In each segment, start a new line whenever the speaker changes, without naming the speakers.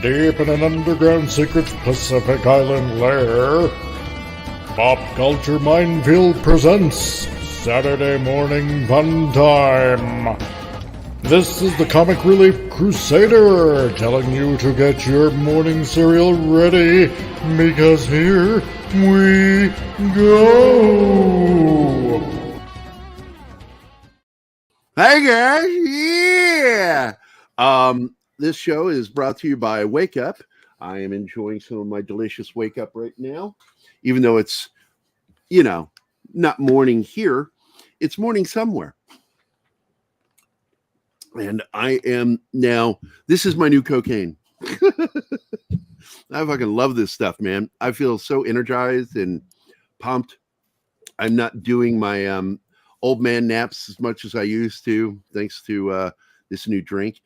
Deep in an underground secret Pacific Island lair, Pop Culture Minefield presents Saturday Morning Funtime. This is the Comic Relief Crusader telling you to get your morning cereal ready, because here we go.
Hey guys, yeah. This show is brought to you by Wake Up. I am enjoying some of my delicious Wake Up right now, even though it's, not morning here. It's morning somewhere. And I am now, this is my new cocaine. I fucking love this stuff, man. I feel so energized and pumped. I'm not doing my old man naps as much as I used to, thanks to this new drink.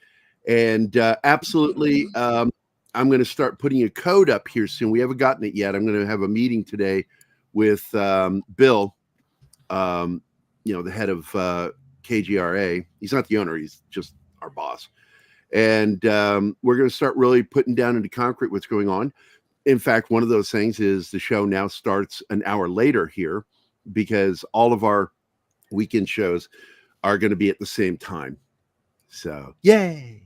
And absolutely, I'm going to start putting a code up here soon. We haven't gotten it yet. I'm going to have a meeting today with Bill, the head of KGRA. He's not the owner. He's just our boss. And we're going to start really putting down into concrete what's going on. In fact, one of those things is the show now starts an hour later here because all of our weekend shows are going to be at the same time. So, yay.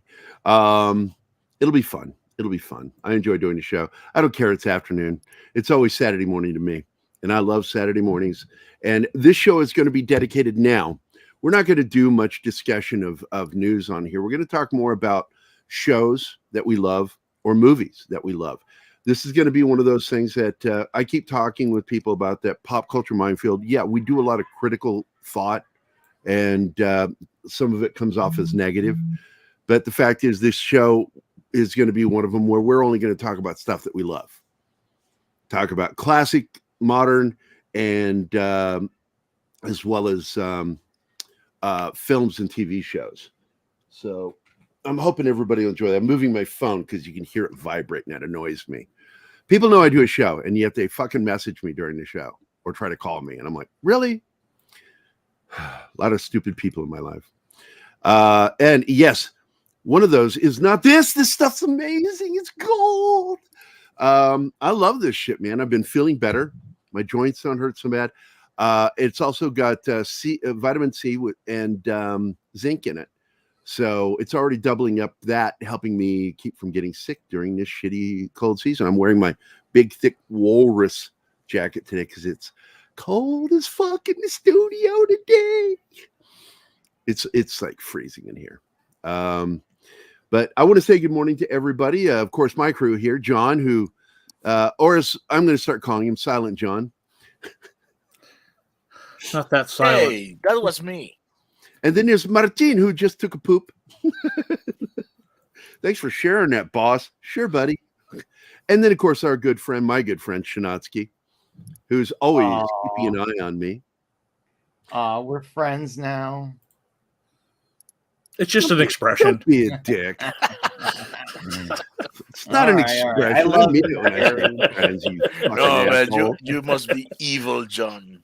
It'll be fun. It'll be fun. I enjoy doing the show. I don't care. It's afternoon. It's always Saturday morning to me. And I love Saturday mornings. And this show is going to be dedicated now. We're not going to do much discussion of news on here. We're going to talk more about shows that we love or movies that we love. This is going to be one of those things that I keep talking with people about, that pop culture minefield. Yeah, we do a lot of critical thought, and some of it comes off as negative. But the fact is, this show is going to be one of them where we're only going to talk about stuff that we love. Talk about classic, modern, and as well as films and TV shows. So I'm hoping everybody will enjoy that. I'm moving my phone because you can hear it vibrate, and that annoys me. People know I do a show, and yet they fucking message me during the show or try to call me. And I'm like, really? A lot of stupid people in my life. And yes, one of those is not this. This stuff's amazing. It's gold. I love this shit, man. I've been feeling better. My joints don't hurt so bad. It's also got vitamin C and zinc in it. So it's already doubling up that, helping me keep from getting sick during this shitty cold season. I'm wearing my big, thick walrus jacket today because it's cold as fuck in the studio today. It's like freezing in here. But I want to say good morning to everybody. Of course, my crew here, John, who, or as I'm going to start calling him, Silent John.
Not that silent.
Hey, that was me.
And then there's Martin, who just took a poop. Thanks for sharing that, boss. Sure, buddy. And then, of course, my good friend, Shinatsky, who's always keeping an eye on me.
We're friends now.
It's just an expression.
Don't be a dick. It's not an expression.
I love
mean it when I say friends, you fucking asshole.
Man, you must be evil, John.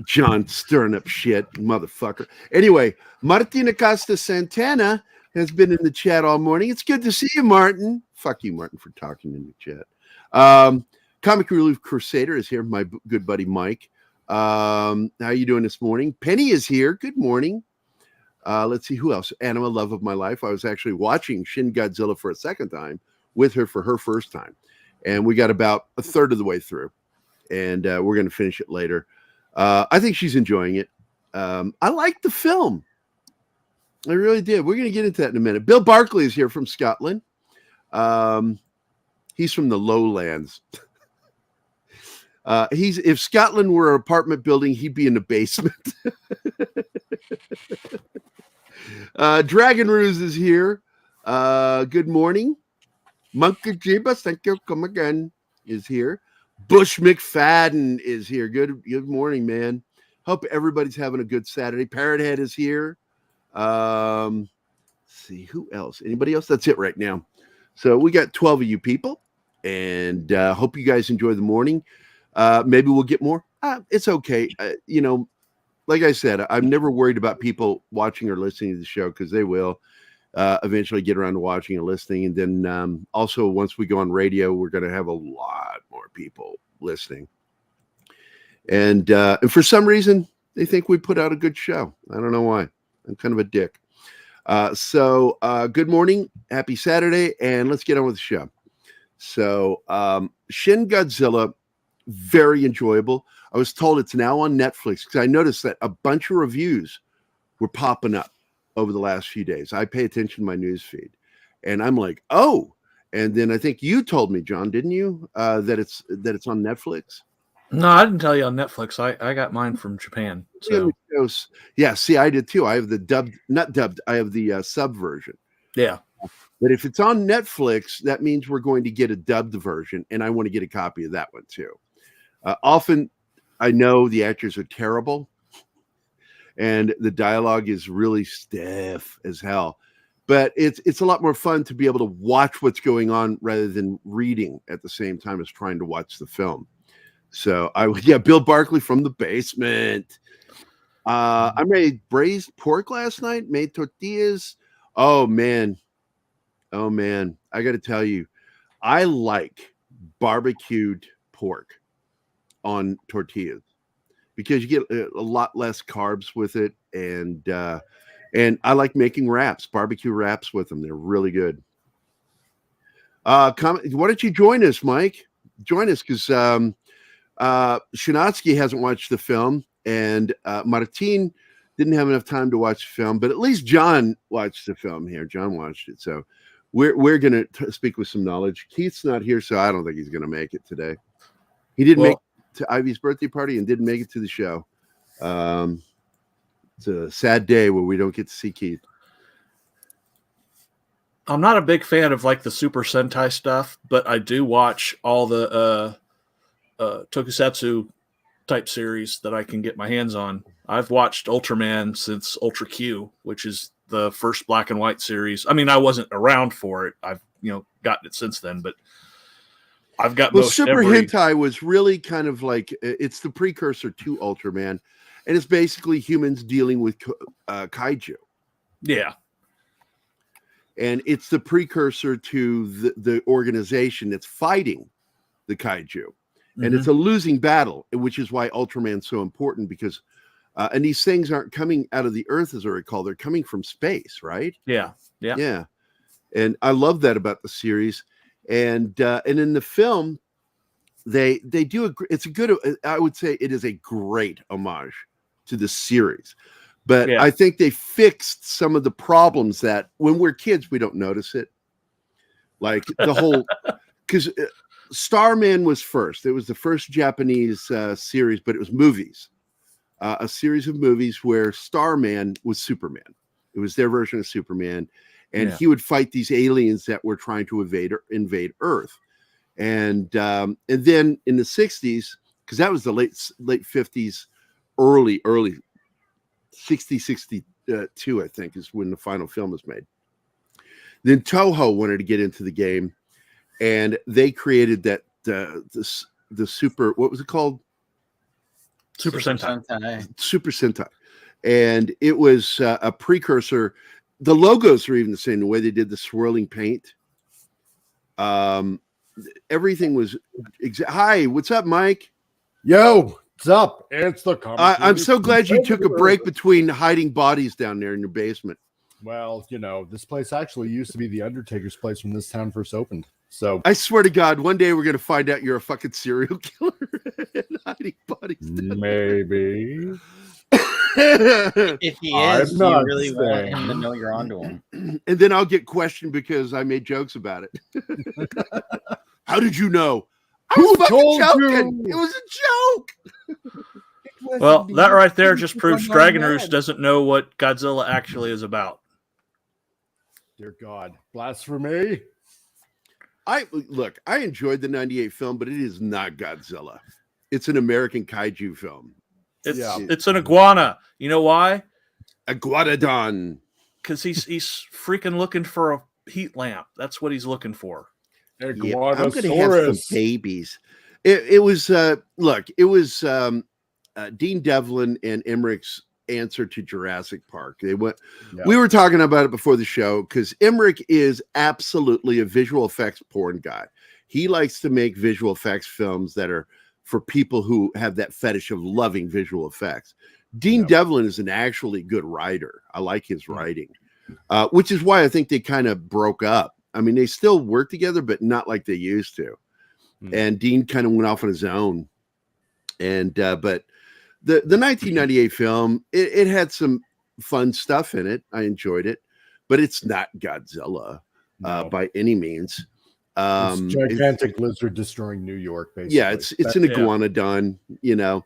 John stirring up shit, motherfucker. Anyway, Martin Acosta Santana has been in the chat all morning. It's good to see you, Martin. Fuck you, Martin, for talking in the chat. Comic Relief Crusader is here. My good buddy Mike. How you doing this morning? Penny is here. Good morning. Let's see who else. Anima, love of my life. I was actually watching Shin Godzilla for a second time with her for her first time, and we got about a third of the way through, and we're going to finish it later. I think she's enjoying it. I liked the film. I really did. We're going to get into that in a minute. Bill Barkley is here from Scotland. He's from the lowlands. If Scotland were an apartment building, he'd be in the basement. Dragon Ruse is here. Good morning. Monkey Jibas, thank you. Come again, is here. Bush McFadden is here. Good morning, man. Hope everybody's having a good Saturday. Parrothead is here. Let's see, who else? Anybody else? That's it right now. So we got 12 of you people, and hope you guys enjoy the morning. Maybe we'll get more. It's okay. Like I said, I'm never worried about people watching or listening to the show, because they will. eventually get around to watching and listening. And then also once we go on radio, we're going to have a lot more people listening. And for some reason, they think we put out a good show. I don't know why. I'm kind of a dick. So good morning. Happy Saturday. And let's get on with the show. So Shin Godzilla, very enjoyable. I was told it's now on Netflix because I noticed that a bunch of reviews were popping up over the last few days. I pay attention to my news feed, and I'm like, oh. And then I think you told me, John, didn't you, that it's on Netflix?
No, I didn't tell you on Netflix. I got mine from Japan. So
yeah, see, I did too. I have the dubbed, not dubbed. I have the sub version.
yeah.
But if it's on Netflix, that means we're going to get a dubbed version, and I want to get a copy of that one too. Often, I know the actors are terrible, and the dialogue is really stiff as hell. But it's a lot more fun to be able to watch what's going on rather than reading at the same time as trying to watch the film. So Bill Barkley from the basement. I made braised pork last night. Made tortillas. Oh man. I got to tell you, I like barbecued pork on tortillas because you get a lot less carbs with it, and I like making wraps, barbecue wraps with them. They're really good. Why don't you join us, Mike? Join us because Shinatsky hasn't watched the film, and Martin didn't have enough time to watch the film, but at least John watched the film here. John watched it, so we're going to speak with some knowledge. Keith's not here, so I don't think he's going to make it today. He didn't make it to Ivy's birthday party and didn't make it to the show. It's a sad day where we don't get to see Keith.
I'm not a big fan of like the Super Sentai stuff, but I do watch all the tokusatsu type series that I can get my hands on. I've watched Ultraman since Ultra Q, which is the first black and white series. I mean, I wasn't around for it. I've gotten it since then, but I've got
Super Hentai was really kind of like it's the precursor to Ultraman, and it's basically humans dealing with kaiju.
Yeah.
And it's the precursor to the organization that's fighting the kaiju. And it's a losing battle, which is why Ultraman's so important because and these things aren't coming out of the earth, as I recall. They're coming from space, right?
Yeah.
And I love that about the series. And in the film, they do I would say it is a great homage to the series. But I think they fixed some of the problems that when we're kids, we don't notice it. Like the whole, because Starman was first. It was the first Japanese series, but it was movies. A series of movies where Starman was Superman. It was their version of Superman. And he would fight these aliens that were trying to invade Earth. And then in the 60s, because that was the late 50s, early 62, I think, is when the final film was made. Then Toho wanted to get into the game, and they created that the super, what was it called?
Super Sentai.
Super Sentai. And it was a precursor. The logos are even the same, the way they did the swirling paint. Everything was Hi, what's up, Mike?
Yo, what's up? It's the
I'm so glad you took a break between hiding bodies down there in your basement.
Well, this place actually used to be the Undertaker's place when this town first opened. So
I swear to God, one day we're going to find out you're a fucking serial killer and hiding bodies down
maybe.
If he is,
I'm
you really want him to know you're onto him.
And then I'll get questioned because I made jokes about it. How did you know? I was fucking joking. It was a joke.
Well, that right there just proves Dragon Roost doesn't know what Godzilla actually is about.
Dear God, blasphemy.
I enjoyed the 98 film, but it is not Godzilla. It's an American kaiju film.
It's an iguana. You know why?
Iguanodon.
Because he's freaking looking for a heat lamp. That's what he's looking for.
I'm going to have some babies. It was Dean Devlin and Emmerich's answer to Jurassic Park. They went.
Yeah.
We were talking about it before the show because Emmerich is absolutely a visual effects porn guy. He likes to make visual effects films that are for people who have that fetish of loving visual effects. Dean Devlin is an actually good writer. I like his writing, which is why I think they kind of broke up. I mean, they still work together, but not like they used to. And Dean kind of went off on his own. And but the 1998 film, it had some fun stuff in it. I enjoyed it, but it's not Godzilla by any means.
It's gigantic lizard destroying New York, basically.
Yeah, it's an iguanodon, you know.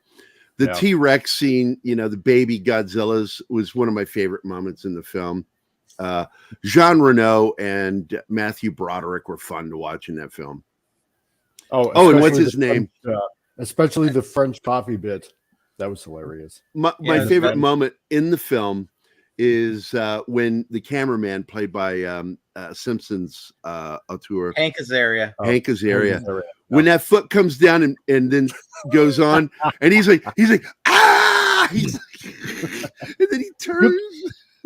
The T-Rex scene, you know, the baby Godzillas was one of my favorite moments in the film. Jean Reno and Matthew Broderick were fun to watch in that film. Oh, and what's his name?
Especially the French coffee bit. That was hilarious.
My favorite moment in the film is when the cameraman, played by Simpson's auteur,
Hank Azaria.
Hank Azaria. When that foot comes down and then goes on, and he's like, ah! He's like, and then he turns.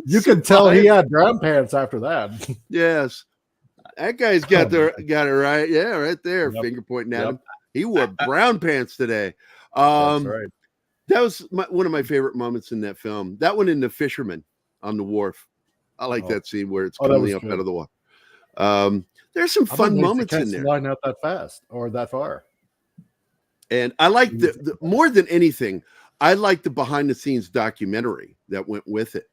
You can tell he had brown pants after that.
Yes. That guy's got it right. Yeah, right there. Yep. Finger pointing at him. He wore brown pants today.
That's right.
That was one of my favorite moments in that film. That one in The Fisherman on the wharf. I like that scene where it's coming up out of the water. There's some fun moments in there.
Line out that fast or that far.
And I like the more than anything, I like the behind the scenes documentary that went with it.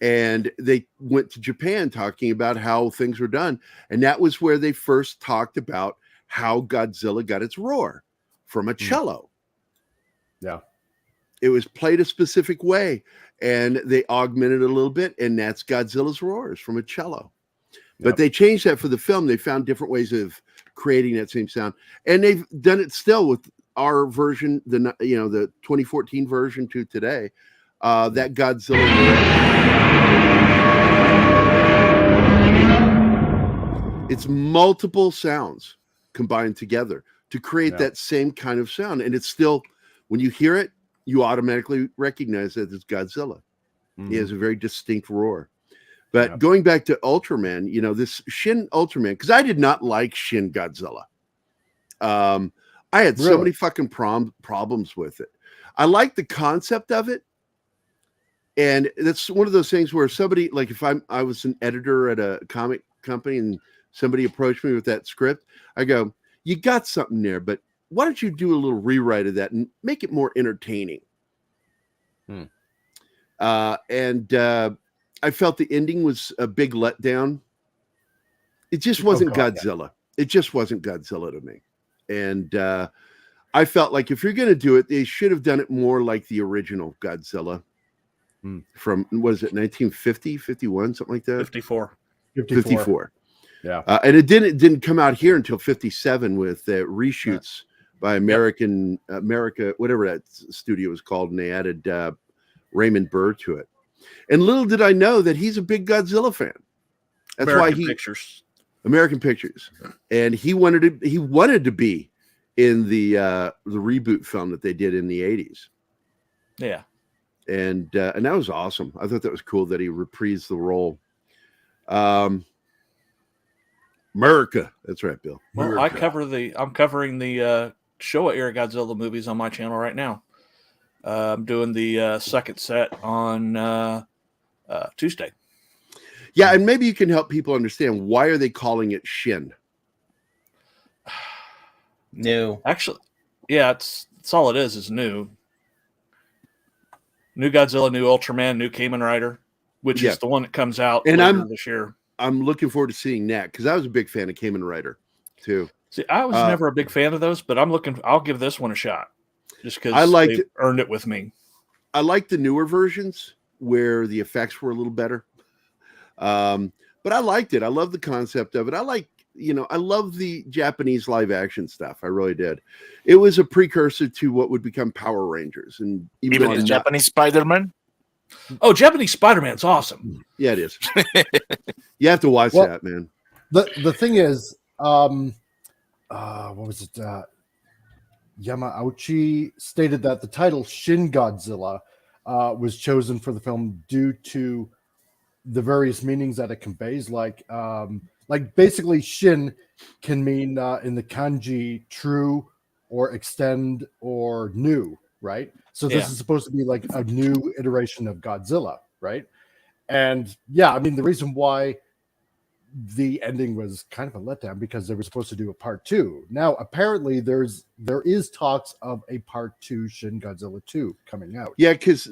And they went to Japan talking about how things were done. And that was where they first talked about how Godzilla got its roar from a cello.
Yeah.
It was played a specific way, and they augmented it a little bit, and that's Godzilla's roars from a cello. But they changed that for the film. They found different ways of creating that same sound, and they've done it still with our version, the 2014 version to today. That Godzilla roar. It's multiple sounds combined together to create that same kind of sound, and it's still, when you hear it, you automatically recognize that it's Godzilla. He has a very distinct roar. But going back to Ultraman, you know, this Shin Ultraman, because I did not like Shin Godzilla. I had so many fucking problems with it. I like the concept of it. And that's one of those things where somebody, like if I was an editor at a comic company and somebody approached me with that script, I go, you got something there, but why don't you do a little rewrite of that and make it more entertaining? I felt the ending was a big letdown. It just wasn't Godzilla. It just wasn't Godzilla to me. And I felt like if you're going to do it, they should have done it more like the original Godzilla from, what is it, 1950, 51, something like that?
54.
Yeah. And it didn't come out here until 57 with reshoots by America, whatever that studio was called, and they added Raymond Burr to it. And little did I know that he's a big Godzilla fan. That's
American
why American Pictures, and he wanted to be in the reboot film that they did in the 80s.
Yeah,
and that was awesome. I thought that was cool that he reprised the role. America, that's right, Bill.
Well,
America.
I'm covering the Showa era Godzilla movies on my channel right now. I'm doing the second set on Tuesday.
Yeah, and maybe you can help people understand, why are they calling it Shin?
New.
Actually, yeah, it's all it is new. New Godzilla, new Ultraman, new Kamen Rider, which is the one that comes out later this year.
I'm looking forward to seeing that because I was a big fan of Kamen Rider too.
See, I was never a big fan of those, but I'll give this one a shot just because they earned it with me.
I like the newer versions where the effects were a little better. But I liked it. I love the concept of it. I love the Japanese live action stuff. I really did. It was a precursor to what would become Power Rangers, and
even the Japanese Spider-Man.
Oh, Japanese Spider-Man's awesome.
Yeah, it is. You have to watch that, man.
The thing is, what was it? Yamauchi stated that the title Shin Godzilla
was chosen for the film due to the various meanings that it conveys. Like basically, Shin can mean in the kanji true or extend or new, right? So this is supposed to be like a new iteration of Godzilla, right? And yeah, I mean, the reason why the ending was kind of a letdown because they were supposed to do a part 2. Now, apparently, there is talks of a part 2 Shin Godzilla 2 coming out.
Yeah, because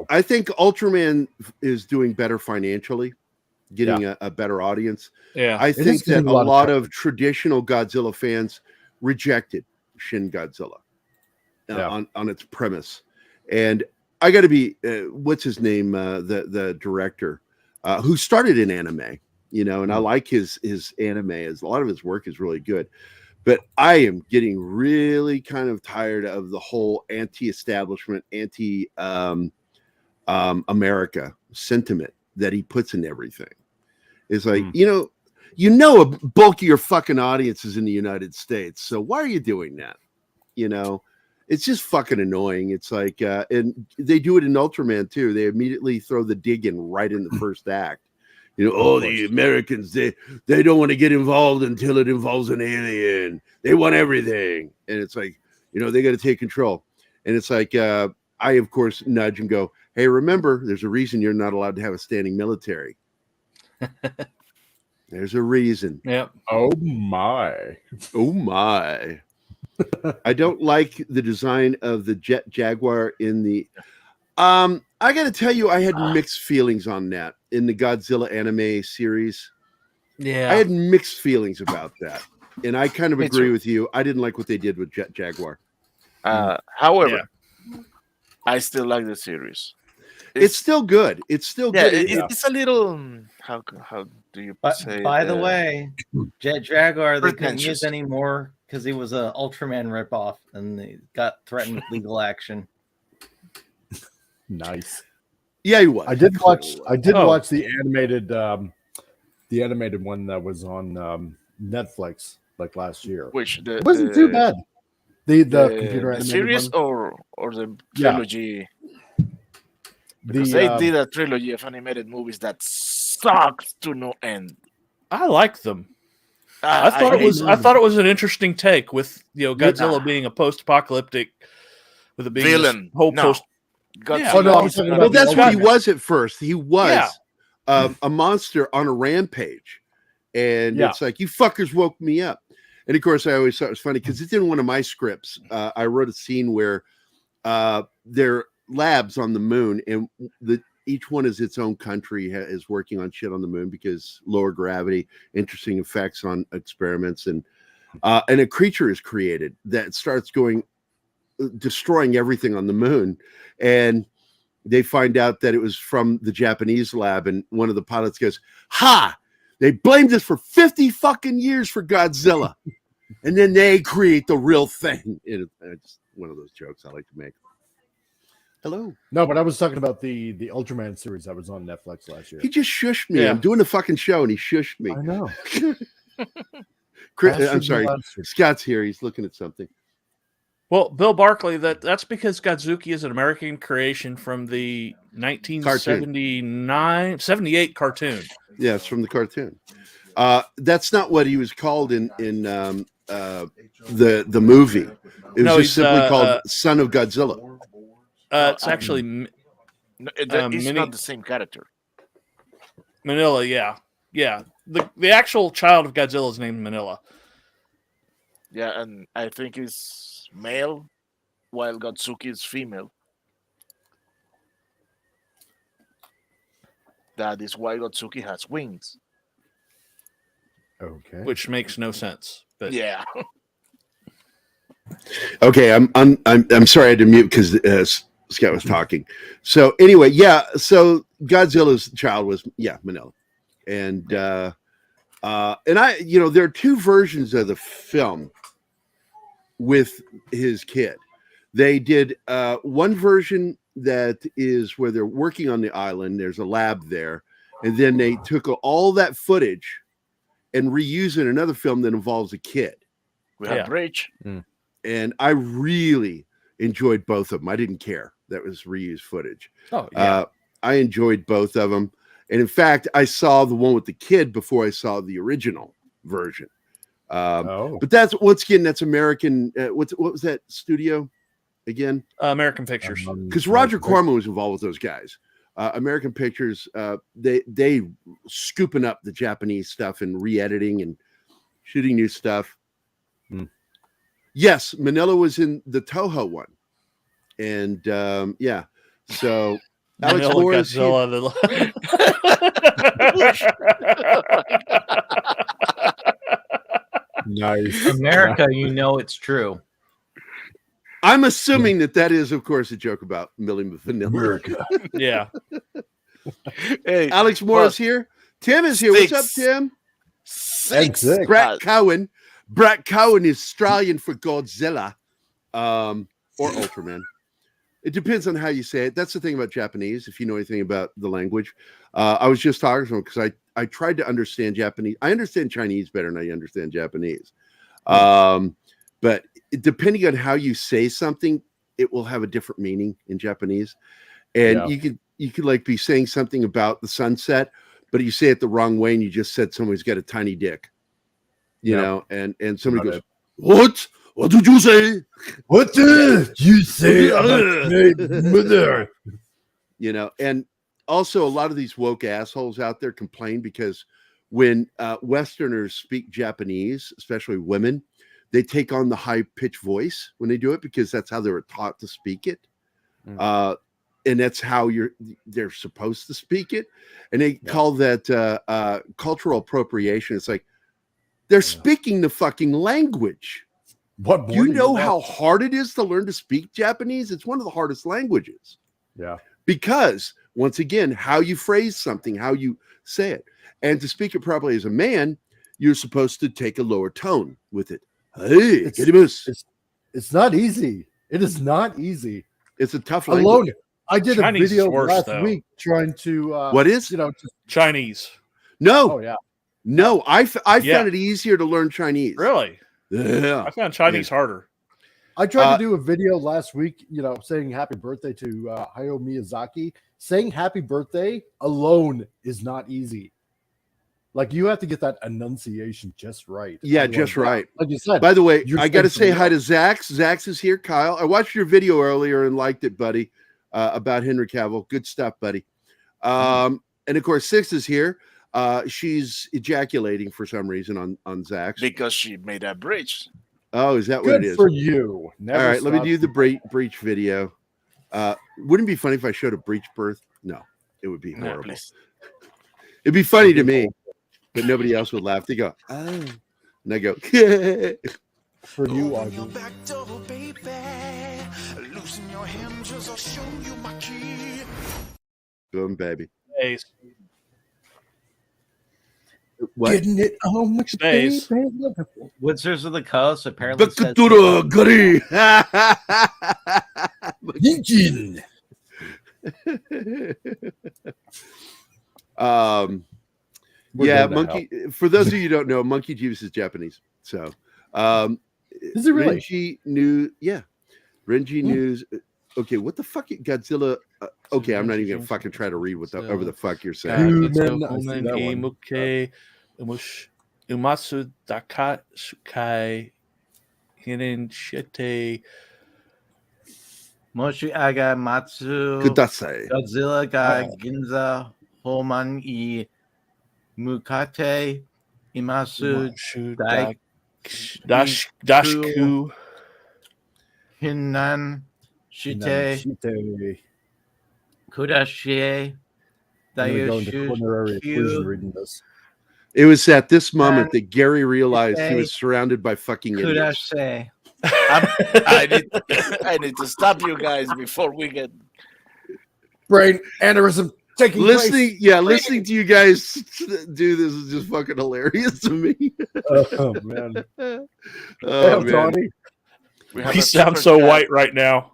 I think Ultraman is doing better financially, getting a better audience.
Yeah,
I think that a lot of traditional Godzilla fans rejected Shin Godzilla on its premise, and I got to be what's his name, the director who started in anime. And I like his anime, as a lot of his work is really good. But I am getting really kind of tired of the whole anti-establishment, anti-America sentiment that he puts in everything. It's like, a bulk of your fucking audience is in the United States. So why are you doing that? It's just fucking annoying. It's like, and they do it in Ultraman too. They immediately throw the dig in right in the first act. The Americans, they don't want to get involved until it involves an alien. They want everything. And it's like, they got to take control. And it's like, I, of course, nudge and go, hey, remember, there's a reason you're not allowed to have a standing military. There's a reason.
Yep.
Oh, my.
Oh, my. I don't like the design of the Jet Jaguar in the... I got to tell you, I had mixed feelings on that in the Godzilla anime series.
Yeah.
I had mixed feelings about that. And I kind of agree with you. I didn't like what they did with Jet Jaguar.
However, I still like the series.
It's still good. It's still good.
It's a little... How do you say?
By the way, Jet Jaguar, they couldn't use anymore because he was an Ultraman ripoff, and they got threatened with legal action.
Nice.
Yeah, he was.
I did watch the animated one that was on Netflix like last year.
Which
it wasn't too bad. The computer animated
series
one.
or the trilogy. Because they did a trilogy of animated movies that sucks to no end.
I like them. I thought it was an interesting take with Godzilla being a post-apocalyptic, with it being
villain.
Post.
Well, that's what he was at first. He was a monster on a rampage, and it's like, you fuckers woke me up. And of course, I always thought it was funny because it's in one of my scripts. I wrote a scene where they're labs on the moon, and each one is its own country, is working on shit on the moon because lower gravity, interesting effects on experiments, and a creature is created that starts destroying everything on the moon. And they find out that it was from the Japanese lab, and one of the pilots goes, they blamed us for 50 fucking years for Godzilla. And then they create the real thing. It's one of those jokes I like to make. Hello.
No, but I was talking about the Ultraman series that was on Netflix last year.
He just shushed me. I'm doing a fucking show and he shushed me.
I know.
I'm sorry. Scott's here. He's looking at something.
Well, Bill Barkley, that's because Godzuki is an American creation from the 78 cartoon.
Yeah, it's from the cartoon. That's not what he was called in the movie. It was just simply called Son of Godzilla.
It's actually
it's not the same character.
Manila, yeah. The actual child of Godzilla is named Manila.
Yeah, and I think it's male, while Godzuki is female. That is why Godzuki has wings.
Okay.
Which makes no sense. But
yeah.
Okay, I'm sorry I had to mute because Scott was talking. So anyway, so Godzilla's child was Manila, and I there are two versions of the film with his kid. They did one version that is where they're working on the island. There's a lab there, and then they took all that footage and reuse it in another film that involves a kid.
We have Bridge.
And I really enjoyed both of them. I didn't care. that was reused footage.
Oh, yeah.
I enjoyed both of them. And in fact, I saw the one with the kid before I saw the original version. But that's that's American. What was that studio again?
American Pictures.
Because Roger Corman was involved with those guys. American Pictures, they scooping up the Japanese stuff and re-editing and shooting new stuff. Yes, Manila was in the Toho one, and so Alex Morris,
Godzilla.
Nice.
America, you know it's true.
I'm assuming that is, of course, a joke about Millie Vanilla.
America.
Yeah.
Hey,
Alex Morris here. Tim is here. What's up, Tim?
Six.
Brett Cowan. Brett Cowan is Australian for Godzilla, or Ultraman. It depends on how you say it. That's the thing about Japanese, if you know anything about the language. I was just talking to him because I tried to understand Japanese. I understand Chinese better than I understand Japanese. But depending on how you say something, it will have a different meaning in Japanese. And you could like be saying something about the sunset, but you say it the wrong way and you just said somebody's got a tiny dick. You know, and somebody goes, "What? What did you say?
What did you say about my mother?"
You know, and also a lot of these woke assholes out there complain because when Westerners speak Japanese, especially women, they take on the high-pitched voice when they do it because that's how they were taught to speak it. And that's how they're supposed to speak it. And they call that cultural appropriation. It's like, they're speaking the fucking language.
What
do you know how hard it is to learn to speak Japanese? It's one of the hardest languages.
Yeah.
Because, once again, how you phrase something, how you say it. And to speak it properly as a man, you're supposed to take a lower tone with it. Hey,
it's not easy. It is not easy.
It's a tough language.
Alone. I did
Chinese
a video
worse,
last
though.
week trying to
what is?
Chinese.
No.
Oh yeah.
No, I found it easier to learn Chinese.
Really?
Yeah.
I found Chinese harder.
I tried to do a video last week, saying happy birthday to Hayao Miyazaki. Saying happy birthday alone is not easy. Like, you have to get that enunciation just right.
Yeah, just right.
Like you said.
By the way, I got to say hi to Zax. Zax is here. Kyle, I watched your video earlier and liked it, buddy, about Henry Cavill. Good stuff, buddy. And of course, Six is here. She's ejaculating for some reason on Zax.
Because she made a bridge.
Oh, is that
Good
what it is?
for you.
All right, let me do the breach video. Wouldn't it be funny if I showed a breech birth? No, it would be horrible. It'd be funny to me, but nobody else would laugh. They go, oh. And I go,
for you, Audrey.
Boom, baby.
Stays.
What?
Getting it on with
Stays.
Wizards of the Coast apparently says
yeah, Monkey. For those of you who don't know, Monkey Juice is Japanese. So,
is it really?
Renji News. Yeah, Renji News. Okay, what the fuck? Godzilla. Okay, I'm not even gonna fucking try to read whatever the fuck you're saying.
Umatsu Dakatsukai Hirinshite
Moshi Aga Matsu
Kudasai.
Godzilla ga Ginza Homan I Mukate Imasu
Dashku
Hinan Shite Kudashie Dayushu
reading this.
It was at this moment that Gary realized he was surrounded by fucking idiots.
I need to stop you guys before we get
brain aneurysm taking
listening.
place.
Yeah, listening to you guys do this is just fucking hilarious to me.
Oh man,
oh man.
He sounds so white right now.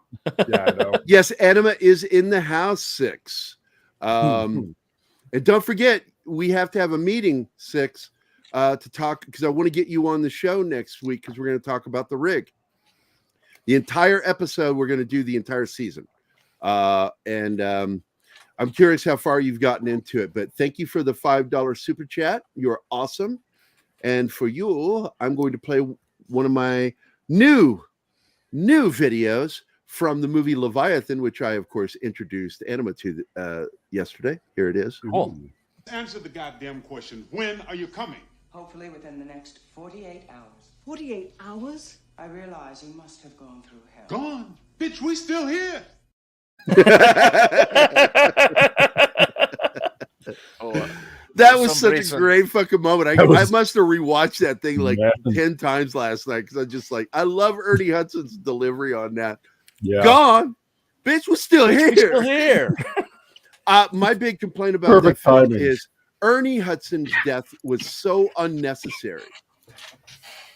Yeah, I know.
Yes, Anima is in the house. 6. And don't forget, we have to have a meeting 6 to talk, because I want to get you on the show next week, because we're going to talk about the rig. The entire episode, we're going to do the entire season. And I'm curious how far you've gotten into it, but thank you for the $5 super chat. You're awesome. And for you, I'm going to play one of my new videos from the movie Leviathan, which I, of course, introduced Anima to yesterday. Here it is.
Cool. Answer the goddamn question. When are you coming?
Hopefully within the next 48 hours.
48 hours?
I realize you must have gone through hell.
Gone? Bitch, we still here.
That was such a great fucking moment. I must have rewatched that thing like 10 times last night because I just like, I love Ernie Hudson's delivery on that. Yeah. Gone? Bitch, we're still here.
Still here.
My big complaint about that film is Ernie Hudson's death was so unnecessary.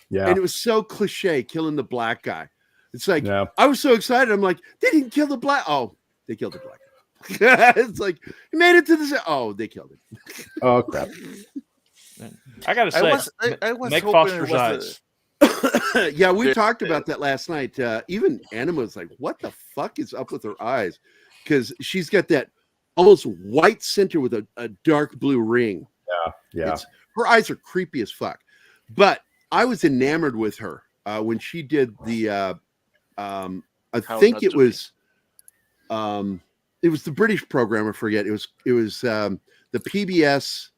Yeah. And it was so cliche, killing the black guy. It's like, I was so excited. I'm like, they didn't kill the black. Oh, they killed the black guy. It's like, he made it to the. Oh, they killed him.
Oh, crap.
I got to say,
I was
Make Foster's eyes.
Yeah, we talked about that last night. Even Anima was like, what the fuck is up with her eyes? Because she's got that almost white center with a dark blue ring. Yeah. Her eyes are creepy as fuck. But I was enamored with her when she did the I think it was the British program, I forget. It was the PBS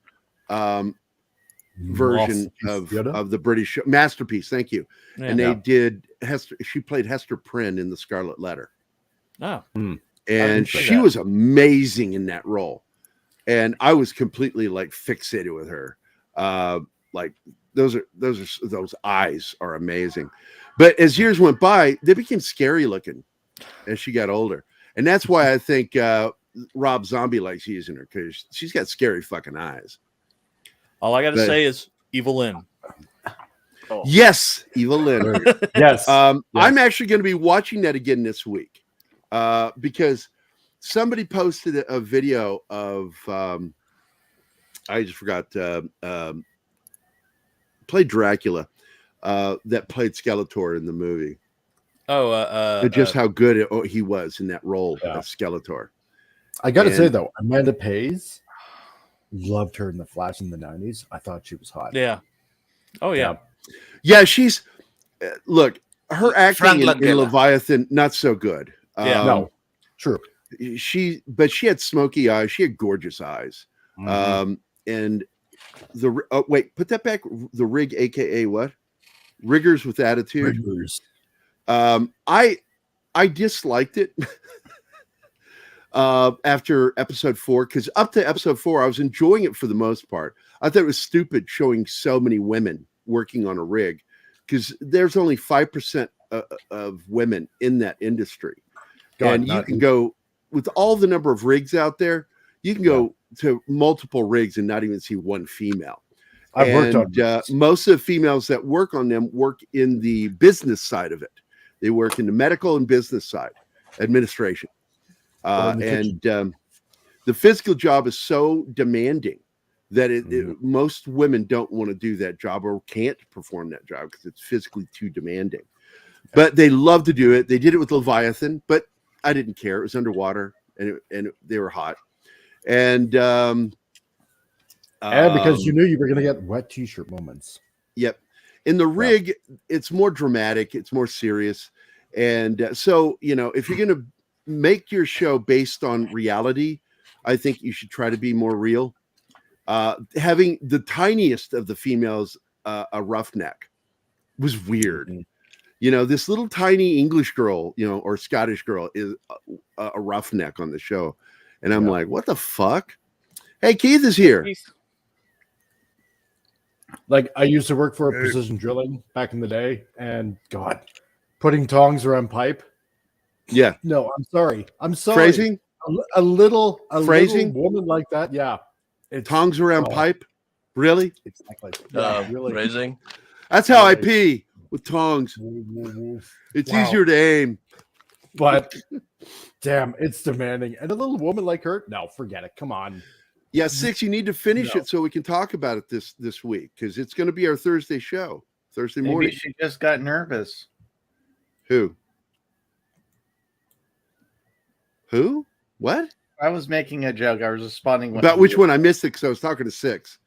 version of the British show, Masterpiece, thank you. Yeah, and they did she played Hester Prynne in The Scarlet Letter.
Oh.
And she was amazing in that role. And I was completely like fixated with her. Like those eyes are amazing. But as years went by, they became scary looking as she got older. And that's why I think Rob Zombie likes using her, because she's got scary fucking eyes.
All I got to say is Evil Lynn.
Oh. Yes, Evil Lynn.
Yes.
I'm actually going to be watching that again this week because somebody posted a video of I just forgot played Dracula that played Skeletor in the movie. Just how good he was in that role of Skeletor.
I got to say though, Amanda Pays, loved her in The Flash in the 90s. I thought she was hot.
Yeah. Oh yeah.
Yeah, she's look, her acting in Leviathan not so good.
No, true.
She had smoky eyes. She had gorgeous eyes. Mm-hmm. And wait, put that back. The Rig, aka what? Riggers with Attitude.
Riggers.
I disliked it after episode 4, because up to episode 4 I was enjoying it for the most part. I thought it was stupid showing so many women working on a rig, because there's only 5% of women in that industry. And you can go with all the number of rigs out there, you can go to multiple rigs and not even see one female.
I've worked on
most of the females that work on them work in the business side of it. They work in the medical and business side, administration. The physical job is so demanding that most women don't want to do that job or can't perform that job because it's physically too demanding. But they love to do it. They did it with Leviathan, but I didn't care. It was underwater, and they were hot. And
because you knew you were going to get wet t-shirt moments.
Yep. In the rig, it's more dramatic. It's more serious. And so, if you're going to make your show based on reality, I think you should try to be more real. Having the tiniest of the females, a roughneck, was weird. Mm-hmm. This little tiny English girl, or Scottish girl is a roughneck on the show. And I'm like, what the fuck? Hey, Keith is here.
Like, I used to work for Precision Drilling back in the day, and God, putting tongs around pipe.
Yeah.
No, I'm sorry.
Phrasing?
A little
phrasing
woman like that. Yeah.
Tongs around pipe? Really?
Exactly.
Really. Phrasing.
That's how I pee, with tongs. It's easier to aim.
But damn, it's demanding. And a little woman like her, no, forget it. Come on.
Yeah, 6, you need to finish it so we can talk about it this week, because it's going to be our Thursday show, Thursday morning.
Maybe she just got nervous.
Who? Who? What?
I was making a joke. I was responding
About which one? I missed it because I was talking to Six.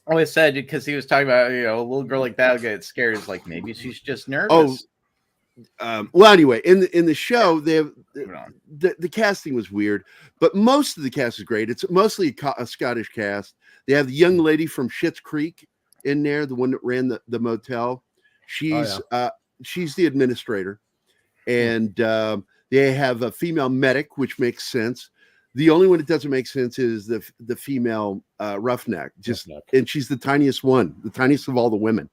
Oh, I said because he was talking about a little girl like that gets scared. It's like maybe she's just nervous.
Well, anyway, in the show, they have the casting was weird, but most of the cast is great. It's mostly a Scottish cast. They have the young lady from Schitt's Creek in there, the one that ran the motel. She's the administrator, and they have a female medic, which makes sense. The only one that doesn't make sense is the female Roughneck. And she's the tiniest one, the tiniest of all the women.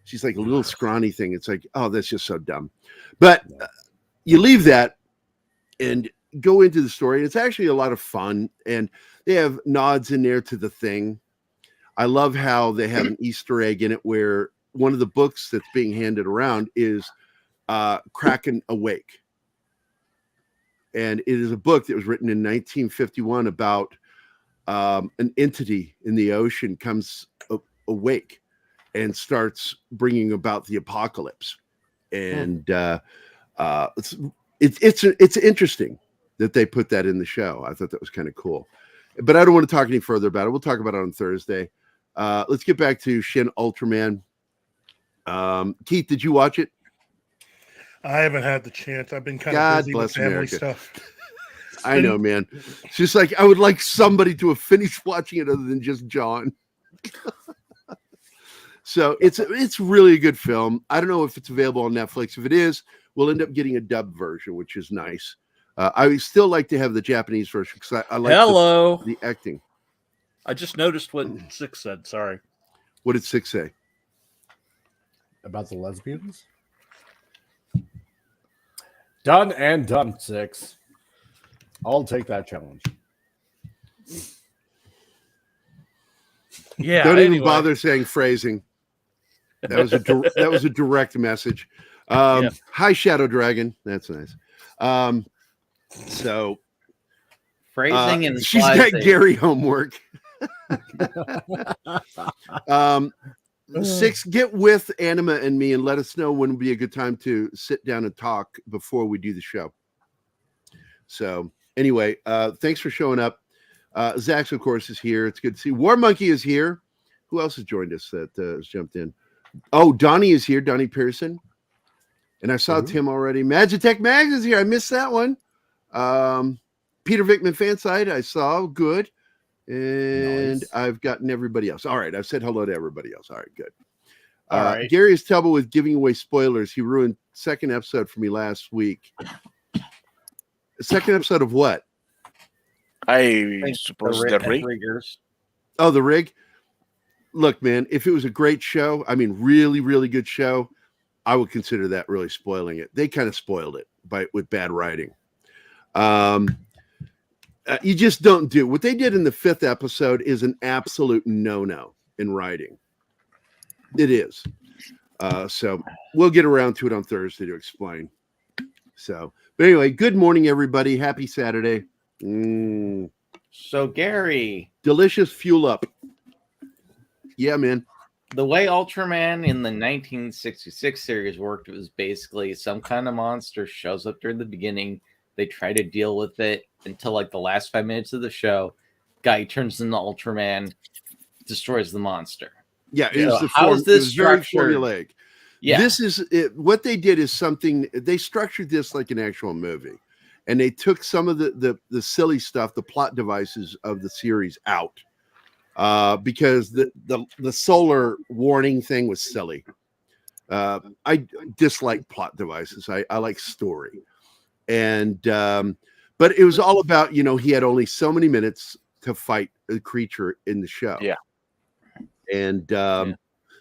She's like a little scrawny thing. It's like, oh, that's just so dumb. But you leave that and go into the story. It's actually a lot of fun, and they have nods in there to The Thing. I love how they have an Easter egg in it where one of the books that's being handed around is Kraken Awake. And it is a book that was written in 1951 about an entity in the ocean comes awake and starts bringing about the apocalypse. And it's interesting that they put that in the show. I thought that was kind of cool. But I don't want to talk any further about it. We'll talk about it on Thursday. Let's get back to Shin Ultraman. Keith, did you watch it?
I haven't had the chance. I've been kind of busy with family
America.
Stuff.
I know, man. It's just like I would like somebody to have finished watching it other than just John. So it's really a good film. I don't know if it's available on Netflix. If it is, we'll end up getting a dubbed version, which is nice. I would still like to have the Japanese version because I like the acting.
I just noticed what Six said. Sorry.
What did Six say?
About the lesbians? Done and done, Six. I'll take that challenge.
Yeah.
Don't even bother saying phrasing. That was a direct message. Hi, Shadow Dragon. That's nice. So
phrasing and
she's got Gary homework. Six, get with Anima and me and let us know when would be a good time to sit down and talk before we do the show. So anyway, thanks for showing up. Zax, of course, is here. It's good to see. War Monkey is here. Who else has joined us that has jumped in? Oh, Donnie is here. Donnie Pearson. And I saw Tim already. Magitech Mags is here. I missed that one. Peter Vickman Fanside, I saw. Good. And nice. I've gotten everybody else. All right. I've said hello to everybody else. All right. Good. All right. Gary is terrible with giving away spoilers. He ruined second episode for me last week. Second episode of what?
I suppose the
riggers.
Oh, the rig. Look, man, if it was a great show, I mean, really, really good show, I would consider that really spoiling it. They kind of spoiled it with bad writing. You just don't do what they did in the 5th episode is an absolute no-no in writing. It is. So we'll get around to it on Thursday to explain. So, but anyway, good morning, everybody. Happy Saturday.
So, Gary,
delicious fuel up. Yeah, man.
The way Ultraman in the 1966 series worked was basically some kind of monster shows up during the beginning. They try to deal with it until like the last 5 minutes of the show. Guy turns into Ultraman, destroys the monster.
Yeah,
how is this
very formulaic.
Yeah,
this is it. What they did is something they structured this like an actual movie, and they took some of the silly stuff, the plot devices of the series out. Because the solar warning thing was silly. I dislike plot devices. I like story. And but it was all about, he had only so many minutes to fight a creature in the show.
Yeah.
And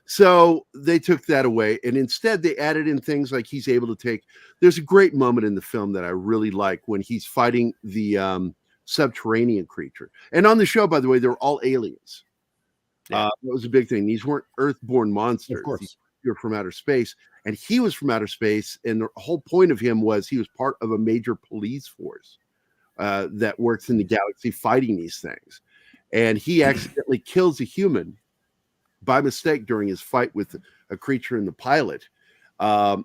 so they took that away, and instead they added in things like he's able to take. There's a great moment in the film that I really like when he's fighting the subterranean creature. And on the show, by the way, they're all aliens. That was a big thing. These weren't earthborn monsters.
Of course.
You're from outer space, and he was from outer space, and the whole point of him was he was part of a major police force that works in the galaxy fighting these things, and he accidentally kills a human by mistake during his fight with a creature in the pilot. And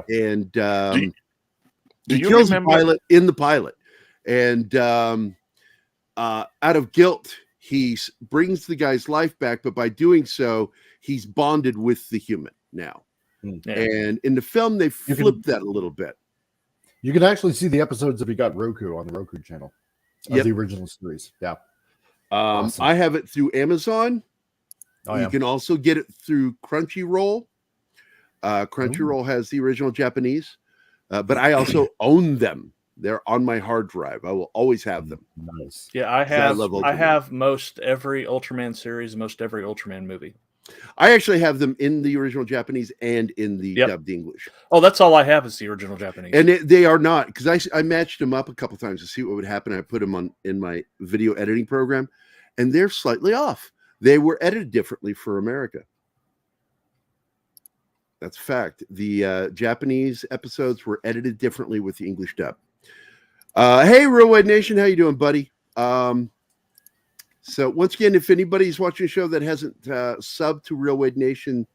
he kills the pilot in the pilot, And out of guilt, he brings the guy's life back, but by doing so, he's bonded with the human now.
Yeah.
And in the film, they flipped that a little bit.
You can actually see the episodes if you got Roku on the Roku channel of the original series. Yeah.
Awesome. I have it through Amazon. You can also get it through Crunchyroll. Crunchyroll has the original Japanese, but I also own them. They're on my hard drive. I will always have them.
Nice.
Yeah, I have most every Ultraman series, most every Ultraman movie.
I actually have them in the original Japanese and in the dubbed English.
Oh, that's all I have is the original Japanese.
And they are not, because I matched them up a couple times to see what would happen. I put them in my video editing program, and they're slightly off. They were edited differently for America. That's a fact. The Japanese episodes were edited differently with the English dub. Hey, Real Wide Nation, how you doing, buddy? So once again, if anybody's watching a show that hasn't subbed to Real Wade Nation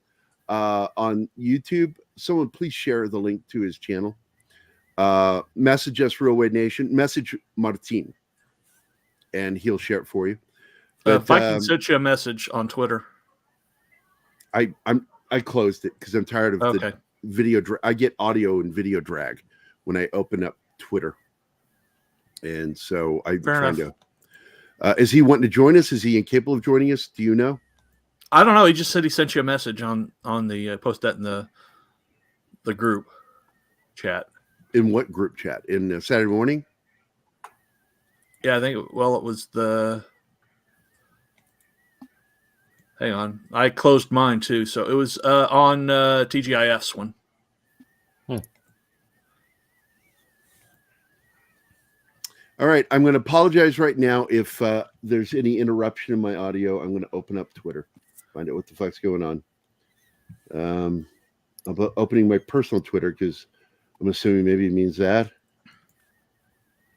on YouTube, someone please share the link to his channel. Message us, Real Wade Nation. Message Martin, and he'll share it for you. But,
if I can send you a message on Twitter,
I closed it because I'm tired of the video. I get audio and video drag when I open up Twitter, and so I'm trying to. Is he wanting to join us? Is he incapable of joining us? Do you know?
I don't know. He just said he sent you a message on the post that in the group chat.
In what group chat? In Saturday morning?
Yeah, I think. It was the. Hang on, I closed mine too, so it was on TGIF's one.
All right, I'm going to apologize right now if there's any interruption in my audio. I'm going to open up Twitter, find out what the fuck's going on. I'm opening my personal Twitter because I'm assuming maybe it means that.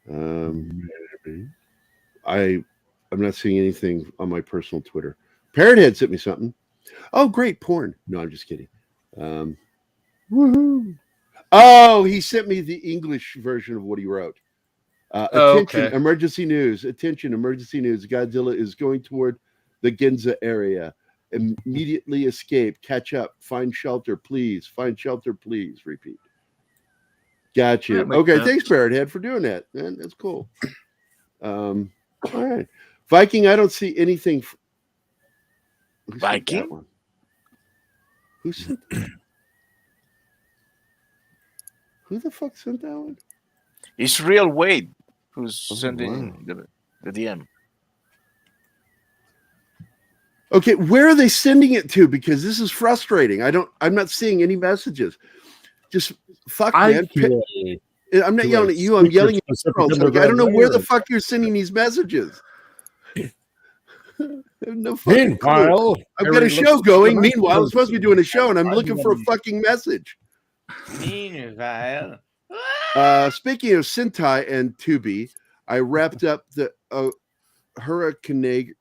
Maybe. I'm not seeing anything on my personal Twitter. Parrothead sent me something. Oh, great, porn. No, I'm just kidding. Woohoo! Oh, he sent me the English version of what he wrote. Attention, emergency news. Attention, emergency news. Godzilla is going toward the Ginza area. Immediately escape. Catch up. Find shelter, please. Find shelter, please. Repeat. Gotcha. Okay, thanks, Parrothead, for doing that. Man, that's cool. All right. Viking, I don't see anything.
Viking?
Who sent that? Who the fuck sent that one?
It's Real Wade who's sending the DM.
Okay, where are they sending it to? Because this is frustrating. I'm not seeing any messages. Just fuck, man. I'm not yelling at you. I'm yelling at you. I don't know where the fuck you're sending these messages. No fucking clue. I've got a show going. Meanwhile, I'm supposed to be doing a show, and I'm looking for a fucking message.
Meanwhile.
Speaking of Sentai and Tubi, I wrapped up the Hurricaneager.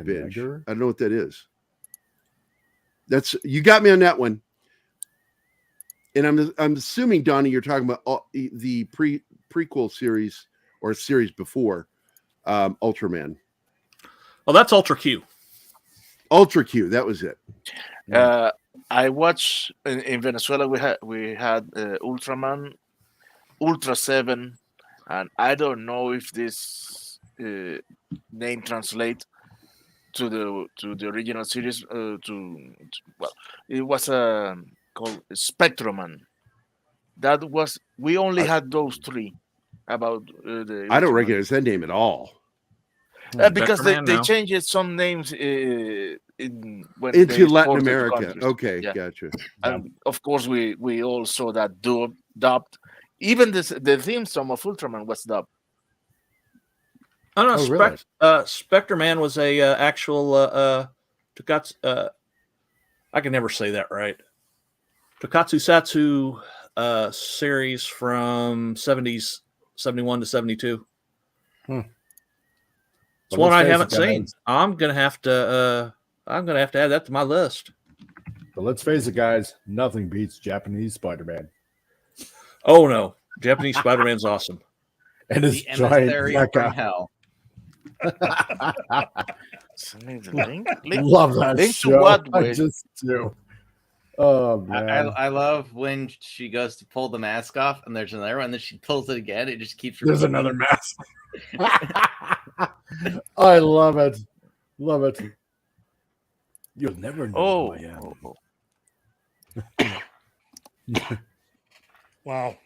Binge. I don't know what that is. That's you got me on that one. And I'm assuming, Donnie, you're talking about the prequel series or series before Ultraman.
Oh, that's Ultra Q.
Ultra Q, that was it.
I watched in Venezuela. We had Ultraman, Ultra 7, and I don't know if this name translates to the original series. It was called Spectroman. We only had those three about the.
I don't recognize that name at all.
Because they changed some names
into Latin America. Okay, yeah. Gotcha.
And of course, we all saw that dubbed. Even the theme song of Ultraman was dubbed.
I don't know. Really? Spectroman was a actual Tokatsu. I can never say that right. Tokatsu Satsu series from 70s, 71 to 72. It's one I haven't seen. I'm gonna have to add that to my list.
But let's face it, guys, nothing beats Japanese Spider-Man.
Oh no. Japanese Spider-Man's awesome.
And his
The
giant
emissary
mecha.
from hell.
Send me the link.
Love that
Link to
show.
what,
I
Wade?
just do. Oh man.
I love when she goes to pull the mask off and there's another one, and then she pulls it again. It just keeps
There's
repeating.
another mask. I love it. Love it. You'll never know who I am.
Wow.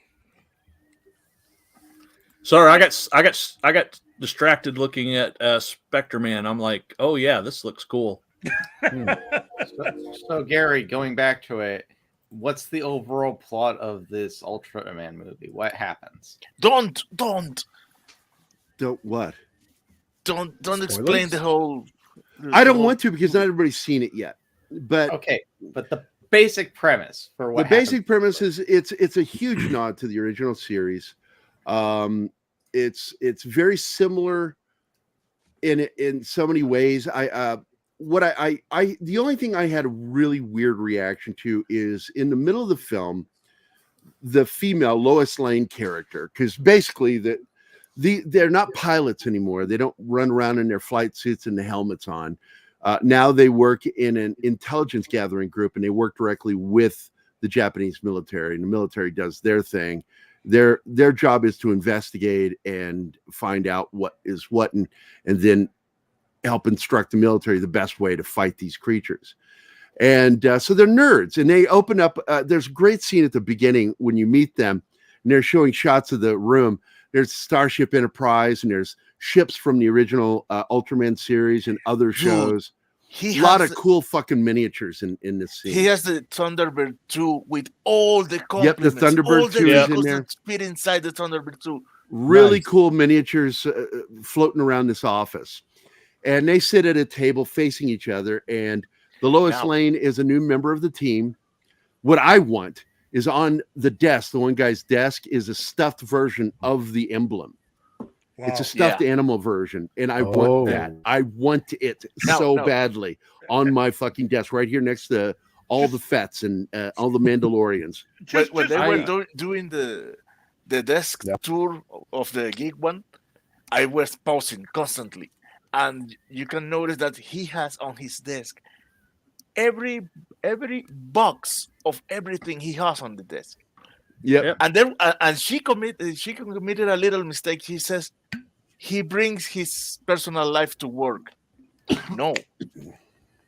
Sorry, I got distracted looking at Spectre Man. I'm like, oh yeah, this looks cool.
So Gary, going back to it, what's the overall plot of this Ultraman movie? What happens?
Don't what?
Don't explain the whole.
I don't want to because not everybody's seen it yet. But
okay, but the basic premise for what
the basic premise is it's a huge nod to the original series. It's very similar in so many ways. The only thing I had a really weird reaction to is in the middle of the film, the female Lois Lane character, because basically they're not pilots anymore. They don't run around in their flight suits and the helmets on. Now they work in an intelligence gathering group, and they work directly with the Japanese military, and the military does their thing. Their job is to investigate and find out what is what, and then help instruct the military the best way to fight these creatures. And so they're nerds, and they open up. There's a great scene at the beginning when you meet them, and they're showing shots of the room. There's Starship Enterprise, and there's ships from the original Ultraman series and other shows. A lot of cool fucking miniatures in this scene.
He has the Thunderbird 2 with all the compliments.
Yep, the Thunderbird 2 is in there.
Fit inside the Thunderbird 2.
Really cool miniatures floating around this office. And they sit at a table facing each other. And the Lois Lane is a new member of the team. What I want is on the desk, the one guy's desk, is a stuffed version of the emblem. Wow. It's a stuffed animal version, and I want that. I want it so badly on my fucking desk right here next to all the Fets and all the Mandalorians.
When they were doing the desk tour of the geek one, I was pausing constantly, and you can notice that he has on his desk every box of everything he has on the desk.
Yeah,
and then she committed a little mistake. She says he brings his personal life to work. No,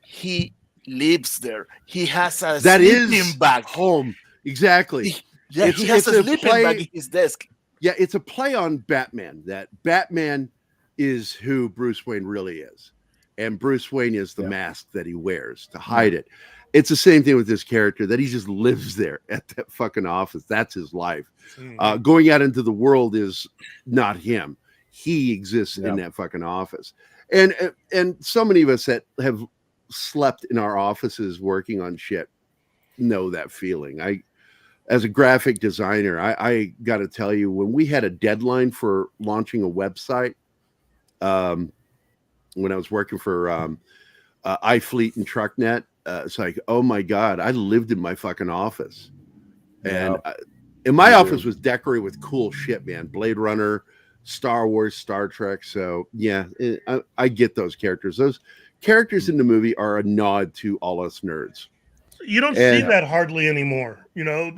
he lives there. He has a sleeping bag
home. Exactly.
He has a sleeping bag in his desk.
Yeah, it's a play on Batman. That Batman is who Bruce Wayne really is, and Bruce Wayne is the mask that he wears to hide it. It's the same thing with this character, that he just lives there at that fucking office. That's his life. Going out into the world is not him. He exists in that fucking office. And so many of us that have slept in our offices working on shit know that feeling. As a graphic designer, I got to tell you, when we had a deadline for launching a website, when I was working for iFleet and TruckNet, it's like, oh my God, I lived in my fucking office. And my office was decorated with cool shit, man. Blade Runner, Star Wars, Star Trek. So yeah, I get those characters. Those characters in the movie are a nod to all us nerds.
You don't see that hardly anymore. You know,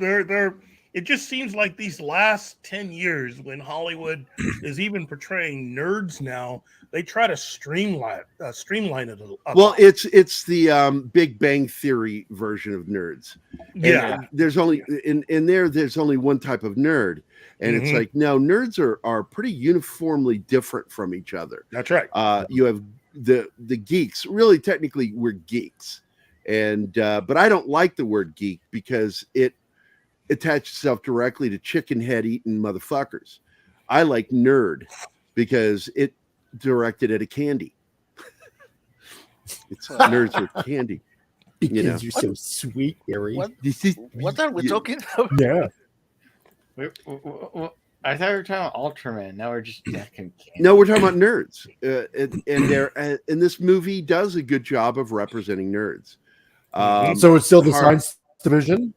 it just seems like these last 10 years, when Hollywood is even portraying nerds now, they try to streamline it a little.
Well, it's the Big Bang Theory version of nerds. And there's only there's only one type of nerd, and it's like, no, nerds are pretty uniformly different from each other.
That's right.
You have the geeks. Really, technically, we're geeks, and but I don't like the word geek because it attaches itself directly to chicken head eating motherfuckers. I like nerd because it directed at a candy. It's nerds with candy.
Because you're so sweet, Gary.
What are we talking about?
Yeah.
I thought we were talking about Ultraman. Now we're just candy.
No, we're talking about nerds. And this movie does a good job of representing nerds.
So it's still the science division?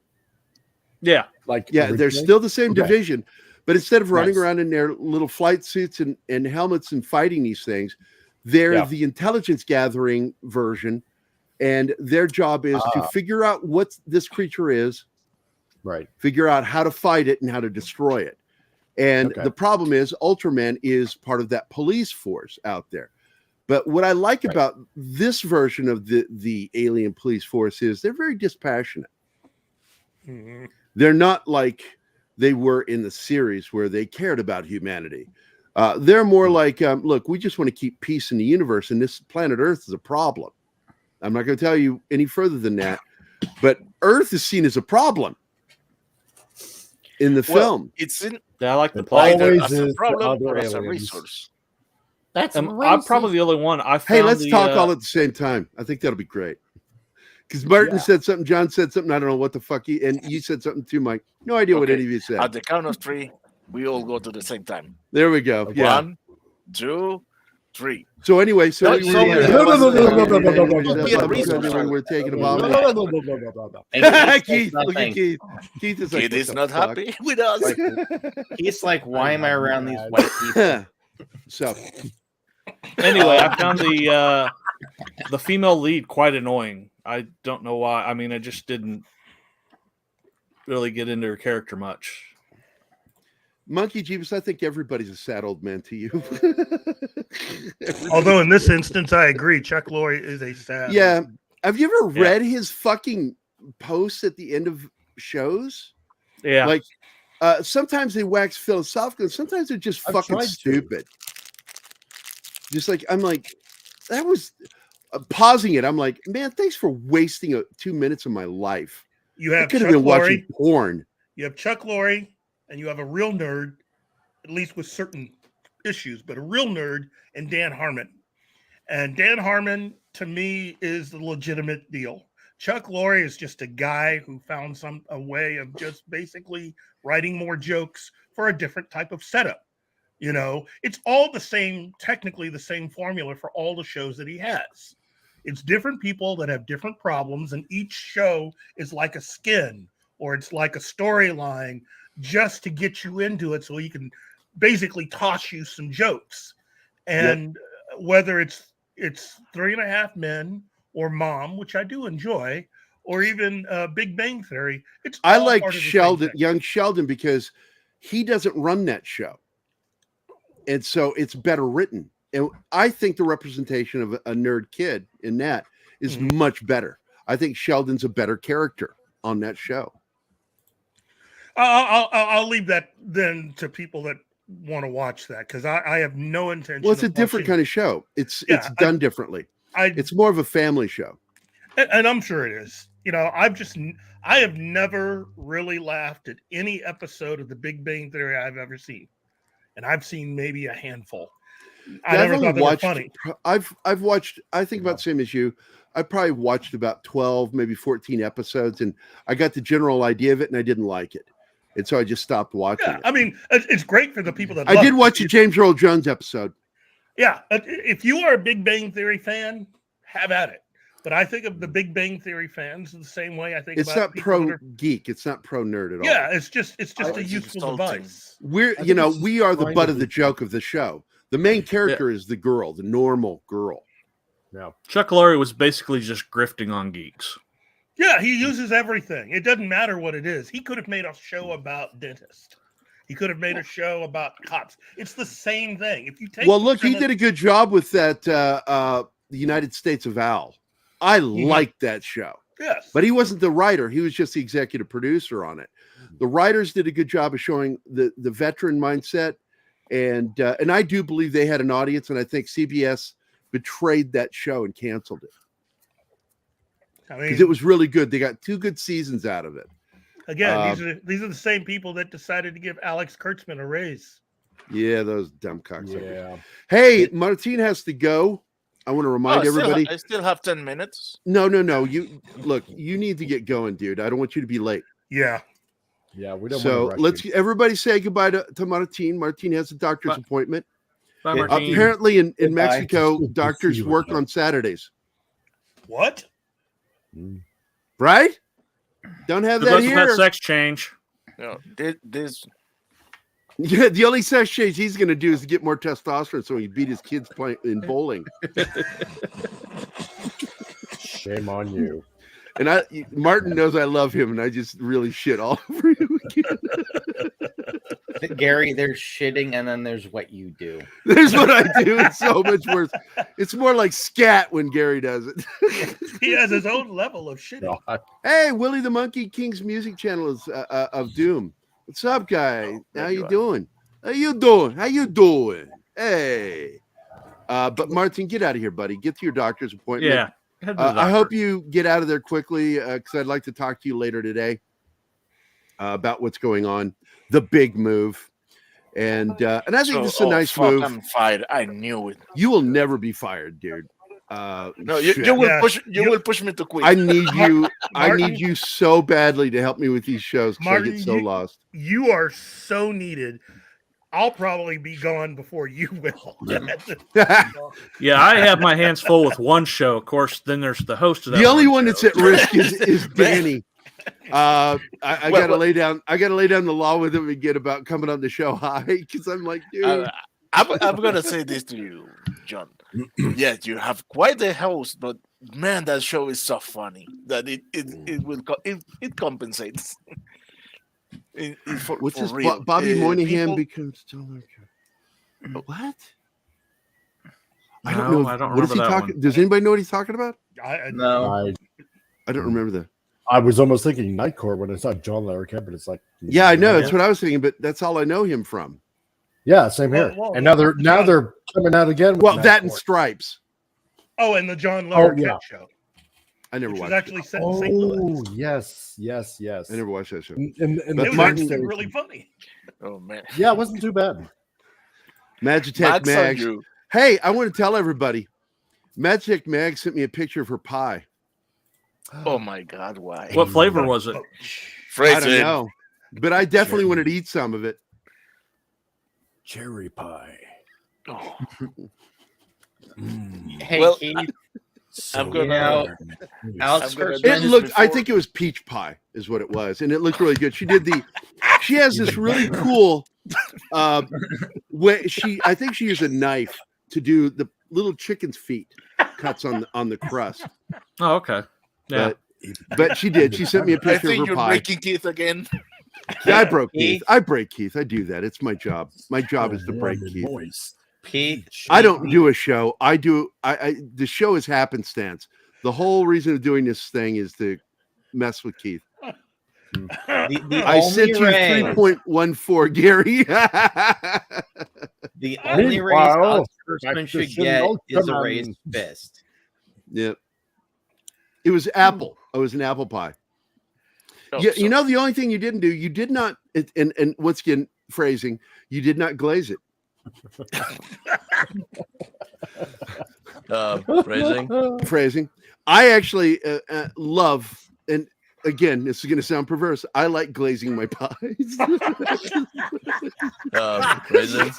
Yeah.
They're still the same division, But instead of running
Nice.
around in their little flight suits and helmets and fighting these things, they're
Yeah.
the intelligence gathering version. And their job is to figure out what this creature is,
Right.
figure out how to fight it and how to destroy it. And the problem is Ultraman is part of that police force out there. But what I like about this version of the alien police force is they're very dispassionate.
Mhm.
They're not like they were in the series where they cared about humanity. They're more like, look, we just want to keep peace in the universe, and this planet Earth is a problem. I'm not going to tell you any further than that, but Earth is seen as a problem in the film.
It's in
Yeah, I like the
It
plot.
either
always
as a
is the
problem
other
or as a
aliens.
resource.
That's
I'm probably the only one. I found
Hey, let's
the,
talk all at the same time. I think that'll be great. Because Martin said something, John said something. I don't know what the fuck and you said something too, Mike. No idea what
Okay.
any of you said.
At the count of 3, we all go to the same time.
There we go. Yeah.
1, 2, 3.
So anyway, so we
No,
we're taking a bomb.
And
Keith, look at Keith. Keith is like,
Kid
what
is
the
not
fuck?
happy with us.
he's like, why am I around these white people?
So
Anyway, I found the female lead quite annoying. I don't know why. I mean, I just didn't really get into her character much.
Monkey Jeebus, I think everybody's a sad old man to you.
Although in this instance, I agree. Chuck Lorre is a sad.
Yeah. Have you ever read his fucking posts at the end of shows?
Yeah.
Like, sometimes they wax philosophical, and sometimes they're just
I've
fucking
tried to.
stupid. Just like, I'm like, that was pausing it. I'm like, man, thanks for wasting 2 minutes of my life.
You
I
have
could
Chuck
have been watching
Lorre.
porn.
You have Chuck Lorre, and you have a real nerd, at least with certain issues, but a real nerd, and Dan Harmon. And Dan Harmon, to me, is the legitimate deal. Chuck Lorre is just a guy who found a way of just basically writing more jokes for a different type of setup. You know, it's all the same, technically the same formula for all the shows that he has. It's different people that have different problems, and each show is like a skin or it's like a storyline just to get you into it so he can basically toss you some jokes. And whether it's 3.5 Men or Mom, which I do enjoy, or even Big Bang Theory,
I
all
like
part of the same
Sheldon,
thing.
young Sheldon, because he doesn't run that show. And so it's better written. And I think the representation of a nerd kid in that is much better. I think Sheldon's a better character on that show.
I'll leave that then to people that want to watch that, because I have no intention.
Well, it's a
of
different
watching-
kind of show. It's done differently. It's more of a family show.
And I'm sure it is. You know, I have never really laughed at any episode of The Big Bang Theory I've ever seen, and I've seen maybe a handful. I never thought they were funny.
I've watched. I think about the same as you. I probably watched about 12, maybe 14 episodes, and I got the general idea of it, and I didn't like it, and so I just stopped watching it.
I mean, it's great for the people that
I
love
did
it.
watch a James Earl Jones episode.
Yeah, if you are a Big Bang Theory fan, have at it. But I think of the Big Bang Theory fans the same way I think
It's
about
not
people
pro
that are,
geek. It's not pro nerd at all.
yeah, it's just a
it's
useful
insulting.
device.
We're
I think it's just
we are the
trying
butt
to
of the
be-
joke of the show. The main character is the girl, the normal girl.
Yeah.
Chuck Lorre was basically just grifting on geeks.
Yeah, he uses everything. It doesn't matter what it is. He could have made a show about dentists. He could have made a show about cops. It's the same thing. If you take
Well, look, he did a good job with that the United States of Al. I liked that show.
Yes.
But he wasn't the writer. He was just the executive producer on it. The writers did a good job of showing the veteran mindset. And I do believe they had an audience, and I think CBS betrayed that show and canceled it.
I
Because
mean,
it was really good. They got 2 good seasons out of it.
again, these are the same people that decided to give Alex Kurtzman a raise.
Yeah, those dumb cocksuckers.
Yeah.
Hey, Martine has to go. I want to remind everybody.
I still have 10 minutes.
No. You look, you need to get going, dude. I don't want you to be late.
Yeah.
Yeah, we don't
So
want to
let's everybody say goodbye to Martine. Martine has a doctor's appointment.
Bye, Martine.
Apparently in
Goodbye.
Mexico,
Good to
doctors
see you
work
again.
on Saturdays.
What?
Right? Don't have
Good
that
luck with that
here.
sex change.
You know, this
Yeah, the only sex change he's going to do is to get more testosterone so he beat his kids playing in bowling.
Shame on you.
And Martin knows I love him, and I just really shit all over him again.
Gary, there's shitting, and then there's what you do.
There's what I do. It's so much worse. It's more like scat when Gary does it.
He has his own level of shitting.
Hey, Willie the Monkey King's music channel is of Doom. What's up, guy? How you doing? How you doing? Hey. But Martin, get out of here, buddy. Get to your doctor's appointment.
Yeah.
I hope you get out of there quickly because I'd like to talk to you later today about what's going on. The big move. And I think this is a nice move.
I'm fired. I knew it.
You will never be fired, dude.
No, you will push me to quit.
I need you. I need you so badly to help me with these shows because I
Martin,
get so lost.
You are so needed. I'll probably be gone before you will.
Yeah, I have my hands full with one show. Of course, then there's the host of that.
The only one that's at risk is Danny. I gotta lay down. I gotta lay down the law with him and get about coming on the show high because I'm like, dude.
I'm gonna say this to you, John. Yes, you have quite the host, but man, that show is so funny that it compensates.
What's this?
Real.
Bobby Moynihan
People...
becomes. What? I don't know.
I don't
what is he
remember that
talking?
one.
Does anybody know what he's talking about?
No.
I don't remember that.
I was almost thinking Night Court when it's not John Larroquette, but it's like.
Yeah, I know. That's what I was thinking, but that's all I know him from.
Yeah, same here. And now they're coming out again.
Well, that and Stripes.
Oh, and the John Larroquette show.
I never watched.
Actually set in St. Louis.
Yes.
I never watched that show.
And
it was actually really funny.
Oh man.
Yeah, it wasn't too bad.
Magitech Mags. Hey, I want to tell everybody. Magitech Mag sent me a picture of her pie.
Oh my God! Why?
What flavor was it?
I don't know, but I definitely wanted to eat some of it.
Cherry pie.
Oh.
Hey,
well,
Keith,
I'm gonna.
It looked. I think it was peach pie, is what it was, and it looked really good. She did the. She has this really cool. Way I think she used a knife to do the little chicken's feet cuts on the crust.
Oh, okay. Yeah.
But she did. She sent me a picture of her pie.
I think you're breaking Keith again.
Yeah, I broke Keith. I break Keith. I do that. It's my job. My job is to break Keith.
Pete,
I don't do a show. I do. The show is happenstance. The whole reason of doing this thing is to mess with Keith. I sent you 3.14, Gary.
The only raise us person should get is a raised fist.
Yep. It was apple. It was an apple pie. Yeah, you know the only thing you didn't do, you did not, and once again, phrasing, you did not glaze it. Phrasing. I actually love, and again, this is going to sound perverse. I like glazing my pies.
Phrasing.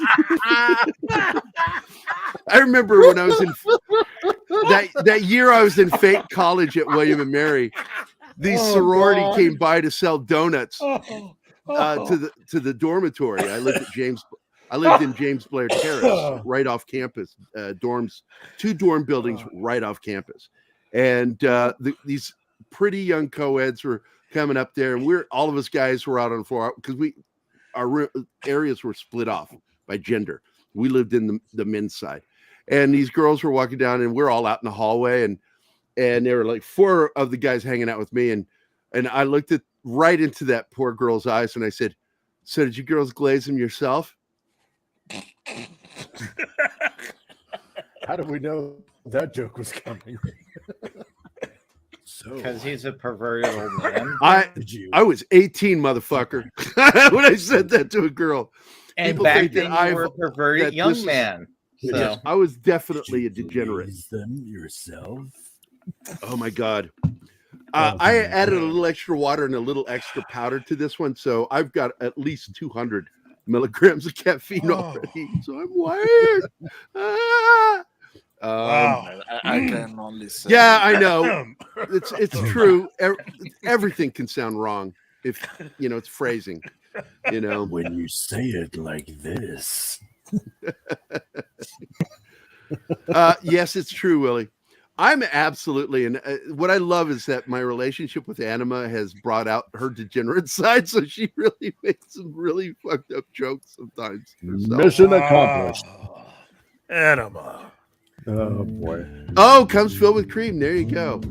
I remember when I was in that year I was in Fate College at William and Mary. The sorority came by to sell donuts to the dormitory. I lived in James Blair Terrace, right off campus. Dorms, 2 dorm buildings right off campus, and these pretty young co-eds were coming up there, and all of us guys were out on the floor because our areas were split off by gender. We lived in the men's side, and these girls were walking down, and we're all out in the hallway, and there were like 4 of the guys hanging out with me, and I looked right into that poor girl's eyes, and I said, "So did you girls glaze them yourself?"
How do we know that joke was coming?
Because he's a perverted old man.
I was 18, motherfucker, when I said that to a girl.
And
People
back
think
then
that
you were a perverted young man. So.
Yes, I was definitely a degenerate.
Them yourself?
Oh my God. I added a little extra water and a little extra powder to this one, so I've got at least 200 milligrams of caffeine already. So I'm wired.
Wow. I can only say.
Yeah, I know. It's true. Everything can sound wrong if it's phrasing. You know,
When you say it like this.
Yes, it's true, Willie. I'm absolutely, and what I love is that my relationship with Anima has brought out her degenerate side, so she really makes some really fucked up jokes sometimes herself.
Mission accomplished.
Anima.
Oh boy.
Oh, comes filled with cream. There you go.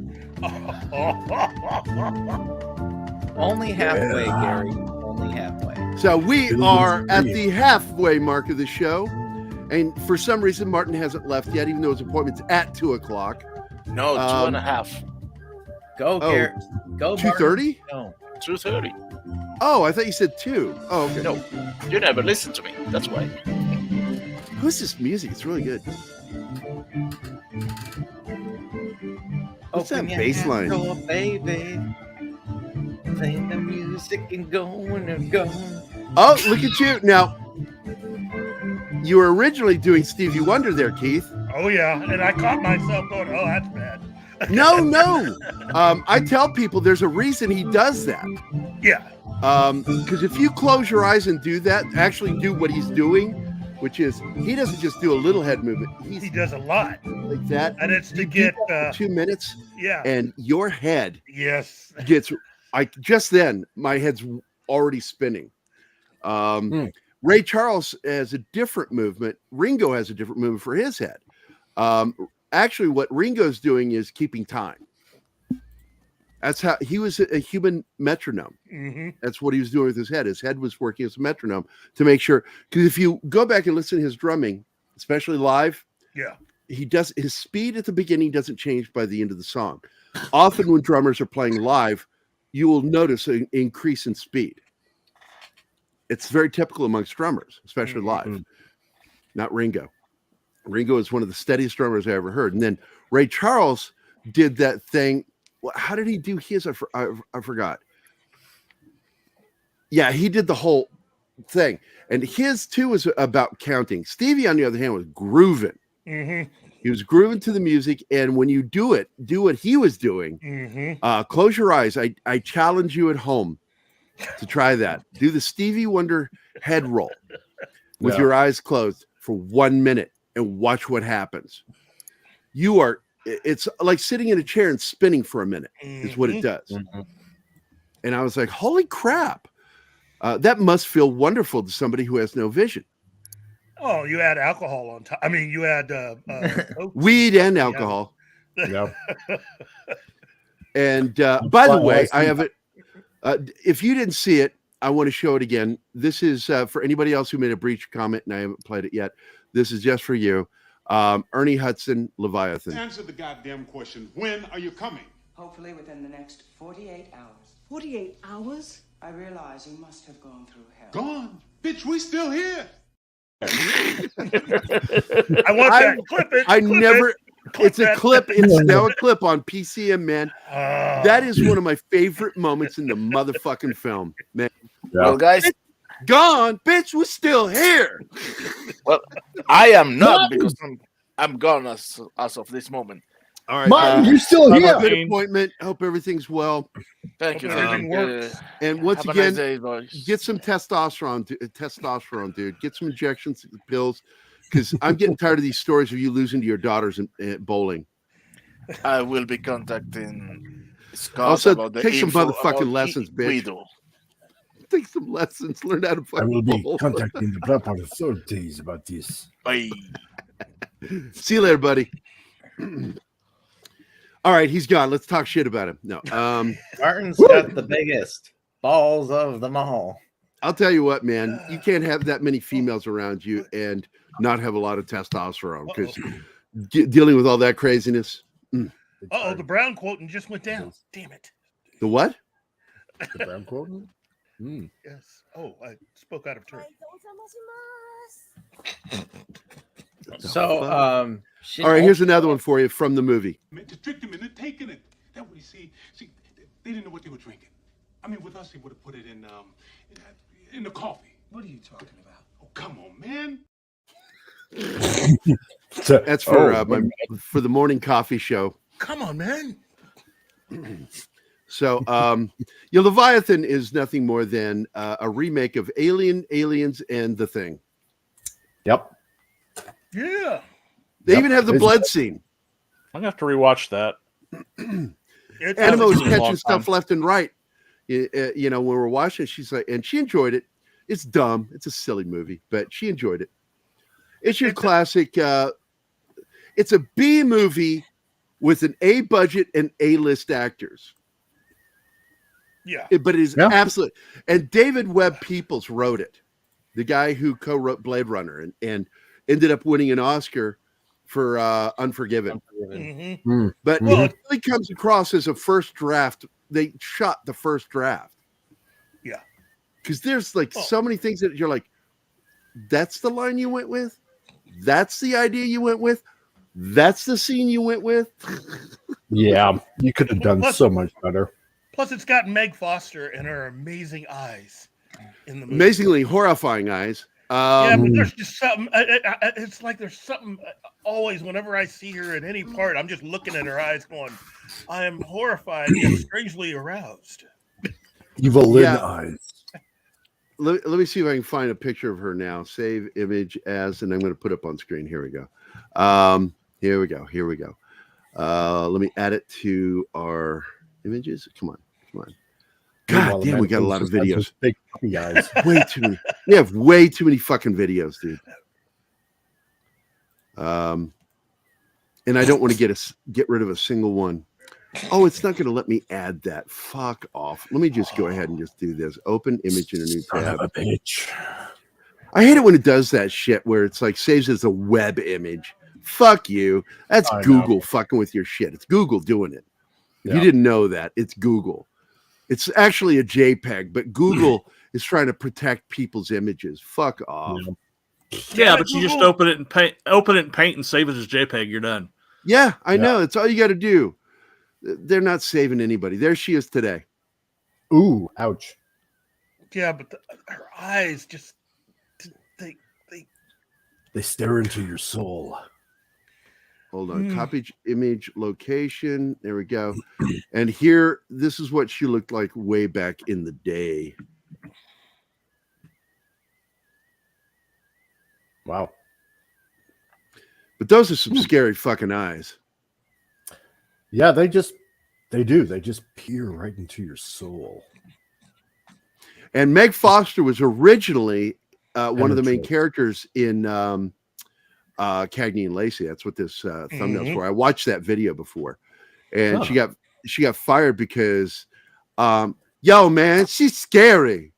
Only halfway, Gary. Only halfway.
So we are at the halfway mark of the show, and for some reason Martin hasn't left yet, even though his appointment's at 2:00.
No, 2.5.
Go,
Oh,
Gary. Go,
2:30?
No.
2:30.
Oh, I thought you said 2. Oh, okay.
No, you never listen to me. That's why.
Who's this music? It's really good. What's that bass line?
Door, baby. Play the music and go and go.
Oh, look at you. Now, you were originally doing Stevie Wonder there, Keith.
Oh yeah, and I caught myself going, "Oh, that's bad."
No. I tell people there's a reason he does that.
Yeah.
Because if you close your eyes and do that, actually do what he's doing, which is he doesn't just do a little head movement.
He does a lot
like that,
and it's to
You
get
do that for 2 minutes.
Yeah.
And your head
Yes.
gets. Just then my head's already spinning. Ray Charles has a different movement. Ringo has a different movement for his head. Actually, what Ringo's doing is keeping time. That's how he was a human metronome.
Mm-hmm.
That's what he was doing with his head. His head was working as a metronome to make sure. Because if you go back and listen to his drumming, especially live,
Yeah.
his speed at the beginning doesn't change by the end of the song. Often when drummers are playing live, you will notice an increase in speed. It's very typical amongst drummers, especially live. Not Ringo. Ringo is one of the steadiest drummers I ever heard. And then Ray Charles did that thing. How did he do his? I forgot. Yeah, he did the whole thing. And his too was about counting. Stevie, on the other hand, was grooving.
Mm-hmm.
He was grooving to the music. And when you do what he was doing, close your eyes. I challenge you at home to try that. Do the Stevie Wonder head roll with your eyes closed for 1 minute and watch what happens. It's like sitting in a chair and spinning for a minute is what it does. And I was like, holy crap. That must feel wonderful to somebody who has no vision.
Oh, you add alcohol on top. I mean, you add
weed and alcohol.
Yeah.
And by the way, I have it. If you didn't see it, I want to show it again. This is for anybody else who made a breach comment and I haven't played it yet. This is just for you. Ernie Hudson, Leviathan.
Answer the goddamn question. When are you coming?
Hopefully within the next 48 hours.
48 hours?
I realize you must have gone through hell.
Gone? Bitch, we still here.
I want that. Clip it.
It's a clip. It's now a clip on PCM, man. That is one of my favorite moments in the motherfucking film, man.
Well, guys,
gone, bitch. We're still here.
Well, I am not because I'm gone as of this moment.
All right,
Martin, you're still here.
Good appointment. Hope everything's well.
Thank you.
And once
Have a
again,
nice day, boys.
get some testosterone, dude. Get some injections, pills, because I'm getting tired of these stories of you losing to your daughters at bowling.
I will be contacting Scott
Also,
about the
take some
info
motherfucking
about
lessons, bitch.
Guido.
Take some lessons. Learn how to fucking
I will be
bowl.
contacting the proper authorities about this.
Bye.
See you later, buddy. All right, he's gone. Let's talk shit about him. No.
Martin's got the biggest balls of them all.
I'll tell you what, man. You can't have that many females around you and not have a lot of testosterone because dealing with all that craziness.
Oh, the Brown quoting just went down. Damn it.
The what?
The Brown quoting?
Yes. Oh, I spoke out of turn.
So,
all right, here's another one for you from the movie.
To trick them into taking it. That way, see, they didn't know what they were drinking. I mean, with us, they would have put it in the coffee. What are you talking about? Oh, come on, man.
That's for for the morning coffee show.
Come on, man.
So, Leviathan is nothing more than a remake of Alien, Aliens, and The Thing.
Yep.
Yeah.
They even have the blood scene.
I'm gonna have to rewatch that.
Anima was
been a long
catching stuff
time.
left and right. You know, when we're watching, she's like, and she enjoyed it. It's dumb. It's a silly movie, but she enjoyed it. It's your classic. It's a B movie with an A budget and A-list actors.
Yeah.
But it is absolute. And David Webb Peoples wrote it, the guy who co-wrote Blade Runner and ended up winning an Oscar for Unforgiven. But it really comes across as a first draft. They shot the first draft.
Yeah.
Because there's like so many things that you're like, that's the line you went with? That's the idea you went with? That's the scene you went with?
Yeah, you could have done so much better.
Plus, it's got Meg Foster and her amazing eyes in the movie.
Amazingly horrifying eyes.
Yeah, but there's just something. It's like there's something always. Whenever I see her in any part, I'm just looking at her eyes, going, "I am horrified and strangely aroused."
Evil eyes.
Let me see if I can find a picture of her now. Save image as, and I'm going to put up on screen. Here we go. Here we go. Let me add it to our images. Come on. God damn, we got a lot of videos.
Big guys.
Way too many. We have way too many fucking videos, dude. And I don't want to get rid of a single one. Oh, it's not going to let me add that. Fuck off. Let me just go ahead and just do this. Open image in a new tab. I hate it when it does that shit where it's like saves as a web image. Fuck you. That's Google fucking with your shit. It's Google doing it. If you didn't know that, it's Google. It's actually a JPEG, but Google is trying to protect people's images. Fuck off.
Yeah, but you just open it in Paint and save it as JPEG. You're done.
Yeah, I know. That's all you got to do. They're not saving anybody. There she is today.
Ooh, ouch.
Yeah, but her eyes just
they stare into your soul.
Hold on. Copy image location. There we go. And here, this is what she looked like way back in the day.
Wow.
But those are some scary fucking eyes.
Yeah, they just peer right into your soul.
And Meg Foster was originally one of the main characters in Cagney and Lacey. That's what this thumbnail's for. I watched that video before, and she got fired because, yo man, she's scary.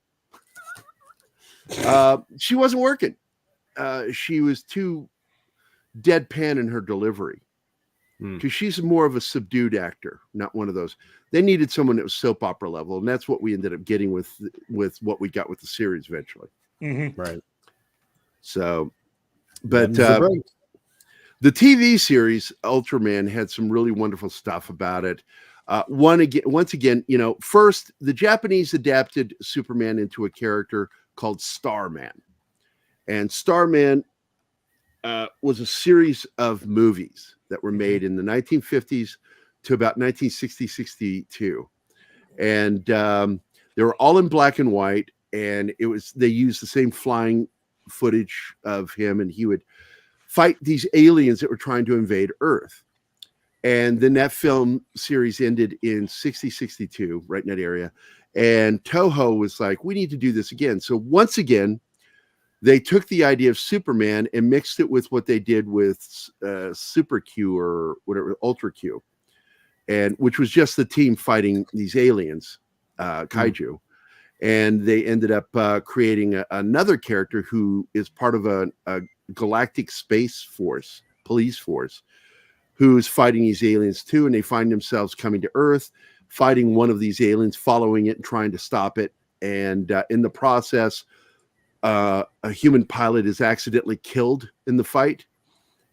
She wasn't working. She was too deadpan in her delivery. Because she's more of a subdued actor, not one of those. They needed someone that was soap opera level, and that's what we ended up getting with what we got with the series eventually.
Right.
So, but the TV series Ultraman had some really wonderful stuff about it. Once again, you know, first the Japanese adapted Superman into a character called Starman, and Starman was a series of movies that were made in the 1950s to about 1960-62. And they were all in black and white. And they used the same flying footage of him, and he would fight these aliens that were trying to invade Earth. And then that film series ended in 60-62, right in that area. And Toho was like, we need to do this again. So once again, they took the idea of Superman and mixed it with what they did with Super Q or whatever, Ultra Q, and which was just the team fighting these aliens, kaiju. And they ended up creating another character who is part of a galactic space force, police force, who's fighting these aliens too. And they find themselves coming to Earth, fighting one of these aliens, following it and trying to stop it. And in the process, a human pilot is accidentally killed in the fight,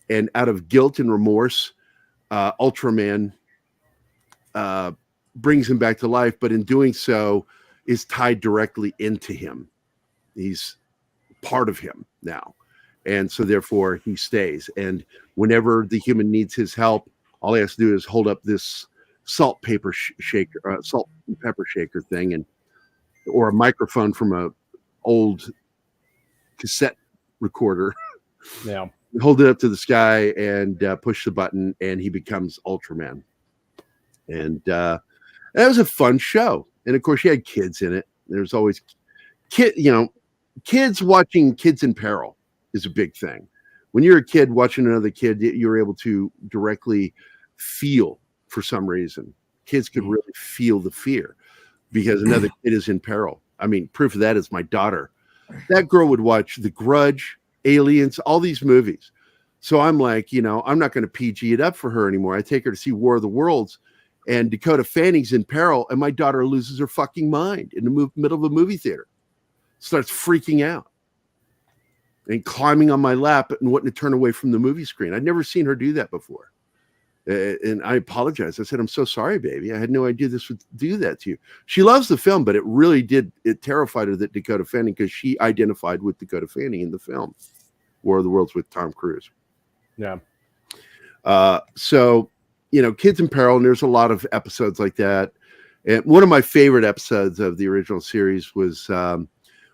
and out of guilt and remorse, Ultraman brings him back to life, but in doing so is tied directly into him. He's part of him now, and so therefore he stays. And whenever the human needs his help, all he has to do is hold up this salt and pepper shaker thing, or a microphone from a old cassette recorder.
Yeah.
Hold it up to the sky and push the button, and he becomes Ultraman. And that was a fun show. And of course, you had kids in it. There's always kids watching kids in peril is a big thing. When you're a kid watching another kid, you're able to directly feel, for some reason. Kids could really feel the fear because another kid is in peril. I mean, proof of that is my daughter. That girl would watch The Grudge, Aliens, all these movies. So I'm like, I'm not going to PG it up for her anymore. I take her to see War of the Worlds, and Dakota Fanning's in peril, and my daughter loses her fucking mind in the middle of a movie theater. Starts freaking out and climbing on my lap and wanting to turn away from the movie screen. I'd never seen her do that before. And I apologized. I said, I'm so sorry, baby. I had no idea this would do that to you. She loves the film, but it terrified her that Dakota Fanning, because she identified with Dakota Fanning in the film War of the Worlds with Tom Cruise.
Yeah.
So, Kids in Peril, and there's a lot of episodes like that. And one of my favorite episodes of the original series was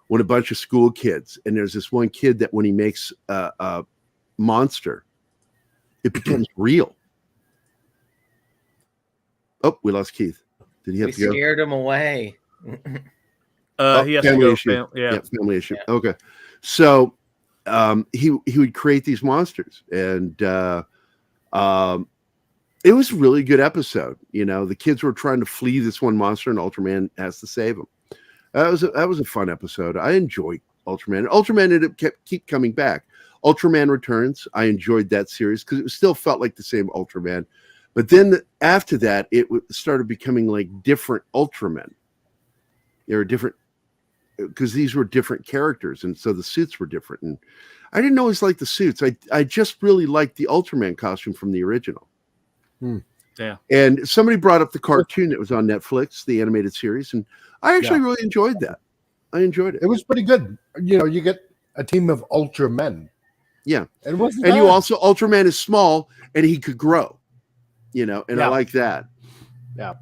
when a bunch of school kids, and there's this one kid that when he makes a monster, it becomes real. Oh, we lost Keith. Did he have to go?
We scared him away.
He has to go.
Family issue. Yeah. Okay. So he would create these monsters, and it was a really good episode. The kids were trying to flee this one monster, and Ultraman has to save them. That was a fun episode. I enjoyed Ultraman. Ultraman ended up keep coming back. Ultraman Returns. I enjoyed that series because it still felt like the same Ultraman. But then after that, it started becoming like different Ultramen. They were different because these were different characters, and so the suits were different. And I didn't always like the suits. I just really liked the Ultraman costume from the original.
Yeah.
And somebody brought up the cartoon that was on Netflix, the animated series, and I actually really enjoyed that. I enjoyed it.
It was pretty good. You get a team of Ultramen.
Yeah.
And
you also, Ultraman is small and he could grow, and I like that.
Yeah.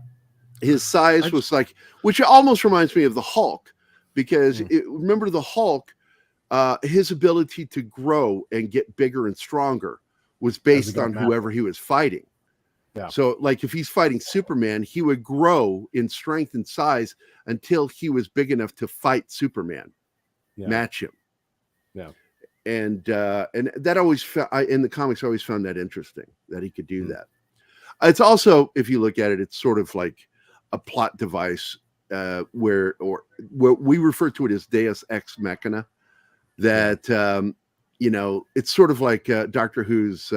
His size was like, which almost reminds me of the Hulk, because remember the Hulk, his ability to grow and get bigger and stronger was based on whoever he was fighting.
Yeah.
So like if he's fighting Superman, he would grow in strength and size until he was big enough to fight Superman, match him.
Yeah.
And that always in the comics, I always found that interesting that he could do that. It's also, if you look at it, it's sort of like a plot device where we refer to it as Deus Ex Machina. That it's sort of like Doctor Who's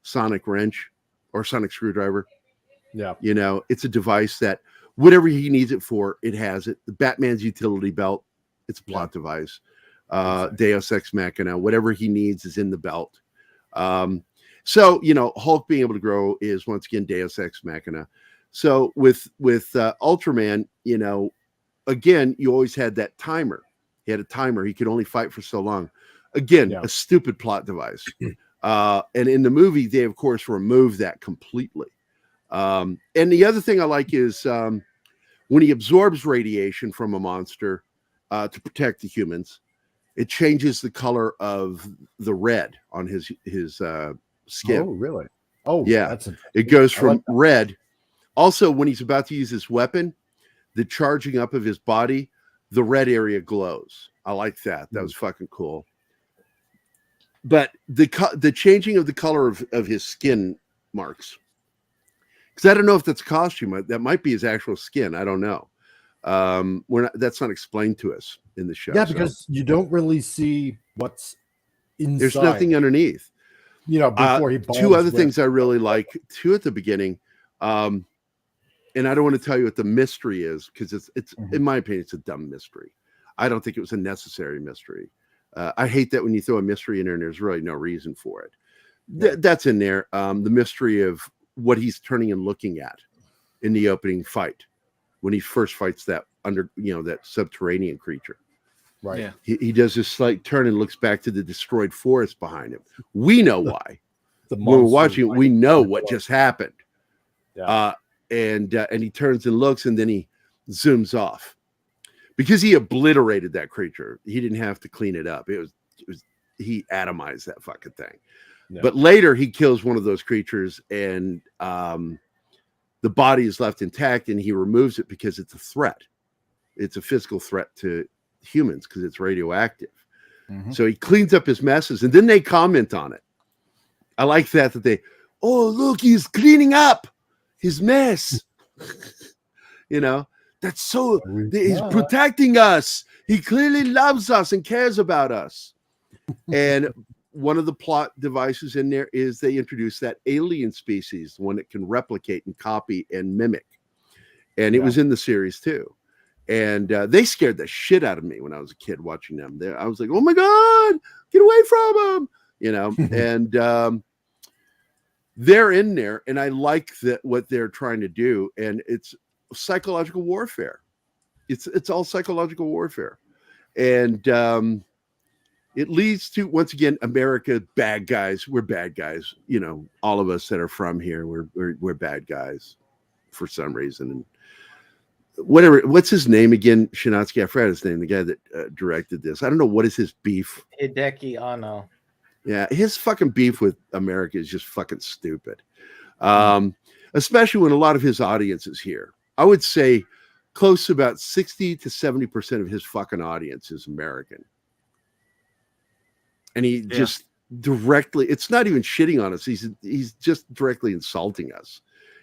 Sonic Wrench or Sonic Screwdriver.
Yeah.
It's a device that whatever he needs it for, it has it. The Batman's utility belt, it's a plot device. Deus Ex Machina, whatever he needs is in the belt. So Hulk being able to grow is once again Deus Ex Machina. So with Ultraman, again, you always had that timer. He had a timer. He could only fight for so long. Again, a stupid plot device. And in the movie, they, of course, removed that completely. And the other thing I like is when he absorbs radiation from a monster to protect the humans, it changes the color of the red on his skin.
Oh, really? Oh,
yeah. It goes from red. Also, when he's about to use his weapon, the charging up of his body, the red area glows. I like that. That was fucking cool. But the changing of the color of his skin marks, because I don't know if that's a costume. That might be his actual skin. I don't know. That's not explained to us in the show.
Yeah, because you don't really see what's inside.
There's nothing underneath.
Before he bonds.
Two other things I really like. Two at the beginning. And I don't want to tell you what the mystery is because it's in my opinion, it's a dumb mystery. I don't think it was a necessary mystery. I hate that when you throw a mystery in there and there's really no reason for it. That's in there. The mystery of what he's turning and looking at in the opening fight when he first fights that that subterranean creature.
Right.
Yeah. He does this slight turn and looks back to the destroyed forest behind him. We know why. When we're watching, we know what just happened.
Yeah.
and he turns and looks, and then he zooms off because he obliterated that creature. He didn't have to clean it up. It was he atomized that fucking thing. Yeah. But later he kills one of those creatures, and the body is left intact, and he removes it because it's a threat. It's a physical threat to humans because it's radioactive. Mm-hmm. So he cleans up his messes, and then they comment on it. I like that they, oh, look, he's cleaning up his mess. You know, that's so, he's protecting us. He clearly loves us and cares about us. And one of the plot devices in there is they introduce that alien species, the one that can replicate and copy and mimic. And it was in the series too. And they scared the shit out of me when I was a kid watching them. I was like, oh my God, get away from them, you know. And they're in there, and I like that what they're trying to do. And it's psychological warfare. It's all psychological warfare. And it leads to, once again, America, bad guys. We're bad guys. You know, all of us that are from here, we're bad guys for some reason. And whatever, what's his name again? Shinatsky, I forgot his name, the guy that directed this. I don't know what is his beef.
Hideki Anno.
Yeah, his fucking beef with America is just fucking stupid. Especially when a lot of his audience is here. I would say close to about 60 to 70% of his fucking audience is American. And he just directly, it's not even shitting on us. He's just directly insulting us.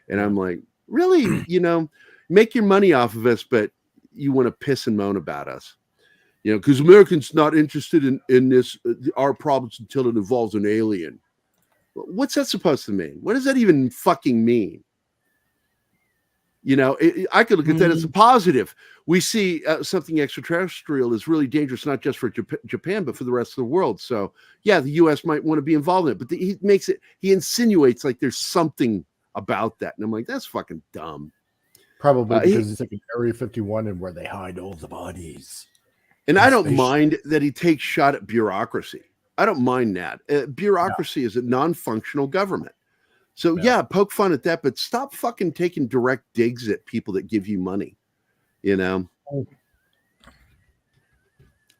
And I'm like, really? You know, make your money off of us, but you want to piss and moan about us. You know, because Americans not interested in this, our problems until it involves an alien. What's that supposed to mean? What does that even fucking mean? You know, I could look at that as a positive. We see something extraterrestrial is really dangerous, not just for Japan, but for the rest of the world. So, yeah, the U.S. might want to be involved in it, but he insinuates like there's something about that. And I'm like, that's fucking dumb.
Probably because it's like an Area 51 and where they hide all the bodies.
And I don't mind that he takes shot at bureaucracy. I don't mind that. Bureaucracy is a non-functional government. So, poke fun at that, but stop fucking taking direct digs at people that give you money. You know?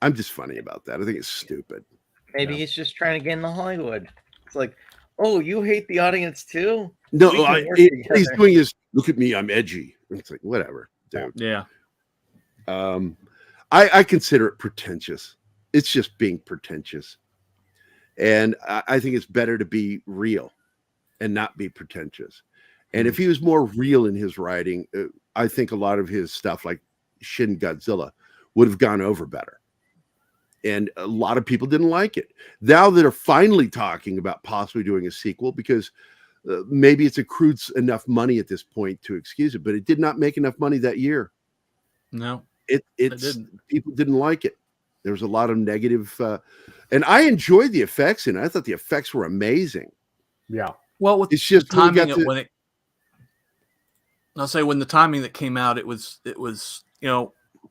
I'm just funny about that. I think it's stupid.
Maybe he's just trying to get into Hollywood. It's like, oh, you hate the audience too?
No, he's doing his, look at me, I'm edgy. It's like, whatever, dude.
Yeah.
I consider it pretentious. It's just being pretentious. And I think it's better to be real and not be pretentious. And if he was more real in his writing, I think a lot of his stuff like Shin Godzilla would have gone over better. And a lot of people didn't like it. Now that are finally talking about possibly doing a sequel because maybe it's accrued enough money at this point to excuse it, but it did not make enough money that year.
No,
it's people didn't like it. There was a lot of negative, and I enjoyed the effects, and I thought the effects were amazing.
Yeah.
Well, it's just timing I'll say when the timing that came out, it was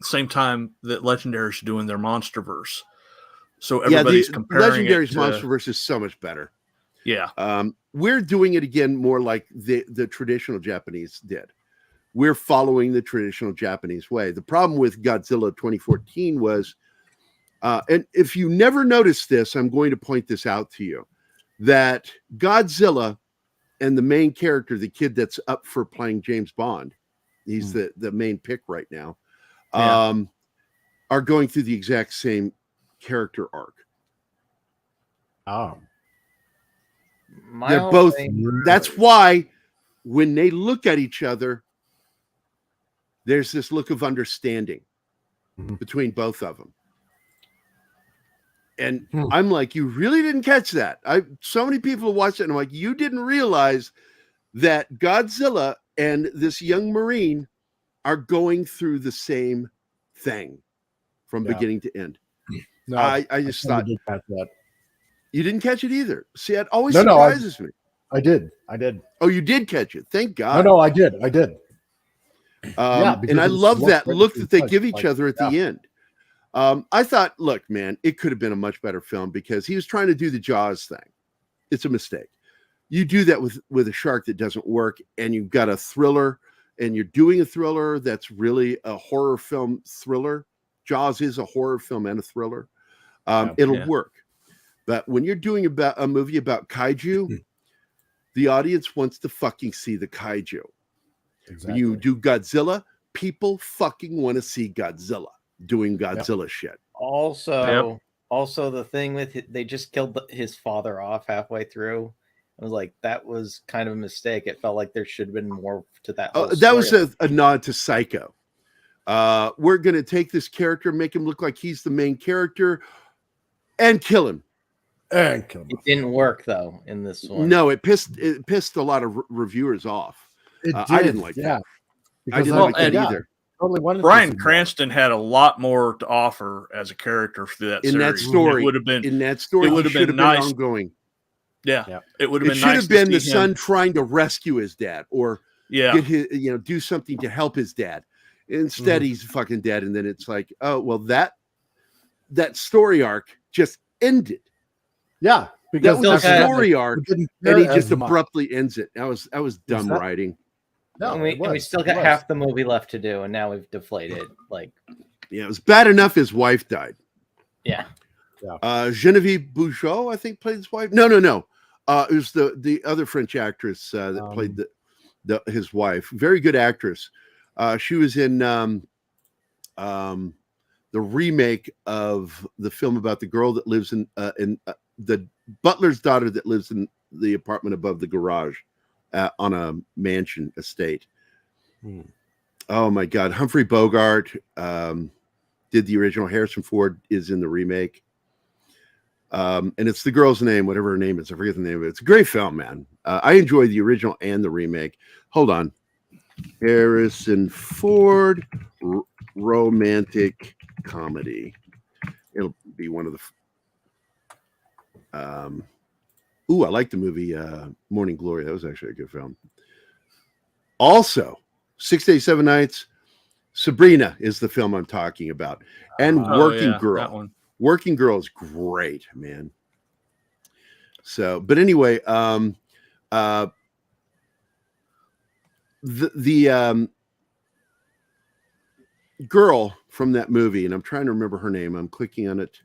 same time that Legendary's doing their MonsterVerse, so everybody's comparing.
Legendary's MonsterVerse is so much better.
Yeah.
We're doing it again more like the traditional Japanese did. We're following the traditional Japanese way. The problem with Godzilla 2014 was, and if you never noticed this, I'm going to point this out to you, that Godzilla and the main character, the kid that's up for playing James Bond, he's the main pick right now, are going through the exact same character arc.
Oh.
They're both. That's why when they look at each other, there's this look of understanding between both of them. And I'm like, you really didn't catch that. So many people watched it, and I'm like, you didn't realize that Godzilla and this young Marine are going through the same thing from beginning to end.
No,
I just thought
did catch that.
You didn't catch it either. See, it always surprises me.
I did.
Oh, you did catch it. Thank God.
No, I did.
And I love that look that they give each other at the end. I thought, look, man, it could have been a much better film because he was trying to do the Jaws thing. It's a mistake. You do that with a shark that doesn't work, and you've got a thriller and you're doing a thriller that's really a horror film thriller, Jaws is a horror film and a thriller, it'll work. But when you're doing a movie about kaiju, the audience wants to fucking see the kaiju. Exactly. When you do Godzilla, people fucking want to see Godzilla doing Godzilla shit.
Also, the thing with they just killed his father off halfway through. I was like, that was kind of a mistake. It felt like there should have been more to that.
That was a nod to Psycho. We're going to take this character, make him look like he's the main character, and kill him.
It didn't work though in this one.
No, it pissed a lot of reviewers off. I didn't like that. I didn't like that either.
Totally Bryan Cranston had a lot more to offer as a character through that
in
series.
That story.
It would have been
in that story. It would have been nice. Ongoing.
Yeah, it would have been.
It should have been the son trying to rescue his dad, or
get
his, do something to help his dad. Instead, he's fucking dead, and then it's like, oh well, that story arc just ended.
Yeah,
because that was a story arc, and he just abruptly ends it. That was dumb writing.
No, and we still got half the movie left to do, and now we've deflated. Like,
it was bad enough his wife died.
Yeah.
Genevieve Bujold, I think, played his wife. No. It was the other French actress that played his wife. Very good actress. She was in the remake of the film about the girl that lives in the butler's daughter that lives in the apartment above the garage on a mansion estate. Oh my God. Humphrey Bogart did the original. Harrison Ford is in the remake. And it's the girl's name, whatever her name is. I forget the name of it. It's a great film, man. I enjoy the original and the remake. Hold on. Harrison Ford romantic comedy. It'll be one of the I like the movie Morning Glory. That was actually a good film. Also, 6 Days, 7 Nights, Sabrina is the film I'm talking about. And Working Girl.
That one.
Working Girl is great, man. So, but anyway, the girl from that movie, and I'm trying to remember her name. I'm clicking on it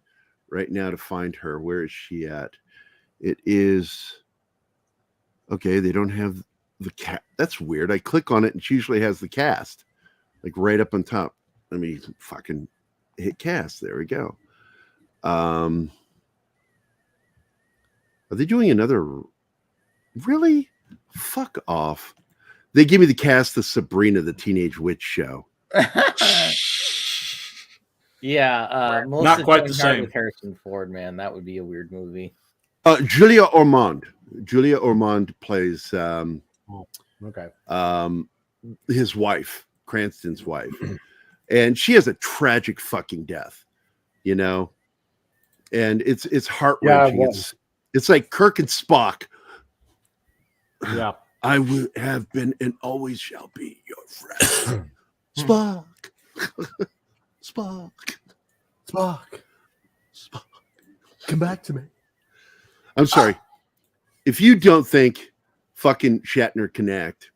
right now to find her. Where is she at? It is okay. They don't have the cat. That's weird. I click on it, and she usually has the cast, like right up on top. Let me fucking hit cast. There we go. Are they doing another? Really? Fuck off. They give me the cast of Sabrina, the Teenage Witch show.
Yeah,
not quite the same
with Harrison Ford, man. That would be a weird movie.
Julia Ormond. Julia Ormond plays his wife, Cranston's wife, and she has a tragic fucking death, and it's heart-wrenching.
Yeah,
it's like Kirk and Spock.
Yeah,
I will have been and always shall be your friend. Spock. Spock.
Spock. Spock. Come back to me.
I'm sorry. If you don't think fucking Shatner can act,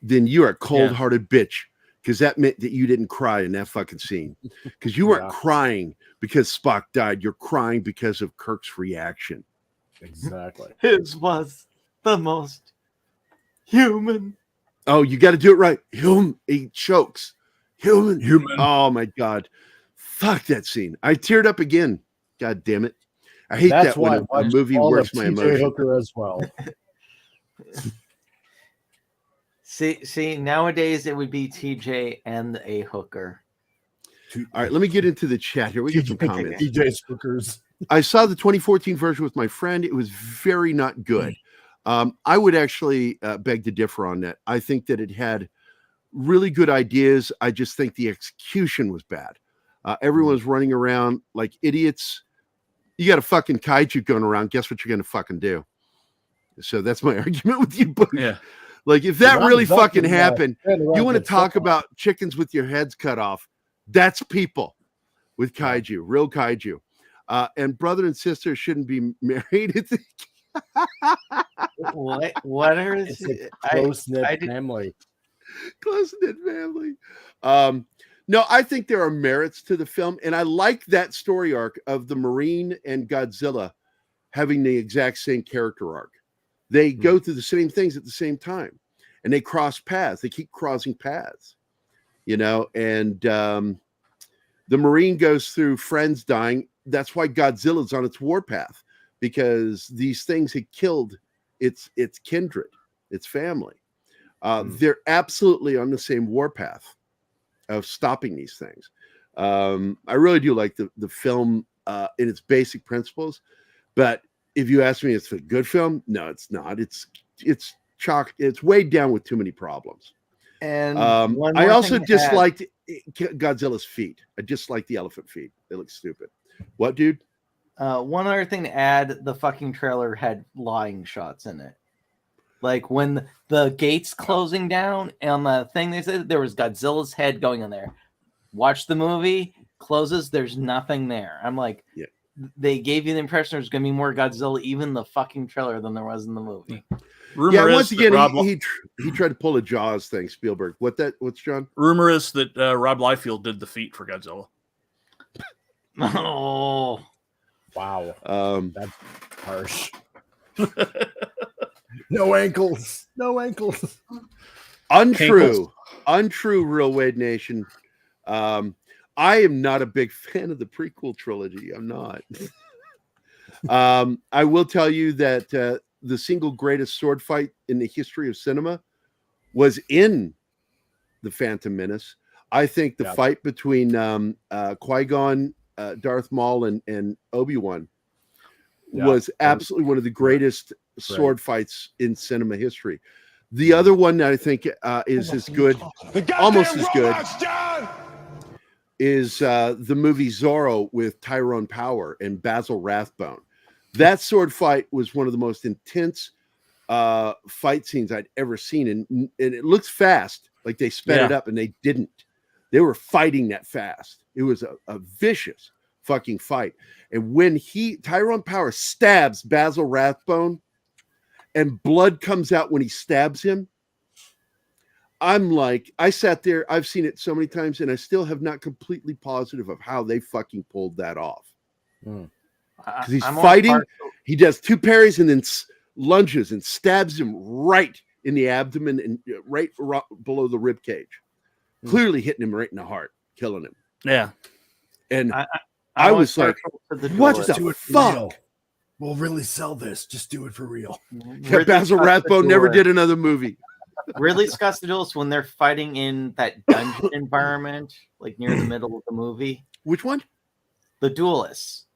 then you are a cold-hearted bitch, because that meant that you didn't cry in that fucking scene. Because you weren't crying because Spock died. You're crying because of Kirk's reaction.
Exactly.
His was the most human.
Oh, you got to do it right. He chokes. Human. Oh my God. Fuck that scene. I teared up again. God damn it. I hate that when a movie works my emotion.
Hooker as well.
See, nowadays it would be TJ and a hooker.
All right, let me get into the chat here. We get some comments.
TJ's hookers.
I saw the 2014 version with my friend. It was very not good. I would actually beg to differ on that. I think that it had really good ideas. I just think the execution was bad. Everyone's running around like idiots. You got a fucking kaiju going around. Guess what you're going to fucking do? So that's my argument with you, Bush.
Yeah.
Like, if that really fucking happened, you want to talk about chickens with your heads cut off. That's people with kaiju, real kaiju. And brother and sister shouldn't be married.
What are
it's a close-knit family?
Close-knit family. No, I think there are merits to the film, and I like that story arc of the Marine and Godzilla having the exact same character arc. They go through the same things at the same time, and they cross paths. They keep crossing paths, and the Marine goes through friends dying. That's why Godzilla's on its warpath, because these things had killed its kindred, its family. They're absolutely on the same warpath of stopping these things. I really do like the film in its basic principles, but if you ask me, it's a good film. No, it's not. It's weighed down with too many problems.
And
I also disliked Godzilla's feet. I disliked the elephant feet. They look stupid. What, dude?
One other thing to add: the fucking trailer had lying shots in it. Like when the gates closing down on the thing, they said there was Godzilla's head going in there. Watch the movie, closes, there's nothing there. I'm like,
yeah.
They gave you the impression there's going to be more Godzilla, even the fucking trailer, than there was in the movie.
Once again, he tried to pull a Jaws thing, Spielberg. What's John?
Rumor is that Rob Liefeld did the feet for Godzilla.
Oh,
wow. That's harsh. No ankles.
Untrue, Real Wade Nation. I am not a big fan of the prequel trilogy. I'm not. I will tell you that the single greatest sword fight in the history of cinema was in The Phantom Menace. I think the fight between Qui-Gon, Darth Maul, and Obi-Wan was absolutely one of the greatest sword fights in cinema history. The other one that I think is as good, almost as good, is the movie Zorro with Tyrone Power and Basil Rathbone. That sword fight was one of the most intense fight scenes I'd ever seen, and it looks fast, like they sped it up, and they didn't. They were fighting that fast. It was a vicious fucking fight. And when Tyrone Power stabs Basil Rathbone, and blood comes out when he stabs him, I'm like, I sat there, I've seen it so many times, and I still have not completely positive of how they fucking pulled that off. Because he's fighting, he does two parries and then lunges and stabs him right in the abdomen and right below the rib cage, clearly hitting him right in the heart, killing him.
Yeah.
And I was like, what the fuck?
We'll really sell this. Just do it for real.
Basil Rathbone never did another movie.
Ridley Scott's the duelists when they're fighting in that dungeon environment, like near the middle of the movie.
Which one?
The duelists.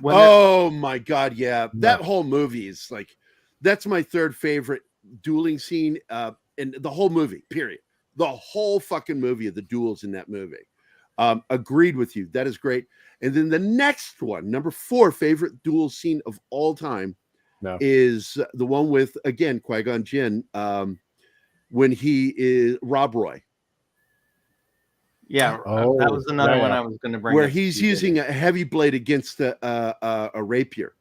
Oh my God, yeah. That whole movie is like, that's my third favorite dueling scene in the whole movie, period. The whole fucking movie of the duels in that movie. Agreed with you. That is great. And then the next one, number 4 favorite duel scene of all time is the one with, again, Qui-Gon Jinn, when he is Rob Roy.
Yeah, that was another one I was going to bring.
Where he's using a heavy blade against a rapier.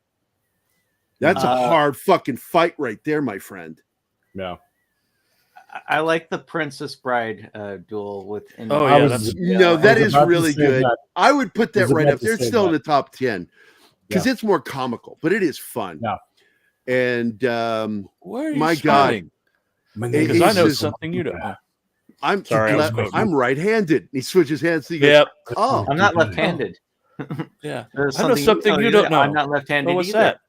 That's a hard fucking fight right there, my friend.
Yeah.
I like the Princess Bride duel with.
That is really good. I would put that right up there. It's still in the top 10 because it's more comical, but it is fun.
Yeah.
And
where are you
my
starting?
God,
because I know something you don't know.
I'm right-handed. He switches hands. So
yep.
Oh,
I'm not left-handed.
Yeah. I know something you don't know.
I'm not left-handed.
What's that?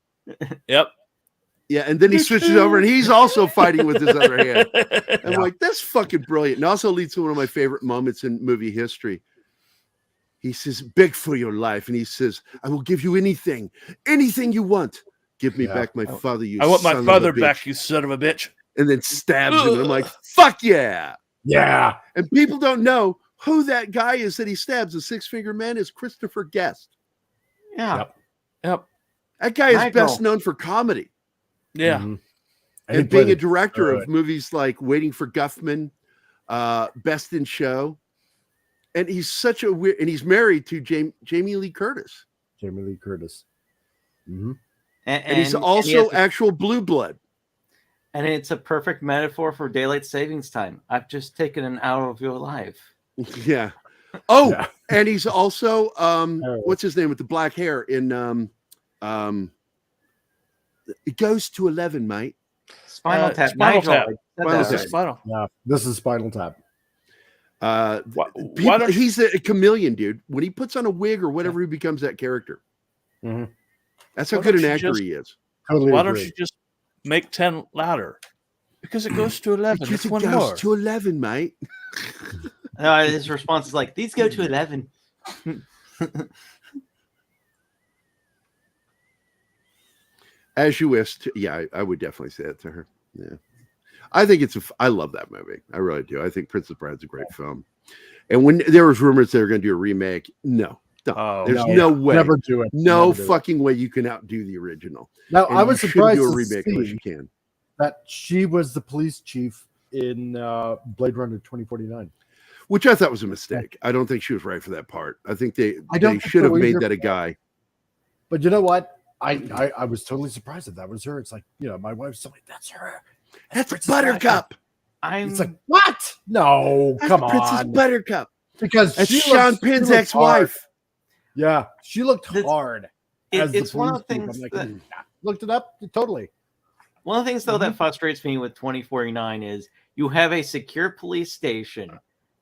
Yep.
Yeah, and then he switches over and he's also fighting with his other hand. I'm like, that's fucking brilliant. And also leads to one of my favorite moments in movie history. He says, beg for your life. And he says, I will give you anything you want. Give me back my father, you
I want my
son
father
of a
back,
bitch.
you son of a bitch.
And then stabs him. And I'm like, fuck yeah.
Yeah.
And people don't know who that guy is that he stabs. The Six-Finger Man is Christopher Guest.
Yeah.
Yep.
That guy is best known for comedy.
Yeah.
Mm-hmm.
And being a director of movies like Waiting for Guffman, Best in Show. And he's such a weird, and he's married to Jamie Lee Curtis.
Mm-hmm.
And he's also actual Blue Blood.
And it's a perfect metaphor for daylight savings time. I've just taken an hour of your life.
Yeah. Oh,
Yeah.
and he's also what's his name with the black hair in it goes to 11, mate.
Spinal Tap.
Spinal
Nigel,
Tap.
I said
Spinal
that.
Tap.
Spinal.
Yeah, this is Spinal Tap.
Why don't you-
He's a chameleon, dude. When he puts on a wig or whatever, he becomes that character.
Mhm.
That's how
Why
good an
don't you
actor
just-
he is.
Totally
Why don't
agree.
you just make 10 louder? Because it goes to 11.
Because
It's
it
one
goes
more.
to 11, mate.
His response is like, these go to 11.
As you wish. Yeah, I would definitely say that to her. Yeah. I think I love that movie. I really do. I think Princess Bride's a great film. And when there was rumors they were going to do a remake, no.
Oh,
There's no way.
Never do it.
No
Never do it.
fucking way you can outdo the original.
Now,
And
I was
you shouldn't
surprised
do a
to
remake unless
see
you can.
that she was the police chief in Blade Runner 2049.
Which I thought was a mistake. I don't think she was right for that part. I think they
don't
should have
think so
made
either.
that a guy.
But you know what? I was totally surprised that was her. It's like, my wife's like, that's her.
That's
Princess
Buttercup.
It's like, what? No,
That's
come
Princess
on.
Buttercup.
Because
That's
she
Sean
looked
Penn's
hard.
ex-wife.
Yeah, she looked
This-
hard. as the
It's one of the
police chief.
things
I'm like,
that
yeah, looked it up totally.
One of the things, though, that frustrates me with 2049 is you have a secure police station.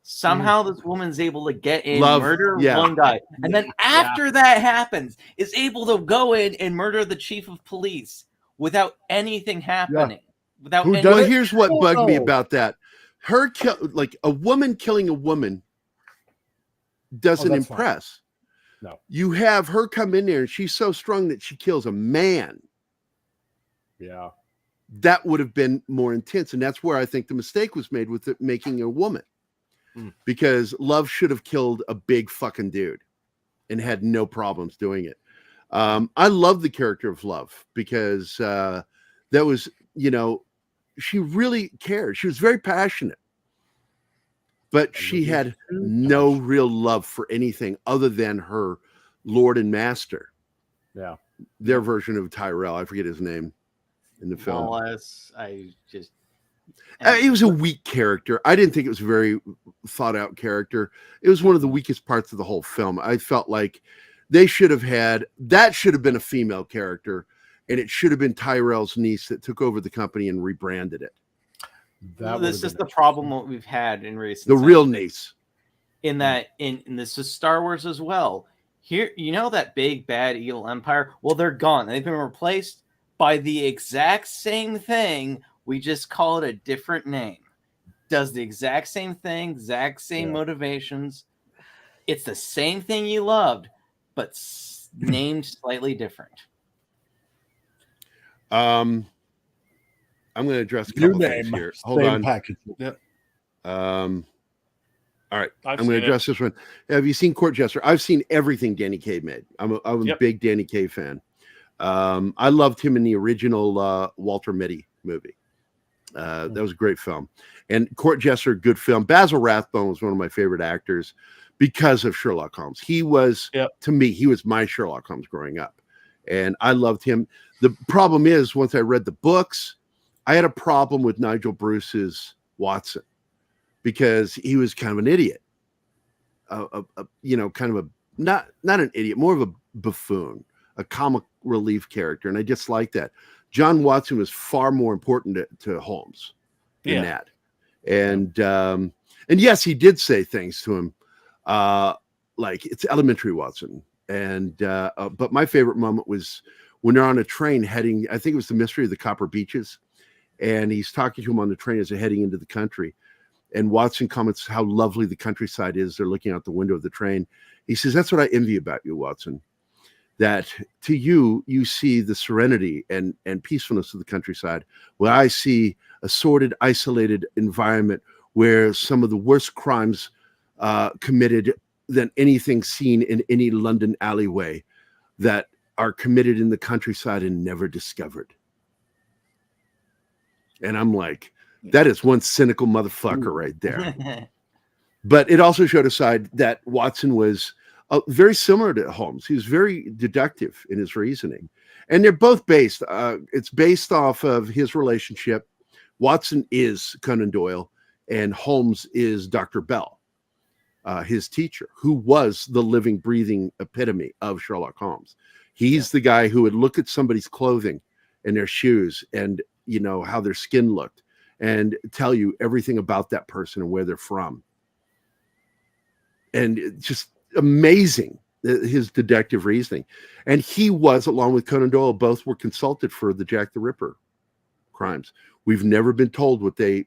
Somehow this woman's able to get in, murder one guy, and then after that happens, is able to go in and murder the chief of police without anything happening. Without any-
Well, here's what
Oh,
bugged me
no.
about that. Her like a woman killing a woman doesn't
that's fine.
impress.
No.
You have her come in there and she's so strong that she kills a man.
Yeah.
That would have been more intense. And that's where I think the mistake was made with it making a woman. Because Love should have killed a big fucking dude and had no problems doing it. I love the character of Love because that was, she really cared. She was very passionate. But she had no real love for anything other than her Lord and Master.
Yeah.
Their version of Tyrell. I forget his name in the film.
Wallace,
He was a weak character. I didn't think it was a very thought out character. It was one of the weakest parts of the whole film. I felt like they should have that should have been a female character, and it should have been Tyrell's niece that took over the company and rebranded it.
This is the problem what we've had in recent
The
times.
real niece.
In that, in this is Star Wars as well. Here, that big bad evil empire. Well, they're gone. They've been replaced by the exact same thing. We just call it a different name. Does the exact same thing, exact same motivations. It's the same thing you loved, but named slightly different.
I'm going to address a couple things here. Hold on.
Package.
Yep.
All right.
I've
I'm going
seen
to address this one. Have you seen Court Jester? I've seen everything Danny Kaye made. I'm a big Danny Kaye fan. I loved him in the original Walter Mitty movie. That was a great film. And Court Jester, good film. Basil Rathbone was one of my favorite actors because of Sherlock Holmes. He was, to me, he was my Sherlock Holmes growing up. And I loved him. The problem is, once I read the books, I had a problem with Nigel Bruce's Watson because he was kind of an idiot. Kind of a, not an idiot, more of a buffoon, a comic relief character. And I disliked that. John Watson was far more important to Holmes than that. And yes, he did say things to him like it's elementary Watson. And but my favorite moment was when they're on a train heading, I think it was the Mystery of the Copper Beaches, and he's talking to him on the train as they're heading into the country. And Watson comments how lovely the countryside is. They're looking out the window of the train. He says, "That's what I envy about you, Watson. That to you, you see the serenity and peacefulness of the countryside, where I see a sordid, isolated environment where some of the worst crimes committed than anything seen in any London alleyway that are committed in the countryside and never discovered." And I'm like, that is one cynical motherfucker right there. But it also showed a side that Watson was very similar to Holmes. He was very deductive in his reasoning. And they're both based. It's based off of his relationship Watson is Conan Doyle, and Holmes is Dr. Bell, his teacher, who was the living, breathing epitome of Sherlock Holmes. He's the guy who would look at somebody's clothing and their shoes and, you know, how their skin looked and tell you everything about that person and where they're from. And it's just amazing, his deductive reasoning. And he was, along with Conan Doyle, both were consulted for the Jack the Ripper crimes. We've never been told what they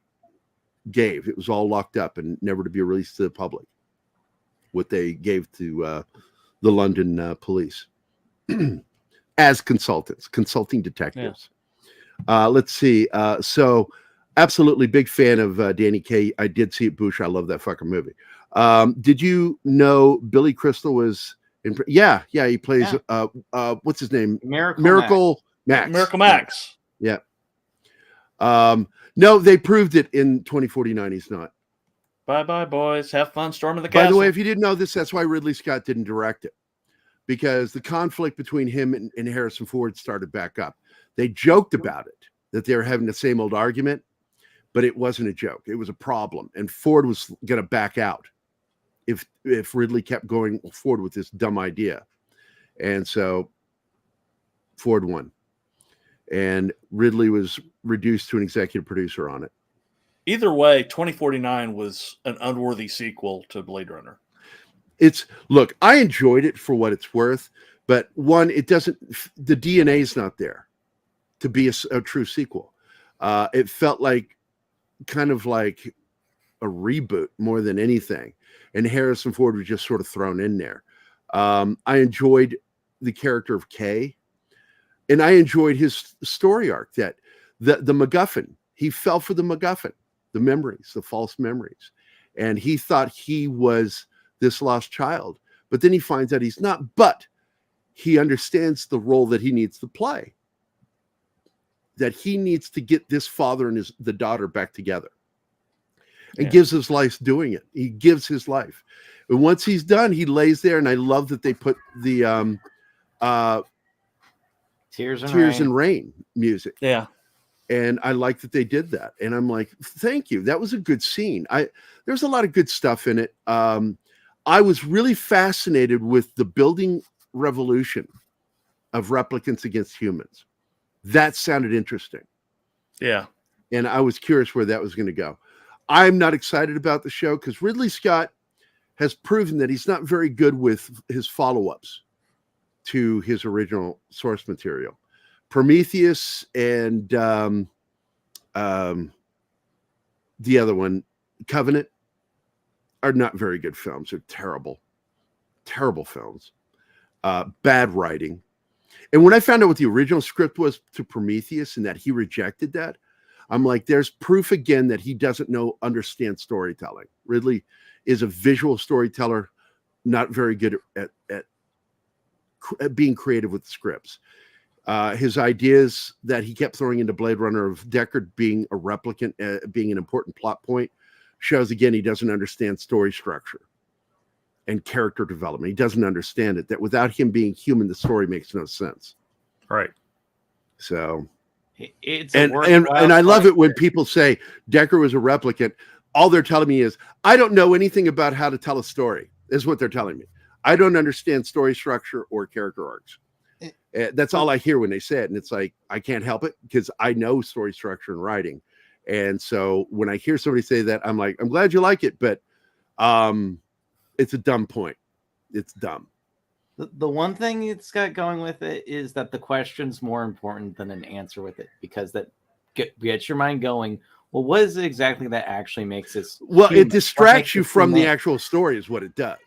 gave. It was all locked up and never to be released to the public, what they gave to the London police as consultants, consulting detectives. Let's see. So absolutely big fan of Danny Kaye. I did see it, Bush. I love that fucking movie. Did you know Billy Crystal was in? Yeah, he plays. What's his name? Miracle Max.
Miracle Max.
Yeah. No, they proved it in 2049. He's not.
Bye, boys. Have fun storming the castle.
By the way, if you didn't know this, that's why Ridley Scott didn't direct it, because the conflict between him and Harrison Ford started back up. They joked about it, that they were having the same old argument, but it wasn't a joke. It was a problem, and Ford was going to back out if Ridley kept going forward with this dumb idea. And so Ford won, and Ridley was reduced to an executive producer on it.
Either way, 2049 was an unworthy sequel to Blade Runner.
Look, I enjoyed it for what it's worth, but one, the DNA is not there to be a true sequel. It felt like kind of like a reboot more than anything. And Harrison Ford was just sort of thrown in there. I enjoyed the character of Kay, and I enjoyed his story arc, that the MacGuffin, he fell for the MacGuffin, the memories, the false memories. And he thought he was this lost child, but then he finds out he's not, but he understands the role that he needs to play, that he needs to get this father and the daughter back together, and gives his life doing it. He gives his life. And once he's done, he lays there. And I love that they put the Tears and Rain music.
Yeah.
And I like that they did that. And I'm like, thank you. That was a good scene. There's a lot of good stuff in it. I was really fascinated with the building revolution of replicants against humans. That sounded interesting.
Yeah.
And I was curious where that was going to go. I'm not excited about the show because Ridley Scott has proven that he's not very good with his follow-ups to his original source material. Prometheus and the other one, Covenant, are not very good films. They're terrible films. Bad writing. And when I found out what the original script was to Prometheus and that he rejected that, I'm like, there's proof again that he doesn't understand storytelling. Ridley is a visual storyteller, not very good at being creative with scripts. His ideas that he kept throwing into Blade Runner of Deckard being a replicant, being an important plot point, shows again he doesn't understand story structure and character development. He doesn't understand it, that without him being human, the story makes no sense.
Right.
So
it's
and I love it when people say Deckard was a replicant. All they're telling me is, I don't know anything about how to tell a story, is what they're telling me. I don't understand story structure or character arcs. That's all I hear when they say it. And it's like, I can't help it because I know story structure and writing. And so when I hear somebody say that, I'm like, I'm glad you like it, but it's a dumb point. It's dumb.
The one thing it's got going with it is that the question's more important than an answer with it, because that gets your mind going. Well, what is it exactly that actually makes this?
Well, it distracts you from the actual story is what it does.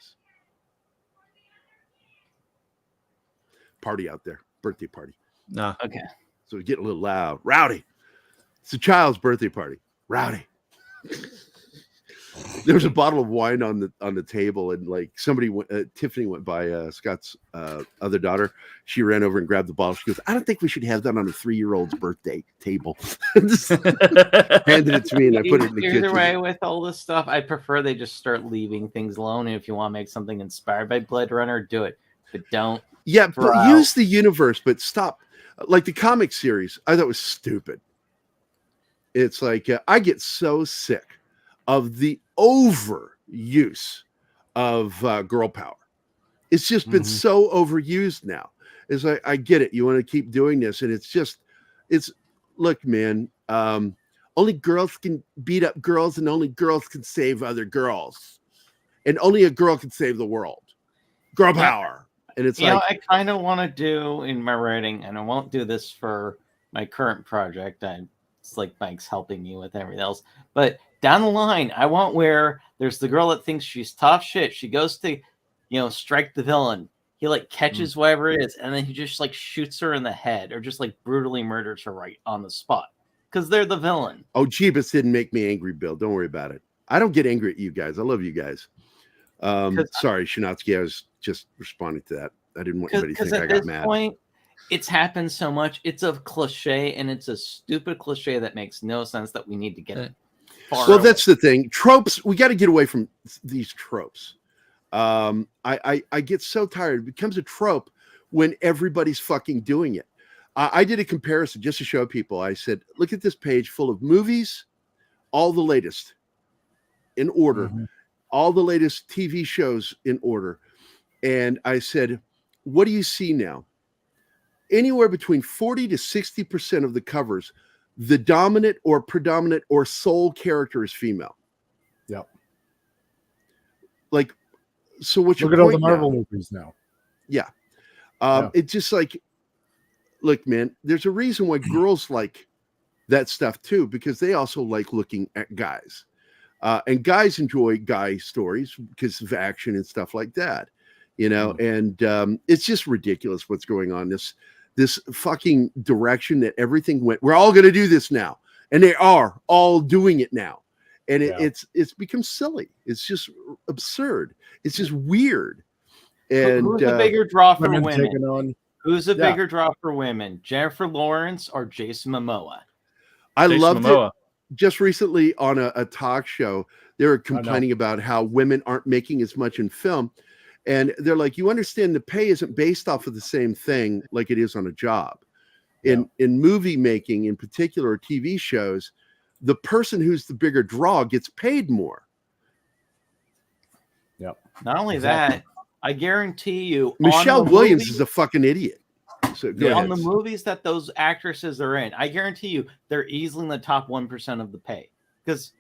Party out there. Birthday party.
No.
Okay.
So we get a little loud. Rowdy. It's a child's birthday party. Rowdy. There was a bottle of wine on the table, and like Tiffany went by Scott's other daughter. She ran over and grabbed the bottle. She goes, I don't think we should have that on a 3-year-old's birthday table. Handed it to me, and I put it in the kitchen.
Either way, with all this stuff, I prefer they just start leaving things alone. And if you want to make something inspired by Blade Runner, do it. But don't.
Yeah, but use the universe, but stop. Like the comic series, I thought was stupid. It's like I get so sick of the overuse of girl power. It's just been so overused now. It's like, I get it. You want to keep doing this. And look, man, only girls can beat up girls and only girls can save other girls. And only a girl can save the world. Girl power. And it's
I kind of want to do in my writing, and I won't do this for my current project. It's like Mike's helping me with everything else. But down the line, I want where there's the girl that thinks she's tough shit. She goes to, strike the villain. He like catches whatever it is, and then he just like shoots her in the head, or just like brutally murders her right on the spot because they're the villain.
Oh, Jeebus didn't make me angry, Bill. Don't worry about it. I don't get angry at you guys. I love you guys. Sorry, Shinatsky. I was just responding to that. I didn't want anybody to think I got mad.
Point, it's happened so much. It's a cliche, and it's a stupid cliche that makes no sense that we need to get it.
Well, that's the thing. Tropes. We got to get away from these tropes. I get so tired. It becomes a trope when everybody's fucking doing it. I did a comparison just to show people. I said, look at this page full of movies, all the latest in order, all the latest TV shows in order. And I said, what do you see now? Anywhere between 40 to 60% of the covers, the dominant or predominant or sole character is female.
Yep.
Like, so what's your
Look at all
point
the Marvel
now?
movies now.
Yeah. It's just like, look, man, there's a reason why girls like that stuff too, because they also like looking at guys. And guys enjoy guy stories because of action and stuff like that, and it's just ridiculous what's going on. This fucking direction that everything went. We're all going to do this now. And they are all doing it now. And it's become silly. It's just absurd. It's just weird. And
who's a bigger draw for women?
On,
Who's a bigger draw for women? Jennifer Lawrence or Jason Momoa?
I loved it. Just recently on a talk show, they were complaining about how women aren't making as much in film. And they're like, you understand the pay isn't based off of the same thing like it is on a job. In movie making, in particular, TV shows, the person who's the bigger draw gets paid more.
Yep.
Not only that, I guarantee you,
Michelle Williams is a fucking idiot. So
on the movies that those actresses are in, I guarantee you they're easily in the top 1% of the pay. Because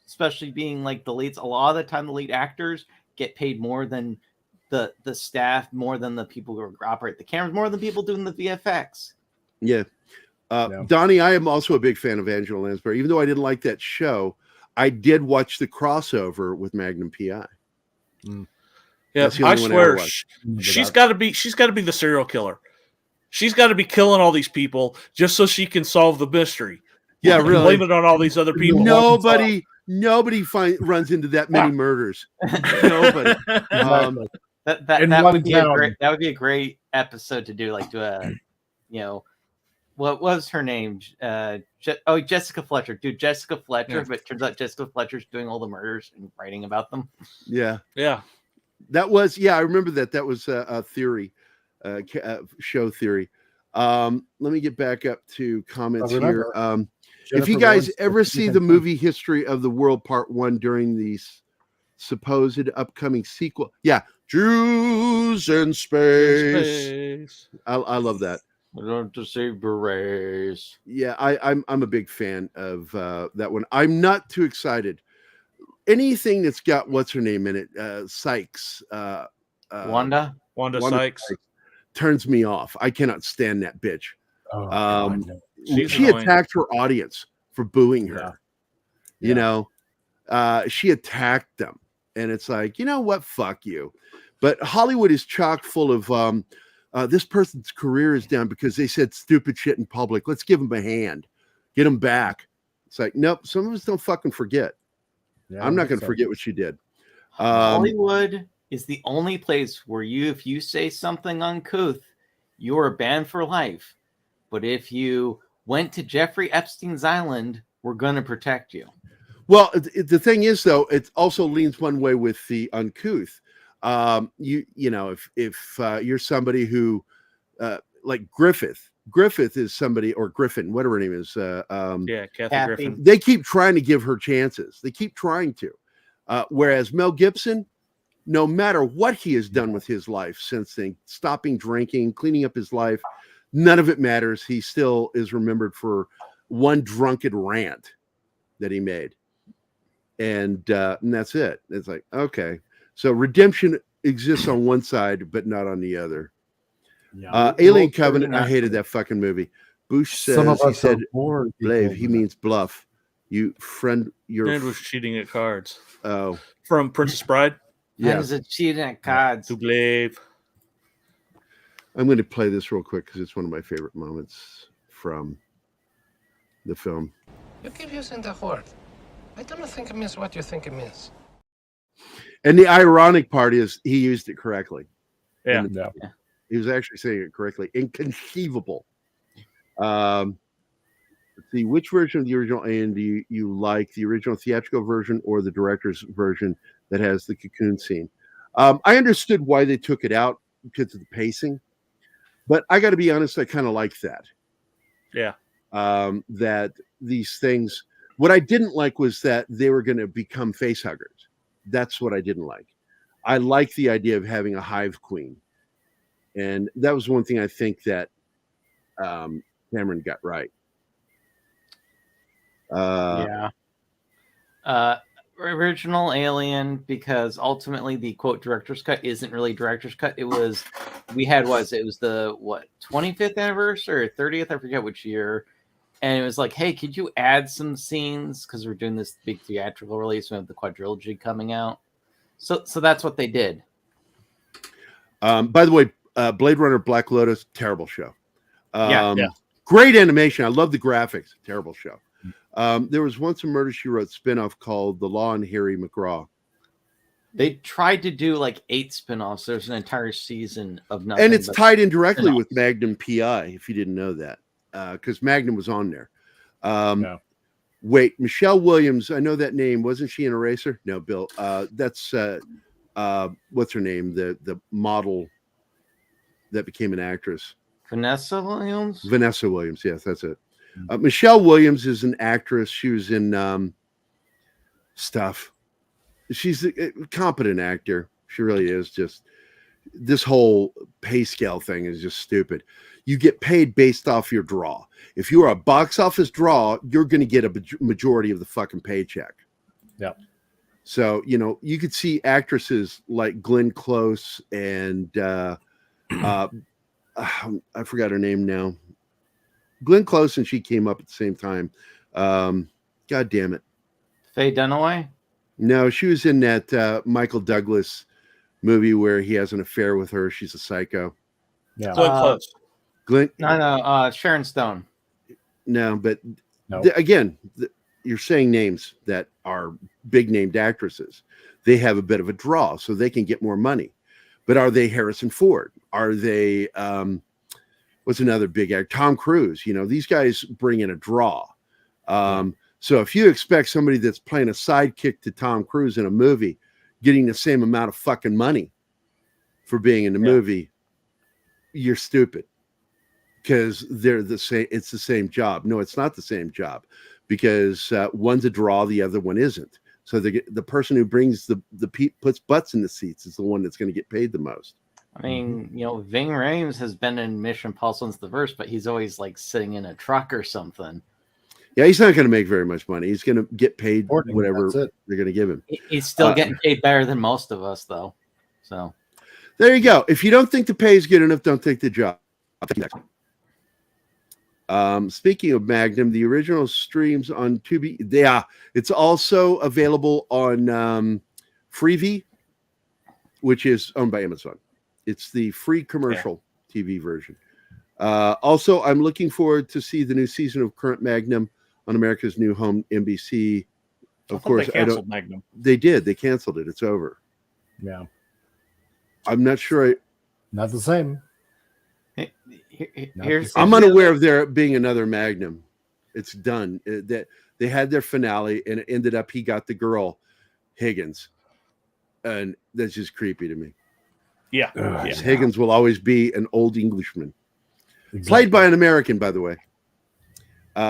especially being like the leads, a lot of the time the lead actors get paid more than the staff, more than the people who operate the cameras, more than people doing the VFX.
Yeah. Donnie, I am also a big fan of Angela Lansbury. Even though I didn't like that show, I did watch the crossover with Magnum PI.
Yeah, I swear she's got to be the serial killer. She's got to be killing all these people just so she can solve the mystery.
Yeah, really.
Blame it on all these other people.
Nobody runs into that many murders. Nobody.
That would be a great episode to do. Like what was her name? Jessica Fletcher. Do Jessica Fletcher, but it turns out Jessica Fletcher's doing all the murders and writing about them.
Yeah.
That was, I remember that. That was a theory, show theory. Let me get back up to comments here. If you guys ever see the movie History of the World Part 1 during the supposed upcoming sequel, Jews in space. I love that.
I love to see berets.
Yeah, I'm a big fan of that one. I'm not too excited. Anything that's got what's her name in it, Sykes,
Wanda
Sykes
turns me off. I cannot stand that bitch. She
annoying.
attacked her audience for booing her. You know, she attacked them, and it's like, you know what? Fuck you. But Hollywood is chock full of this person's career is down because they said stupid shit in public. Let's give them a hand, get them back. It's like, nope. Some of us don't fucking forget. I'm not going to forget what she did.
Hollywood is the only place where if you say something uncouth, you are banned for life. But if you went to Jeffrey Epstein's island, we're going to protect you.
Well, the thing is, though, it also leans one way with the uncouth. You know, if you're somebody who, like Griffith,
Griffith is somebody, or Griffin, whatever her name is.
Yeah, Kathy
Kathy.
Griffin.
They keep trying to give her chances. They keep trying to. Whereas Mel Gibson, no matter what he has done with his life since then, stopping drinking, cleaning up his life, none of it matters. He still is remembered for one drunken rant that he made. And that's it. It's like, okay. So redemption exists on one side, but not on the other.
Yeah.
Alien Covenant, I hated that fucking movie. Bush
Some of
says, he
us are
said,
bored
Blave,
people,
he
but-
means bluff. You friend, your
Friend was cheating at cards.
Oh,
From Princess Bride.
yeah.
Friends are cheating at cards.
To Blave.
I'm going to play this real quick because it's one of my favorite moments from the film.
You keep using the word. I don't think it means what you think it means.
And the ironic part is he used it correctly.
Yeah.
Yeah.
He was actually saying it correctly. Inconceivable. Let's see, which version of the original Alien do you like? The original theatrical version or the director's version that has the cocoon scene? I understood why they took it out because of the pacing, but I got to be honest, I kind of like that.
Yeah.
That these things, what I didn't like was that they were going to become face huggers. That's what I didn't like. I like the idea of having a hive queen. And that was one thing I think that Cameron got right.
Original Alien, because ultimately the quote director's cut isn't really director's cut. It was the 25th anniversary or 30th, I forget which year. And it was like, hey, could you add some scenes? Because we're doing this big theatrical release. We have the quadrilogy coming out. So that's what they did.
By the way, Blade Runner Black Lotus, terrible show.
Yeah.
Great animation. I love the graphics. Terrible show. There was once a Murder, She Wrote spinoff called The Law and Harry McGraw.
They tried to do like 8 spinoffs. There's an entire season of nothing.
And it's tied in directly
spin-offs.
with Magnum PI, if you didn't know that, because Magnum was on there. Wait, Michelle Williams, I know that name. Wasn't she an Eraser? No, Bill. That's what's her name? The model that became an actress.
Vanessa Williams?
Vanessa Williams, yes, that's it. Michelle Williams is an actress. She was in stuff. She's a competent actor. She really is. Just this whole pay scale thing is just stupid. You get paid based off your draw. If you're a box office draw, you're going to get a majority of the fucking paycheck.
Yeah.
So, you could see actresses like Glenn Close and I forgot her name now. Glenn Close and she came up at the same time. God damn it.
Faye Dunaway?
No, she was in that Michael Douglas movie where he has an affair with her. She's a psycho.
Yeah.
Glenn Close.
Glenn.
No, Sharon Stone.
No, but
No.
Again, you're saying names that are big named actresses. They have a bit of a draw, so they can get more money. But are they Harrison Ford? Are they what's another big actor? Tom Cruise. These guys bring in a draw. So if you expect somebody that's playing a sidekick to Tom Cruise in a movie getting the same amount of fucking money for being in the movie, you're stupid. Because they're the same. It's the same job. No, it's not the same job, because one's a draw, the other one isn't. So the person who brings puts butts in the seats is the one that's going to get paid the most.
I mean, Ving Rhames has been in Mission Impossible since the first, but he's always like sitting in a truck or something.
Yeah, he's not going to make very much money. He's going to get paid whatever
That's it.
they're going to give him.
He's still getting paid better than most of us, though. So
there you go. If you don't think the pay is good enough, don't take the job. Speaking of Magnum, the original streams on Tubi. Yeah, it's also available on Freevee, which is owned by Amazon. It's the free commercial TV version. Also, I'm looking forward to see the new season of Current Magnum on America's new home, NBC. Of course,
they canceled Magnum.
They did. They canceled it. It's over.
Yeah.
I'm not sure.
Not the same.
I'm unaware of there being another Magnum. It's done. That they had their finale, and it ended up he got the girl, Higgins, and that's just creepy to me.
Yeah.
Higgins will always be an old Englishman. Played by an American, by the way.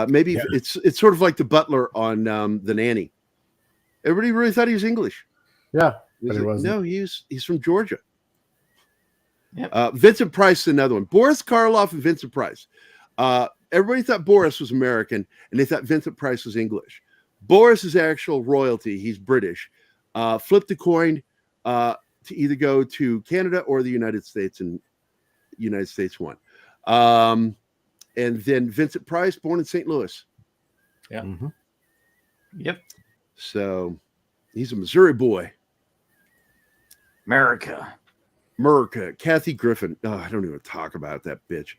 Maybe it's sort of like the butler on The Nanny. Everybody really thought he was English.
Yeah,
but
he wasn't.
No, he's from Georgia.
Yep.
Vincent Price is another one. Boris Karloff and Vincent Price. Everybody thought Boris was American, and they thought Vincent Price was English. Boris is actual royalty. He's British. Flipped the coin to either go to Canada or the United States, and United States won. And then Vincent Price, born in St. Louis.
Yeah.
Mm-hmm.
Yep.
So he's a Missouri boy.
America.
Kathy Griffin. Oh, I don't even talk about that bitch.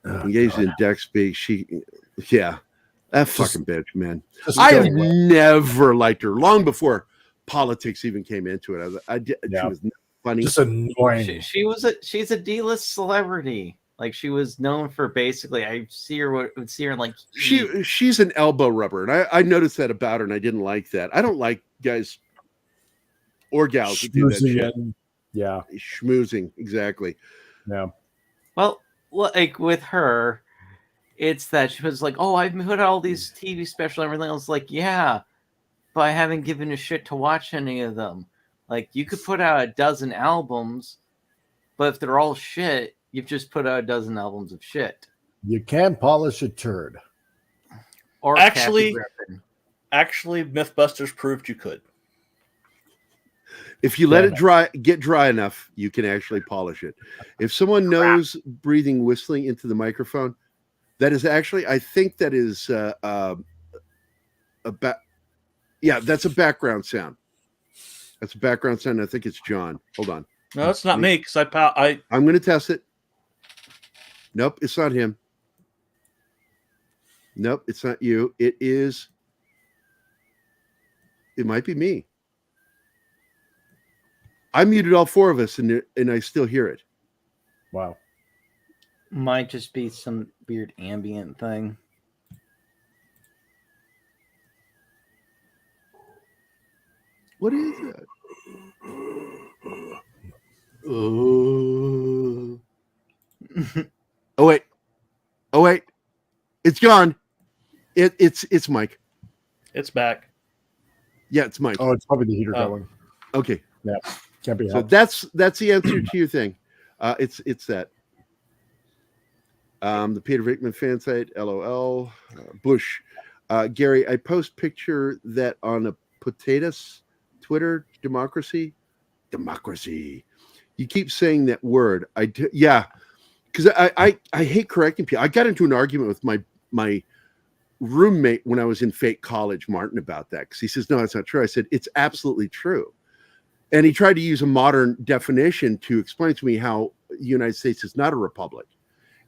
Engaged in deck speak. That fucking bitch, man. I have never liked her. Long before politics even came into it. She was funny.
Just annoying.
She's a D-list celebrity. Like, she was known for basically, I would see her like
she's an elbow rubber, and I noticed that about her, and I didn't like that. I don't like guys or gals that do that shit.
Yeah,
schmoozing, exactly.
Yeah.
Well, like with her, it's that she was like, "Oh, I've put out all these TV specials and everything else." Like, yeah, but I haven't given a shit to watch any of them. Like, you could put out a dozen albums, but if they're all shit, you've just put out a dozen albums of shit.
You can't polish a turd.
Or
actually, Mythbusters proved you could.
If you let it get dry enough, you can actually polish it. If someone knows breathing, whistling into the microphone, that is actually, I think that is that's a background sound. That's a background sound. I think it's John. Hold on.
No, it's not me, because
I'm going to test it. Nope, it's not him. Nope, it's not you. It might be me. I muted all four of us, and I still hear it.
Wow.
Might just be some weird ambient thing.
What is that? Oh. Oh wait. It's gone. It's Mike.
It's back.
Yeah, it's Mike.
Oh, it's probably the heater going.
Okay.
Yeah. Can't be
helped. So that's the answer to your thing. It's that. The Peter Vickman fan site, LOL. Bush. Gary, I post picture that on a potatoes Twitter democracy. You keep saying that word. Because I hate correcting people. I got into an argument with my roommate when I was in Fate College, Martin, about that, because he says, no, that's not true. I said, it's absolutely true. And he tried to use a modern definition to explain to me how the United States is not a republic.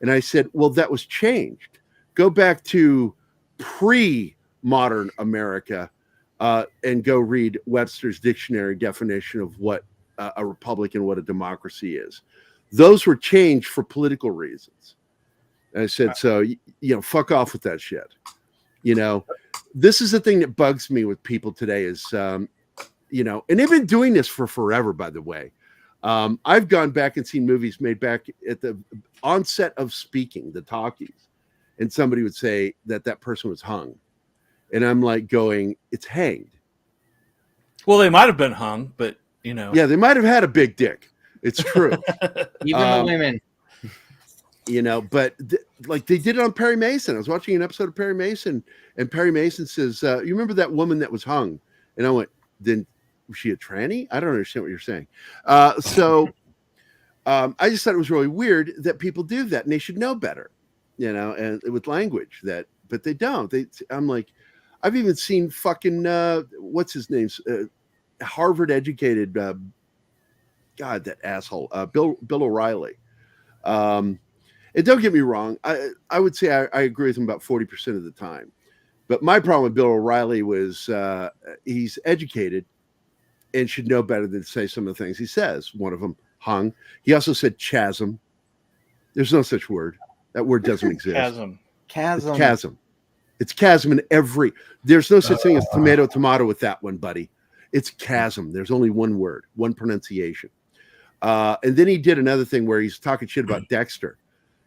And I said, well, that was changed. Go back to pre-modern America and go read Webster's dictionary definition of what a republic and what a democracy is. Those were changed for political reasons. And I said, so, fuck off with that shit. This is the thing that bugs me with people today is, and they've been doing this for forever, by the way. I've gone back and seen movies made back at the onset of speaking, the talkies, and somebody would say that person was hung. And I'm like going, it's hanged.
Well, they might have been hung, but,
Yeah, they might have had a big dick. It's true.
Even the women.
But like they did it on Perry Mason. I was watching an episode of Perry Mason, and Perry Mason says, you remember that woman that was hung? And I went, then was she a tranny? I don't understand what you're saying. So I just thought it was really weird that people do that, and they should know better, and with language but they don't. I'm like, I've even seen fucking, what's his name? Harvard educated, God, that asshole, Bill O'Reilly. And don't get me wrong, I would say I agree with him about 40% of the time. But my problem with Bill O'Reilly was he's educated and should know better than to say some of the things he says. One of them, hung. He also said chasm. There's no such word. That word doesn't exist.
Chasm.
It's chasm. It's chasm in every. There's no such thing as tomato with that one, buddy. It's chasm. There's only one word, one pronunciation. And then he did another thing where he's talking shit about Dexter.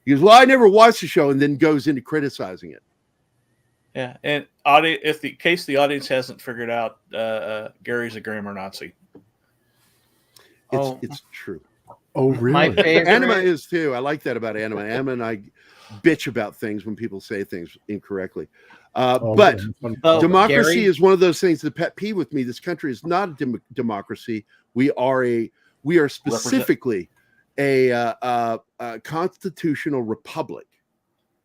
He goes, well, I never watched the show, and then goes into criticizing it.
Yeah, and in case the audience hasn't figured out, Gary's a grammar Nazi.
It's true.
Oh, really?
My favorite.
Anima is too. I like that about Anima. Anima and I bitch about things when people say things incorrectly. But democracy
Gary?
is one of those things that pet peeve with me. This country is not a democracy. We are specifically a constitutional republic.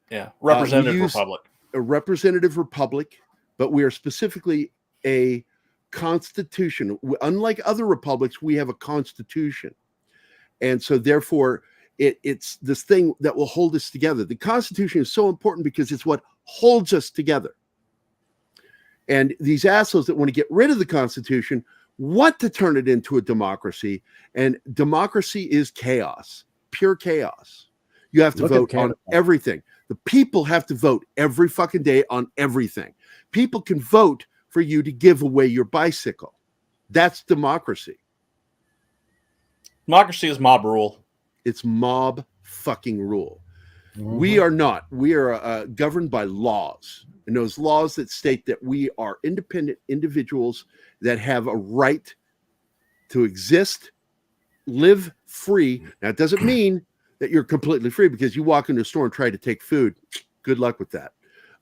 Yeah, representative republic.
A representative republic, but we are specifically a constitution. Unlike other republics, we have a constitution. And so therefore, it's this thing that will hold us together. The Constitution is so important because it's what holds us together. And these assholes that want to get rid of the Constitution want to turn it into a democracy. And democracy is chaos, pure chaos. You have to vote on everything. The people have to vote every fucking day on everything. People can vote for you to give away your bicycle. That's democracy.
Democracy is mob rule.
It's mob fucking rule. We are not. We are governed by laws. And those laws that state that we are independent individuals that have a right to exist, live free. Now, it doesn't mean that you're completely free, because you walk into a store and try to take food. Good luck with that.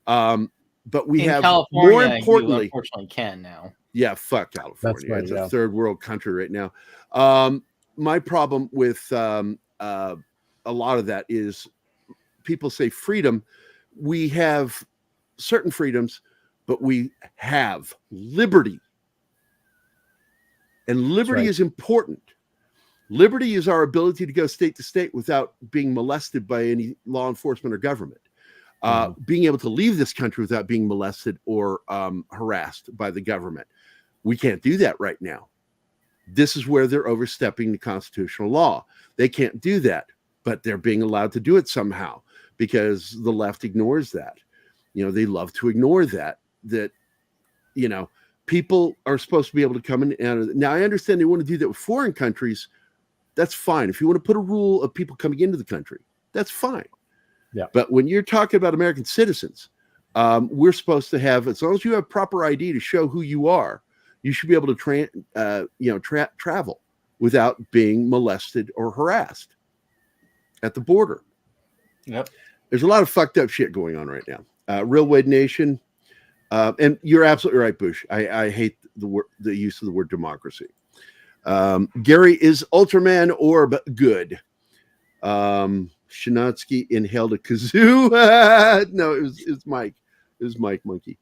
But we have,
California,
more importantly,
you unfortunately can now.
Yeah, fuck California.
Right,
it's a third world country right now. My problem with a lot of that is people say freedom. We have certain freedoms, but we have liberty. And liberty is important. Liberty is our ability to go state to state without being molested by any law enforcement or government. Being able to leave this country without being molested or harassed by the government. We can't do that right now. This is where they're overstepping the constitutional law. They can't do that, but they're being allowed to do it somehow because the left ignores that. You know, they love to ignore that, you know, people are supposed to be able to come in and out of it. Now, I understand they want to do that with foreign countries. That's fine. If you want to put a rule of people coming into the country, that's fine.
Yeah.
But when you're talking about American citizens, we're supposed to have, as long as you have proper ID to show who you are, you should be able to travel without being molested or harassed at the border.
Yep.
There's a lot of fucked up shit going on right now. Real Wade Nation, and you're absolutely right, Bush. I hate the use of the word democracy. Gary, is Ultraman orb good? Shinatsky inhaled a kazoo. No, it was Mike. It was Mike Monkey.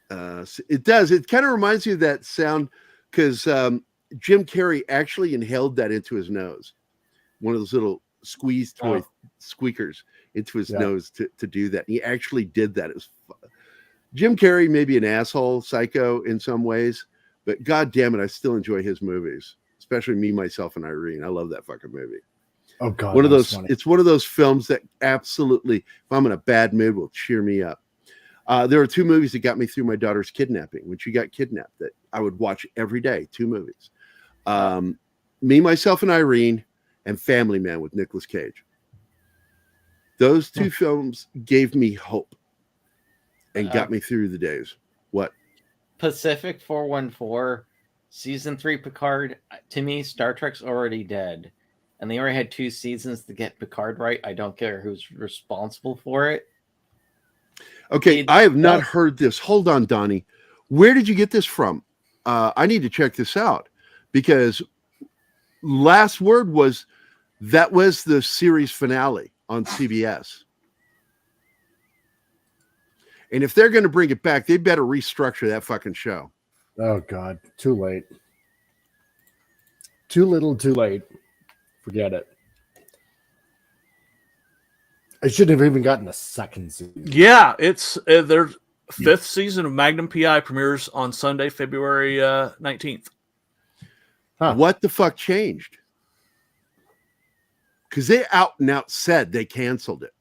It does. It kind of reminds me of that sound because Jim Carrey actually inhaled that into his nose. One of those little squeeze toy squeakers into his nose to do that. He actually did that. It was Jim Carrey may be an asshole, psycho in some ways, but God damn it, I still enjoy his movies, especially Me, Myself, and Irene. I love that fucking movie.
Oh God,
one of those. Funny. It's one of those films that absolutely, if I'm in a bad mood, will cheer me up. There are two movies that got me through my daughter's kidnapping. When she got kidnapped, that I would watch every day. Two movies: Me, Myself, and Irene, and Family Man with Nicolas Cage. Those two films gave me hope and got me through the days. What?
Pacific 414, season 3 Picard. To me, Star Trek's already dead, and they already had 2 seasons to get Picard right. I don't care who's responsible for it.
Okay, I have not heard this. Hold on, Donnie. Where did you get this from? I need to check this out because last word was that was the series finale on CBS. And if they're going to bring it back, they better restructure that fucking show.
Oh, God. Too late. Too little, too late. Forget it. I shouldn't have even gotten a second season.
Yeah, it's their 5th season of Magnum PI premieres on Sunday, February 19th.
Huh. What the fuck changed? Because they out and out said they canceled it.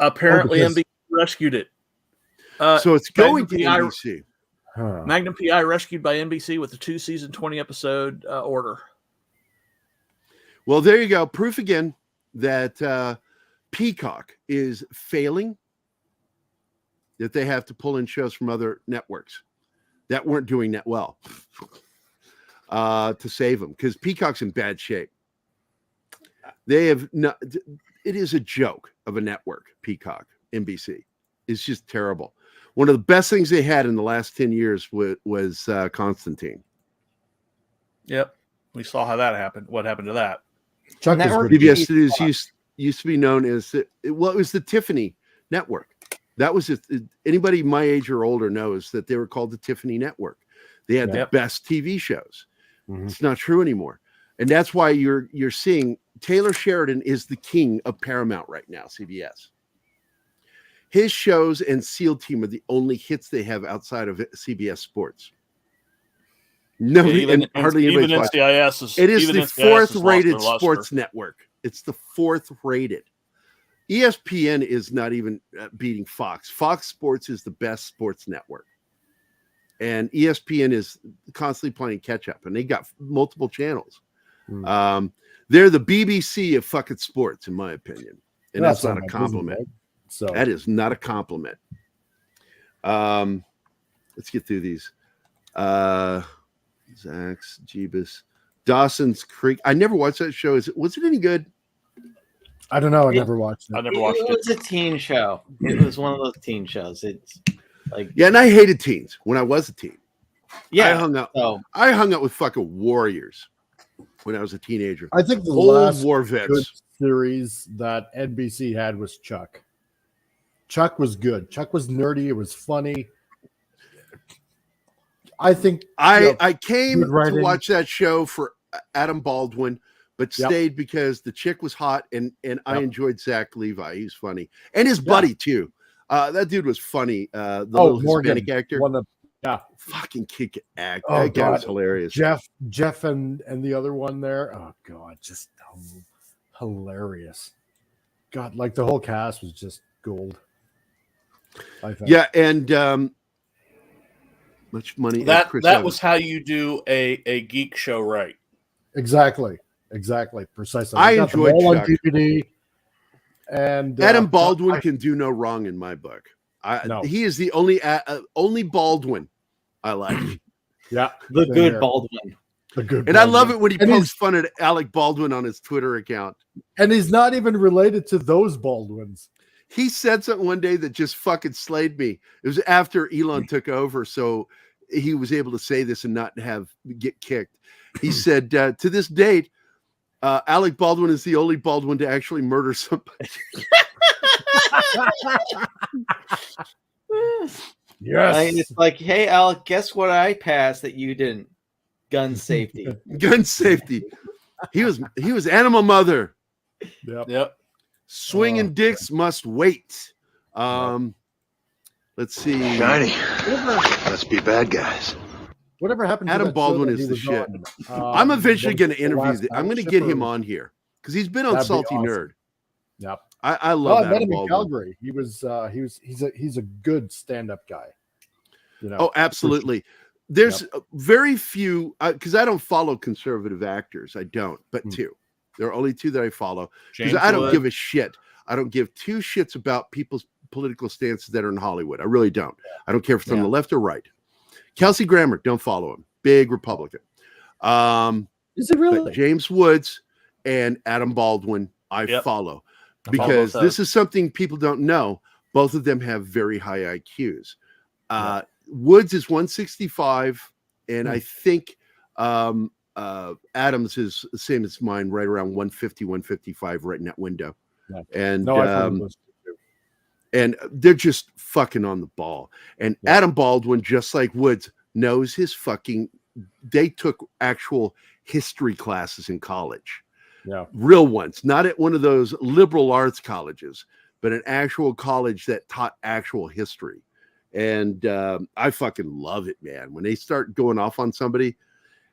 Apparently, NBC rescued it.
So it's going to NBC.
Magnum PI rescued by NBC with a 2-season, 20-episode order.
Well, there you go. Proof again that Peacock is failing, that they have to pull in shows from other networks that weren't doing that well to save them, because Peacock's in bad shape. They have not. It is a joke of a network. Peacock, NBC, is just terrible. One of the best things they had in the last 10 years was Constantine.
Yep, we saw how that happened. What happened to that?
Chuck is
Network
good.
PBS Studios used to be known as it was the Tiffany Network. That was it. Anybody my age or older knows that they were called the Tiffany Network. They had the best TV shows.
Mhm.
It's not true anymore, and that's why you're seeing Taylor Sheridan is the king of Paramount right now. CBS. His shows and SEAL Team are the only hits they have outside of CBS Sports. No, and hardly anybody's watching.
NCIS
It is the fourth-rated sports network. It's the fourth-rated. ESPN is not even beating Fox. Fox Sports is the best sports network. And ESPN is constantly playing catch-up, and they got multiple channels. They're the BBC of fucking sports, in my opinion. And that's not a compliment.
Right? So
that is not a compliment. Let's get through these. Zach's, Jeebus, Dawson's Creek. I never watched that show. Was it any good?
I don't know. I never watched it.
I never watched it.
It was a teen show. It was one of those teen shows. It's like,
yeah, and I hated teens when I was a teen.
yeah,
I hung out with fucking warriors when I was a teenager.
I think the
old
last
war vets
good series that NBC had was Chuck. Chuck was good. Chuck was nerdy. It was funny. I think
I came to watch that show for Adam Baldwin, but stayed because the chick was hot and I enjoyed Zach Levi. He's funny, and his buddy too. That dude was funny. The little
Morgan,
Hispanic actor. Fucking kick act.
Oh,
that guy was hilarious.
Jeff and the other one there. Oh god, just hilarious. God, like the whole cast was just gold. I think.
Yeah, and much money.
That was how you do a geek show, right?
Exactly, precisely.
I enjoyed
Chuck. On
Chuck.
DVD, and
Adam Baldwin can do no wrong in my book. He is the only Baldwin I like.
Yeah,
the good Baldwin.
The good.
And Baldwin. I love it when he pokes fun at Alec Baldwin on his Twitter account.
And he's not even related to those Baldwins.
He said something one day that just fucking slayed me. It was after Elon took over, so he was able to say this and not get kicked. He said, to this date, Alec Baldwin is the only Baldwin to actually murder somebody.
Yes.
It's like, hey, Alec, guess what I passed that you didn't? Gun safety.
Gun safety. He was animal mother.
Yep.
Swinging dicks must wait. Let's see.
Shiny. Let's be bad guys.
Whatever happened to
Adam
that
Baldwin
show
is
that
the
he
shit.
was on?
I'm eventually going to interview. I'm going to get him
on
on here because he's been on
That'd be
Salty
awesome.
Nerd.
Yep.
I love
I met
Adam
him in
Baldwin.
Calgary. He's a good stand-up guy. You know,
Oh, absolutely. There's very few because I don't follow conservative actors. I don't, but two. There are only two that I follow because I don't give a shit. I don't give two shits about people's political stances that are in Hollywood. I really don't. I don't care if it's on the left or right. Kelsey Grammer, don't follow him. Big Republican.
Is it really?
James Woods and Adam Baldwin, I follow because this is something people don't know. Both of them have very high IQs. Woods is 165, and I think Adams is the same as mine, right around 150, 155, right in that window. Yeah. And and they're just fucking on the ball. And Adam Baldwin, just like Woods, knows his fucking. They took actual history classes in college.
Yeah,
real ones, not at one of those liberal arts colleges, but an actual college that taught actual history. And I fucking love it, man. When they start going off on somebody,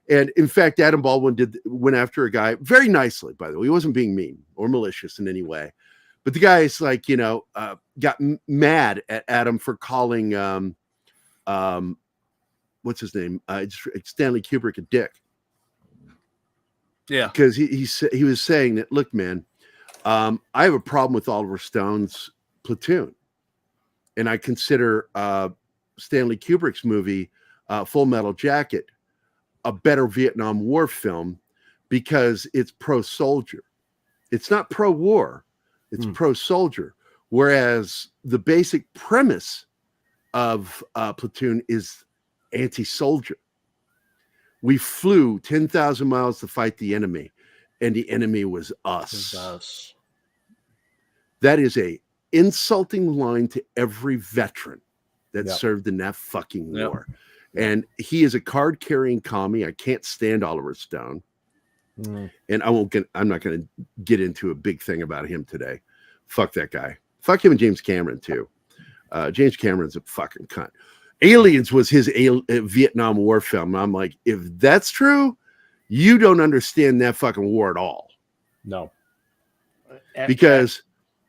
and in fact, Adam Baldwin went after a guy very nicely. By the way, he wasn't being mean or malicious in any way, but the guy is like, got mad at Adam for calling, what's his name? It's Stanley Kubrick a dick.
Yeah,
because he was saying that, look, man, I have a problem with Oliver Stone's Platoon, and I consider Stanley Kubrick's movie Full Metal Jacket a better Vietnam War film because it's pro-soldier. It's not pro-war, it's pro-soldier. Whereas the basic premise of Platoon is anti-soldier. We flew 10,000 miles to fight the enemy, and the enemy was us. That is a insulting line to every veteran that served in that fucking war. And he is a card-carrying commie. I can't stand Oliver Stone. And I'm not going to get into a big thing about him today. Fuck that guy. Fuck him and James Cameron too. James Cameron's a fucking cunt. Aliens was his Vietnam War film. I'm like, if that's true, you don't understand that fucking war at all.
No.
Because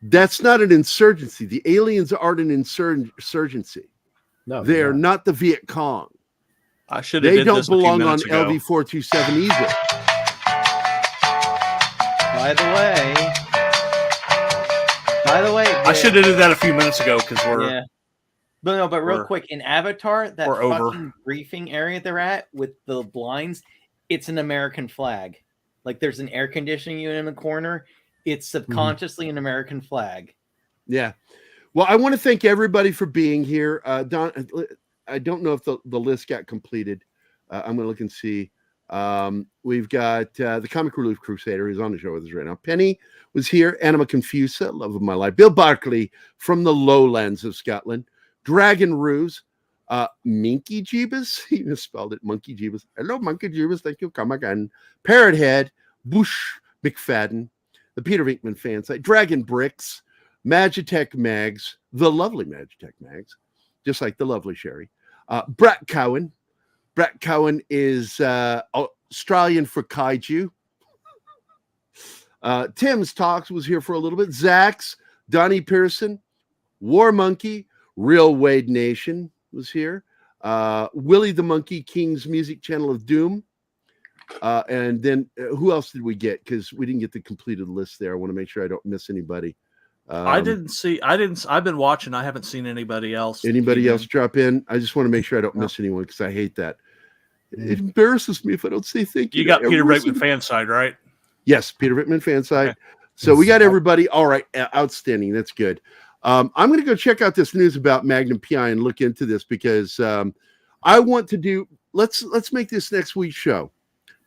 that's not an insurgency. The aliens aren't an insurgency.
No,
they are not the Viet Cong.
They
don't belong on LV 427 either.
By the way,
I should have did that a few minutes ago because we're
but real quick, in Avatar, that fucking briefing area they're at with the blinds, it's an American flag. Like there's an air conditioning unit in the corner. It's subconsciously an American flag.
Yeah. Well, I want to thank everybody for being here. Don, I don't know if the list got completed. I'm going to look and see. We've got the Comic Relief Crusader who's on the show with us right now. Penny was here. Anima Confusa, love of my life. Bill Barkley from the lowlands of Scotland. Dragon Ruse. Minky Jeebus. He misspelled it. Monkey Jeebus. Hello, Monkey Jeebus. Thank you. Come again. Parrot Head. Bush McFadden. The Peter Venkman fan site. Dragon Bricks. Magitech Mags. The lovely Magitech Mags. Just like the lovely Sherry. Brett Cowan. Brett Cowan is Australian for kaiju. Tim's Talks was here for a little bit. Zach's, Donnie Pearson, War Monkey, Real Wade Nation was here. Willie the Monkey King's Music Channel of Doom. And then who else did we get? Because we didn't get the completed list there. I want to make sure I don't miss anybody.
I've been watching. I haven't seen anybody else.
Anybody else drop in? I just want to make sure I don't miss anyone because I hate that. It embarrasses me if I don't say thank you.
You got Peter Venkman fan side, right?
Yes, Peter Venkman fan side. Okay. So we got everybody. All right, outstanding. That's good. I'm going to go check out this news about Magnum PI and look into this because I want to do. Let's make this next week's show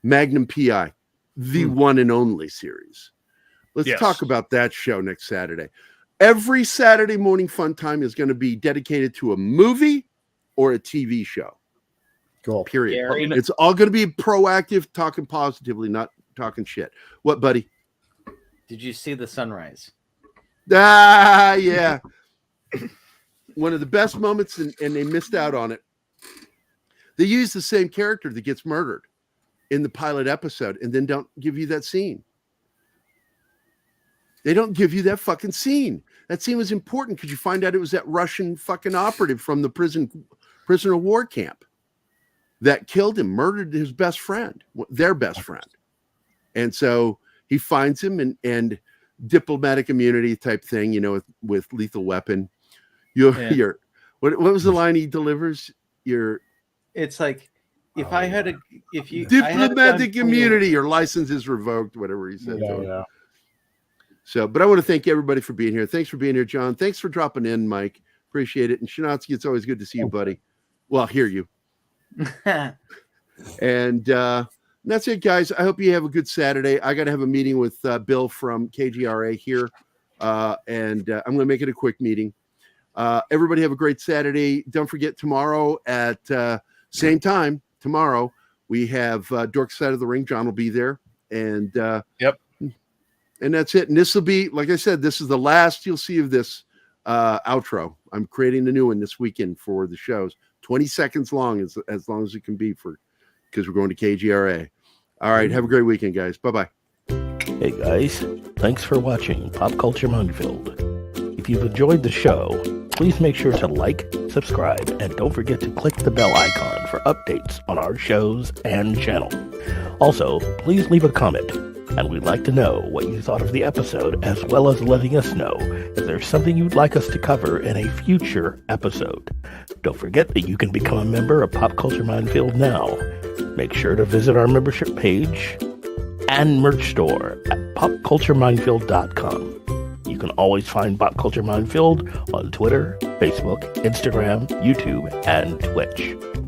Magnum PI, the one and only series. Let's talk about that show next Saturday. Every Saturday morning fun time is going to be dedicated to a movie or a TV show.
Cool.
Period. Gary. It's all going to be proactive, talking positively, not talking shit. What, buddy?
Did you see The Sunrise?
Yeah. One of the best moments, and they missed out on it. They use the same character that gets murdered in the pilot episode and then don't give you that scene. They don't give you that fucking scene. That scene was important because you find out it was that Russian fucking operative from the prisoner of war camp that killed him, murdered his best friend, their best friend. And so he finds him and diplomatic immunity type thing, with lethal weapon. What was the line he delivers?
It's like, if you
diplomatic immunity, your license is revoked, whatever he said. So, but I want to thank everybody for being here. Thanks for being here, John. Thanks for dropping in, Mike. Appreciate it. And Shinatsky, it's always good to see you, buddy. Well, hear you. And that's it, guys. I hope you have a good Saturday. I got to have a meeting with Bill from KGRA here. And I'm going to make it a quick meeting. Everybody have a great Saturday. Don't forget tomorrow at same time. Tomorrow we have Dork Side of the Ring. John will be there. And and that's it. And this will be, like I said, this is the last you'll see of this outro. I'm creating a new one this weekend for the shows. 20 seconds long, as long as it can be because we're going to KGRA. All right. Have a great weekend, guys. Bye-bye.
Hey, guys. Thanks for watching Pop Culture Mindfield. If you've enjoyed the show, please make sure to like, subscribe, and don't forget to click the bell icon for updates on our shows and channel. Also, please leave a comment, and we'd like to know what you thought of the episode, as well as letting us know if there's something you'd like us to cover in a future episode. Don't forget that you can become a member of Pop Culture Minefield now. Make sure to visit our membership page and merch store at popcultureminefield.com. You can always find Pop Culture Minefield on Twitter, Facebook, Instagram, YouTube, and Twitch.